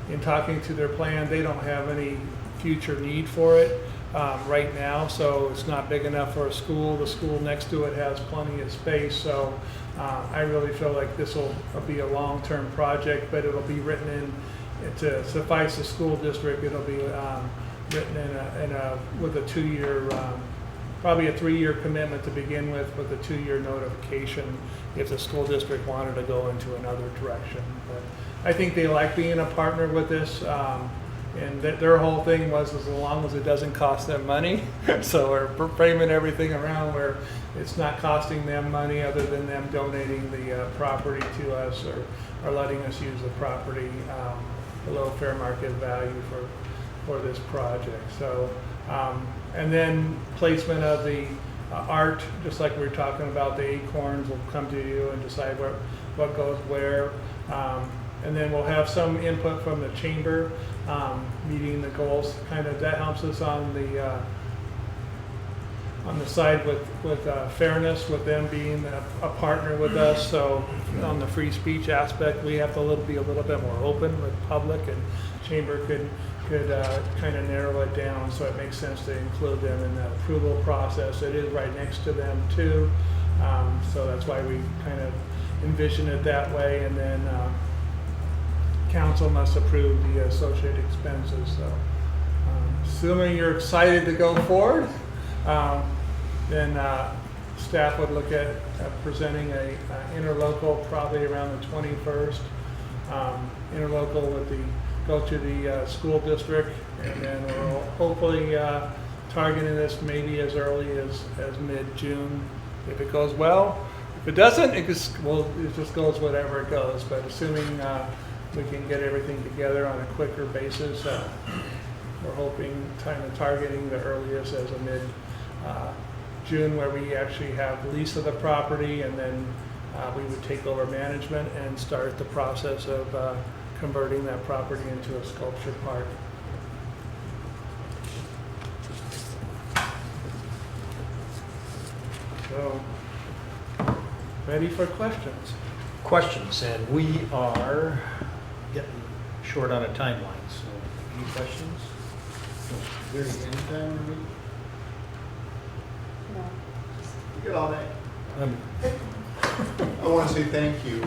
Speaker 5: in talking to their plan, they don't have any future need for it right now. So it's not big enough for a school. The school next to it has plenty of space. So I really feel like this will be a long-term project, but it'll be written in to suffice the school district. It'll be written with a 2-year, probably a 3-year commitment to begin with a 2-year notification if the school district wanted to go into another direction. But I think they like being a partner with this, and their whole thing was as long as it doesn't cost them money. So we're framing everything around where it's not costing them money other than them donating the property to us or letting us use the property below fair market value for this project. So, and then placement of the art, just like we were talking about, the Acorns will come to you and decide what goes where. And then we'll have some input from the chamber, meeting the goals. Kind of that helps us on the side with fairness, with them being a partner with us. So on the free speech aspect, we have to be a little bit more open with public, and chamber could kind of narrow it down so it makes sense to include them in the approval process. It is right next to them too, so that's why we kind of envision it that way. And then council must approve the associated expenses. So assuming you're excited to go forward, then staff would look at presenting a interlocal probably around the 21st interlocal with go to the school district, and then we're hopefully targeting this maybe as early as mid-June if it goes well. If it doesn't, it just goes whatever it goes, but assuming we can get everything together on a quicker basis, we're hoping targeting the earliest as a mid-June, where we actually have lease of the property, and then we would take over management and start the process of converting that property into a sculpture park. So, ready for questions?
Speaker 1: Questions, and we are getting short on a timeline, so any questions?
Speaker 2: Is there any time or meeting?
Speaker 6: No.
Speaker 2: You get all day. I want to say thank you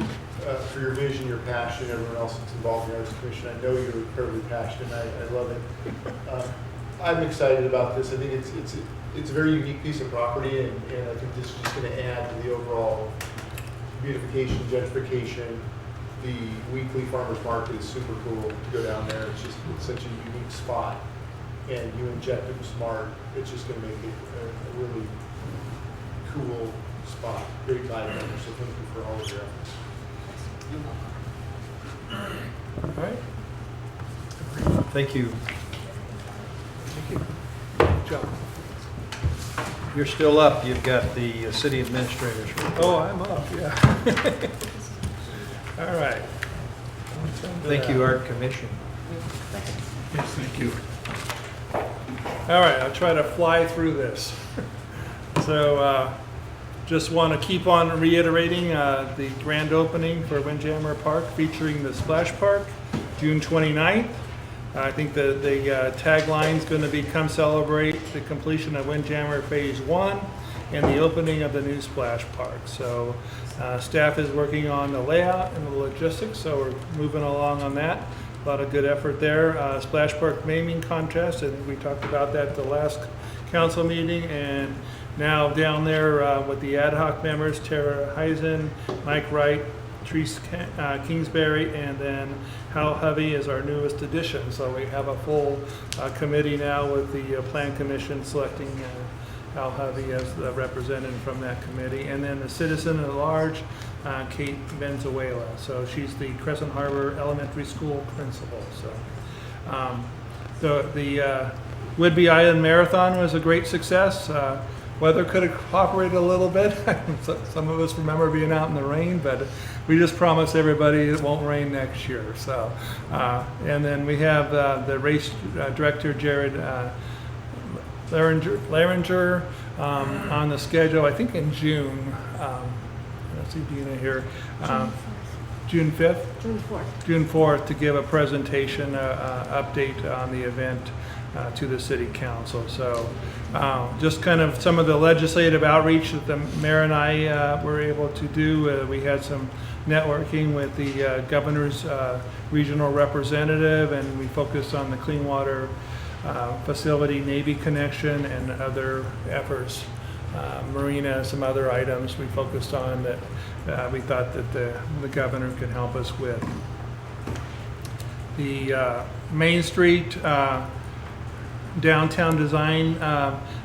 Speaker 2: for your vision, your passion, everyone else that's involved in the Arts Commission. I know you're incredibly passionate. I love it. I'm excited about this. I think it's a very unique piece of property, and I think this is just going to add to the overall beautification, gentrification. The weekly farmers market is super cool to go down there. It's such a unique spot, and you inject them smart. It's just going to make it a really cool spot. Great vibe there. So thank you for all of your efforts.
Speaker 5: All right.
Speaker 1: Thank you.
Speaker 5: Thank you. Good job.
Speaker 1: You're still up. You've got the city administrator's report.
Speaker 5: Oh, I'm up, yeah. All right.
Speaker 1: Thank you, Art Commission.
Speaker 3: Yes, thank you.
Speaker 5: All right, I'll try to fly through this. So just want to keep on reiterating the grand opening for Windjammer Park featuring the Splash Park, June 29th. I think the tagline is going to be "Come celebrate the completion of Windjammer Phase 1 and the opening of the new Splash Park." So staff is working on the layout and the logistics, so we're moving along on that. A lot of good effort there. Splash Park naming contest, I think we talked about that at the last council meeting, and now down there with the ad hoc members, Tara Heisen, Mike Wright, Treese Kingsbury, and then Hal Hovey is our newest addition. So we have a full committee now with the Plan Commission selecting Hal Hovey as the representative from that committee. And then the citizen at large, Kate Benzuela. So she's the Crescent Harbor Elementary School principal. So the Whidbey Island Marathon was a great success. Weather could have cooperated a little bit. Some of us remember being out in the rain, but we just promised everybody it won't rain next year. So, and then we have the race director, Jared Laringer, on the schedule, I think in June. Let's see Dina here. June 5th? June 4th to give a presentation, update on the event to the city council. So just kind of some of the legislative outreach that the mayor and I were able to do. We had some networking with the governor's regional representative, and we focused on the clean water facility, Navy connection, and other efforts. Marina, some other items we focused on that we thought that the governor could help us with. The Main Street downtown design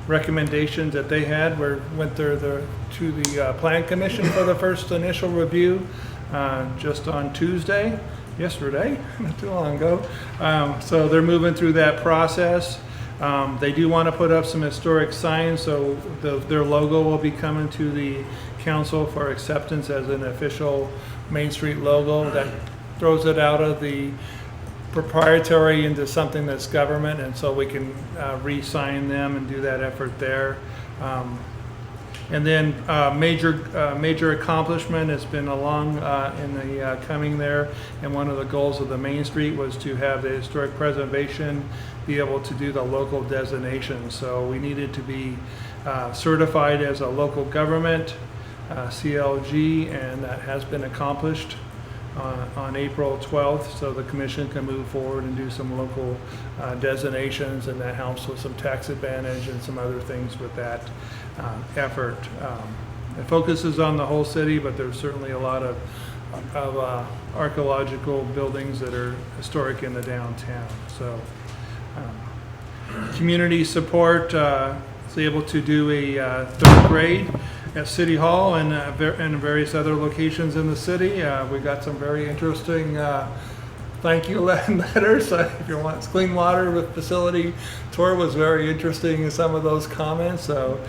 Speaker 5: recommendations that they had went to the Plan Commission for the first initial review just on yesterday, not too long ago. So they're moving through that process. They do want to put up some historic signs, so their logo will be coming to the council for acceptance as an official Main Street logo. That throws it out of the proprietary into something that's government, and so we can re-sign them and do that effort there. And then major accomplishment has been along in the coming there, and one of the goals of the Main Street was to have the historic preservation be able to do the local designation. So we needed to be certified as a local government, CLG, and that has been accomplished on April 12th, so the commission can move forward and do some local designations, and that helps with some tax advantage and some other things with that effort. It focuses on the whole city, but there's certainly a lot of archaeological buildings that are historic in the downtown. So community support is able to do a third grade at City Hall and various other locations in the city. We got some very interesting thank you letters. If you want clean water with facility tour was very interesting in some of those comments. So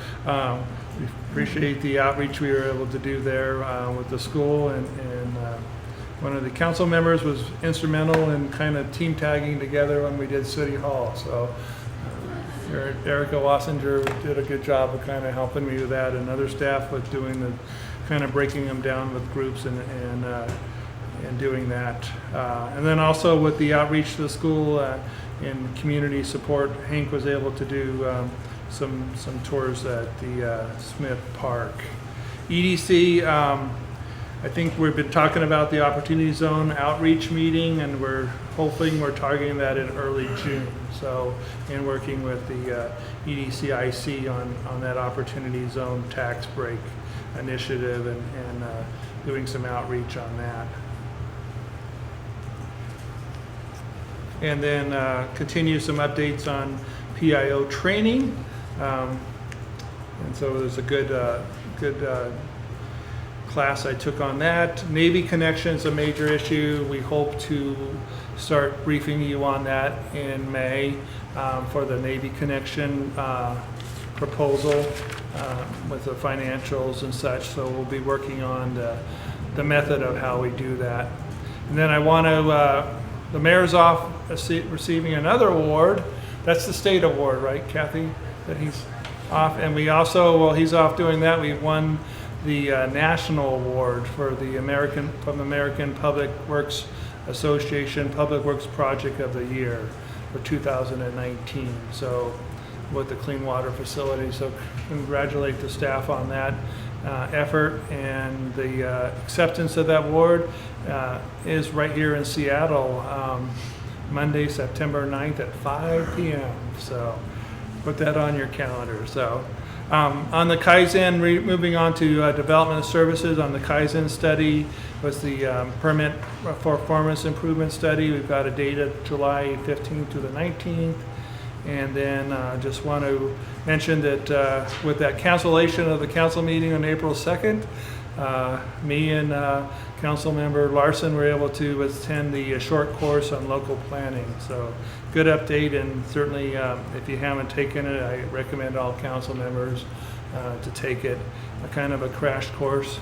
Speaker 5: we appreciate the outreach we were able to do there with the school, and one of the council members was instrumental in kind of team tagging together when we did City Hall. So Erica Wassinger did a good job of kind of helping me with that, and other staff with doing the kind of breaking them down with groups and doing that. And then also with the outreach to the school and community support, Hank was able to do some tours at the Smith Park. EDC, I think we've been talking about the Opportunity Zone outreach meeting, and we're targeting that in early June. So, and working with the EDCIC on that Opportunity Zone tax break initiative and doing some outreach on that. And then continue some updates on PIO training. And so there's a good class I took on that. Navy Connection is a major issue. We hope to start briefing you on that in May for the Navy Connection proposal with the financials and such. So we'll be working on the method of how we do that. And then I want to, the mayor's off receiving another award. That's the state award, right, Kathy? That he's off. And we also, while he's off doing that, we won the national award for the American Public Works Association Public Works Project of the Year for 2019. So with the clean water facility. So congratulate the staff on that effort, and the acceptance of that award is right here in Seattle, Monday, September 9th at 5 p.m. So put that on your calendar. So on the Kaizen, moving on to development of services, on the Kaizen study was the permit performance improvement study. We've got a date of July 15th to the 19th. And then just want to mention that with that cancellation of the council meeting on April 2nd, me and council member Larson were able to attend the short course on local planning. So good update, and certainly if you haven't taken it, I recommend all council members to take it, a kind of a crash course.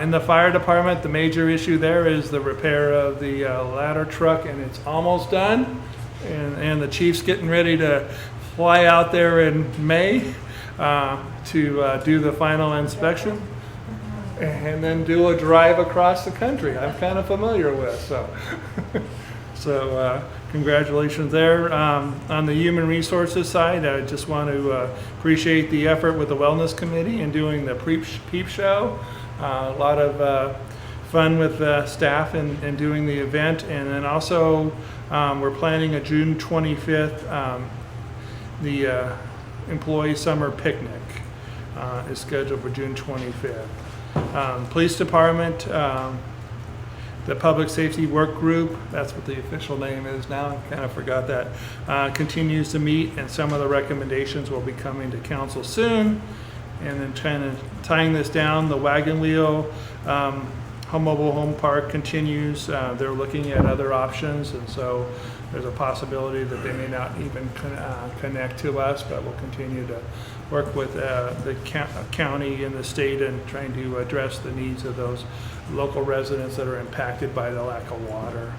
Speaker 5: In the fire department, the major issue there is the repair of the ladder truck, and it's almost done. And the chief's getting ready to fly out there in May to do the final inspection and then do a drive across the country. I'm kind of familiar with, so congratulations there. On the human resources side, I just want to appreciate the effort with the wellness committee and doing the peep show. A lot of fun with staff and doing the event, and then also we're planning a June 25th, the employee summer picnic is scheduled for June 25th. Police department, the public safety work group, that's what the official name is now, I kind of forgot that, continues to meet, and some of the recommendations will be coming to council soon. And then tying this down, the wagon wheel mobile home park continues. They're looking at other options, and so there's a possibility that they may not even connect to us, but we'll continue to work with the county and the state and trying to address the needs of those local residents that are impacted by the lack of water.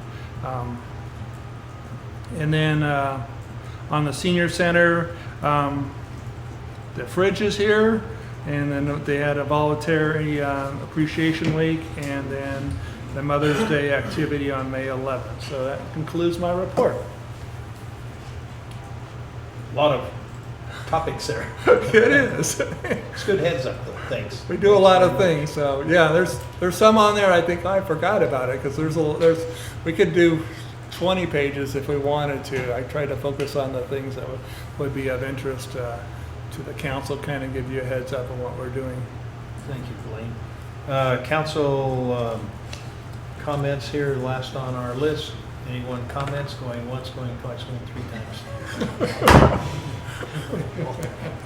Speaker 5: And then on the senior center, the fridge is here. And then they had a voluntary appreciation week, and then the Mother's Day activity on May 11th. So that concludes my report.
Speaker 1: A lot of topics there.
Speaker 5: It is.
Speaker 1: It's good heads up though, thanks.
Speaker 5: We do a lot of things, so yeah, there's some on there I think I forgot about it, because we could do 20 pages if we wanted to. I try to focus on the things that would be of interest to the council, kind of give you a heads up on what we're doing.
Speaker 1: Thank you, Blaine. Council comments here, last on our list. Anyone comments, going once, going twice, going three times?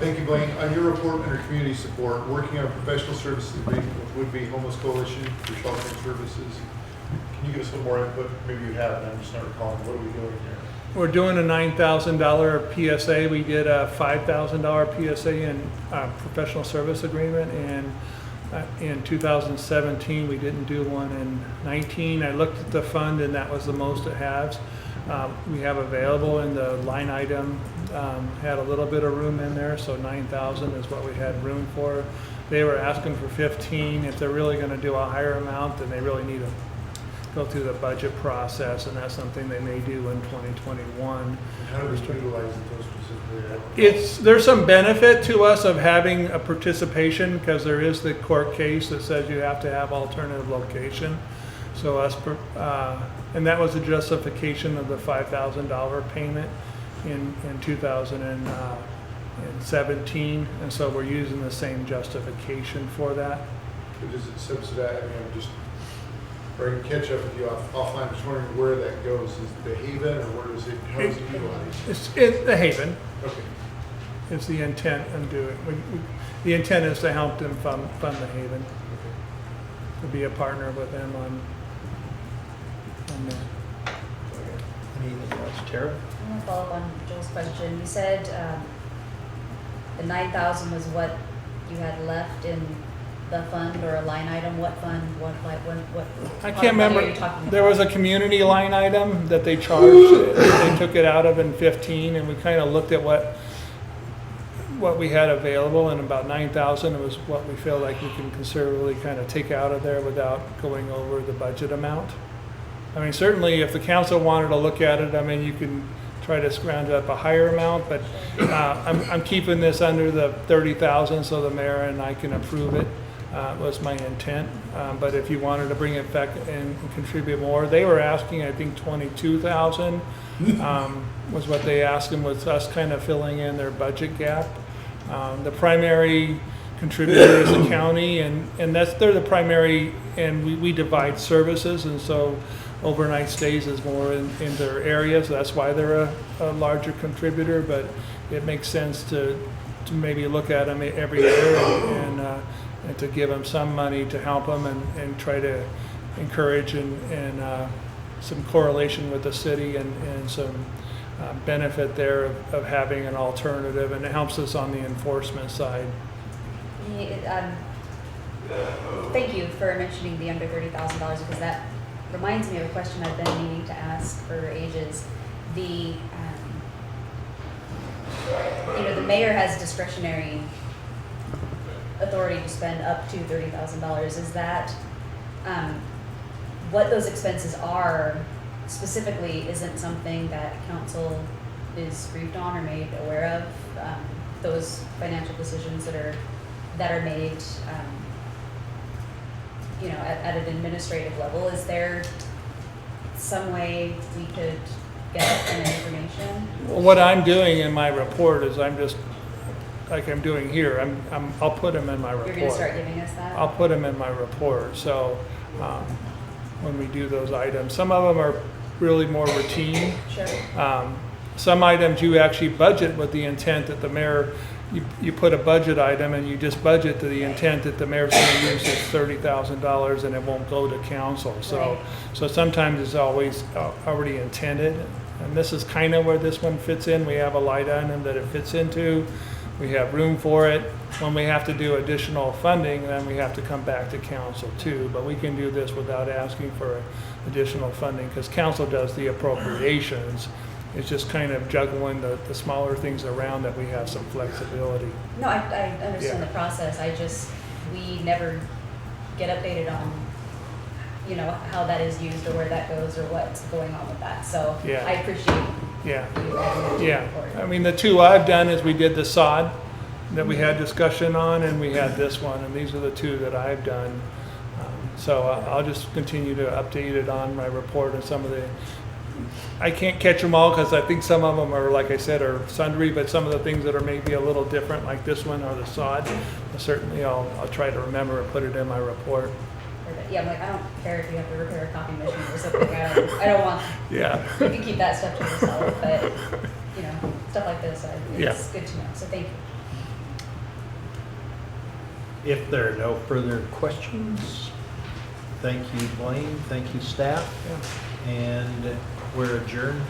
Speaker 2: Thank you, Blaine. On your report under community support, working on a professional services agreement with Would-Be Homeless Coalition for sheltering services. Can you give us a little more input? Maybe you have, and I'm just not recalling. What are we doing here?
Speaker 5: We're doing a $9,000 PSA. We did a $5,000 PSA in professional service agreement, and in 2017 we didn't do one. In 19, I looked at the fund, and that was the most it has. We have available in the line item, had a little bit of room in there, so 9,000 is what we had room for. They were asking for 15. If they're really going to do a higher amount, then they really need to go through the budget process, and that's something they may do in 2021.
Speaker 2: How do we utilize those specifically?
Speaker 5: There's some benefit to us of having a participation, because there is the court case that says you have to have alternative location. So and that was the justification of the $5,000 payment in 2017, and so we're using the same justification for that.
Speaker 2: But does it subsidize? I mean, I'm just, or I can catch up with you offline. I'm just wondering where that goes. Is it the Haven, or where does it? How is it utilized?
Speaker 5: It's the Haven.
Speaker 2: Okay.
Speaker 5: It's the intent in doing. The intent is to help them fund the Haven. To be a partner with them on that.
Speaker 1: Anything else, Tara?
Speaker 6: I'm gonna follow up on Joel's question. You said the 9,000 was what you had left in the fund, or a line item. What fund? What?
Speaker 5: I can't remember.
Speaker 6: Are you talking
Speaker 5: There
Speaker 6: about?
Speaker 5: was a community line item that they charged. They took it out of in 15, and we kind of looked at what we had available, and about 9,000 was what we feel like we can conservatively kind of take out of there without going over the budget amount. I mean, certainly if the council wanted to look at it, I mean, you can try to scrounge up a higher amount, but I'm keeping this under the 30,000 so the mayor and I can approve it, was my intent. But if you wanted to bring it back and contribute more, they were asking, I think 22,000 was what they asked, and with us kind of filling in their budget gap. The primary contributor is the county, and they're the primary, and we divide services, and so overnight stays is more in their area, so that's why they're a larger contributor. But it makes sense to maybe look at them every year and to give them some money to help them and try to encourage and some correlation with the city and some benefit there of having an alternative, and it helps us on the enforcement side.
Speaker 6: Thank you for mentioning the under $30,000, because that reminds me of a question I've been meaning to ask for ages. The mayor has discretionary authority to spend up to $30,000. Is that what those expenses are specifically? Isn't something that council is briefed on or made aware of? Those financial decisions that are made, at an administrative level. Is there some way we could get that information?
Speaker 5: Well, what I'm doing in my report is I'm just, like I'm doing here, I'll put them in my report.
Speaker 6: You're going to start giving us that?
Speaker 5: I'll put them in my report. So when we do those items, some of them are really more routine.
Speaker 6: Sure.
Speaker 5: Some items you actually budget with the intent that the mayor, you put a budget item and you just budget to the intent that the mayor's going to use this $30,000 and it won't go to council. So sometimes it's always already intended. And this is kind of where this one fits in. We have a light item that it fits into. We have room for it. When we have to do additional funding, then we have to come back to council too. But we can do this without asking for additional funding, because council does the appropriations. It's just kind of juggling the smaller things around that we have some flexibility.
Speaker 6: No, I understand the process. We never get updated on, how that is used or where that goes or what's going on with that. So
Speaker 5: Yeah.
Speaker 6: I appreciate
Speaker 5: Yeah.
Speaker 6: you.
Speaker 5: Yeah. I mean, the two I've done is we did the sod that we had discussion on, and we had this one, and these are the two that I've done. So I'll just continue to update it on my report and some of the, I can't catch them all because I think some of them are, like I said, are sundry, but some of the things that are maybe a little different, like this one or the sod, certainly I'll try to remember and put it in my report.
Speaker 6: but yeah, I'm like, I don't care if you have to repair a copy machine or something, I don't want,
Speaker 1: Yeah.
Speaker 6: you can keep that stuff to yourself, but, you know, stuff like this,
Speaker 1: Yeah.
Speaker 6: it's good to know, so thank you.
Speaker 1: If there are no further questions, thank you, Blaine, thank you, staff, and we're adjourned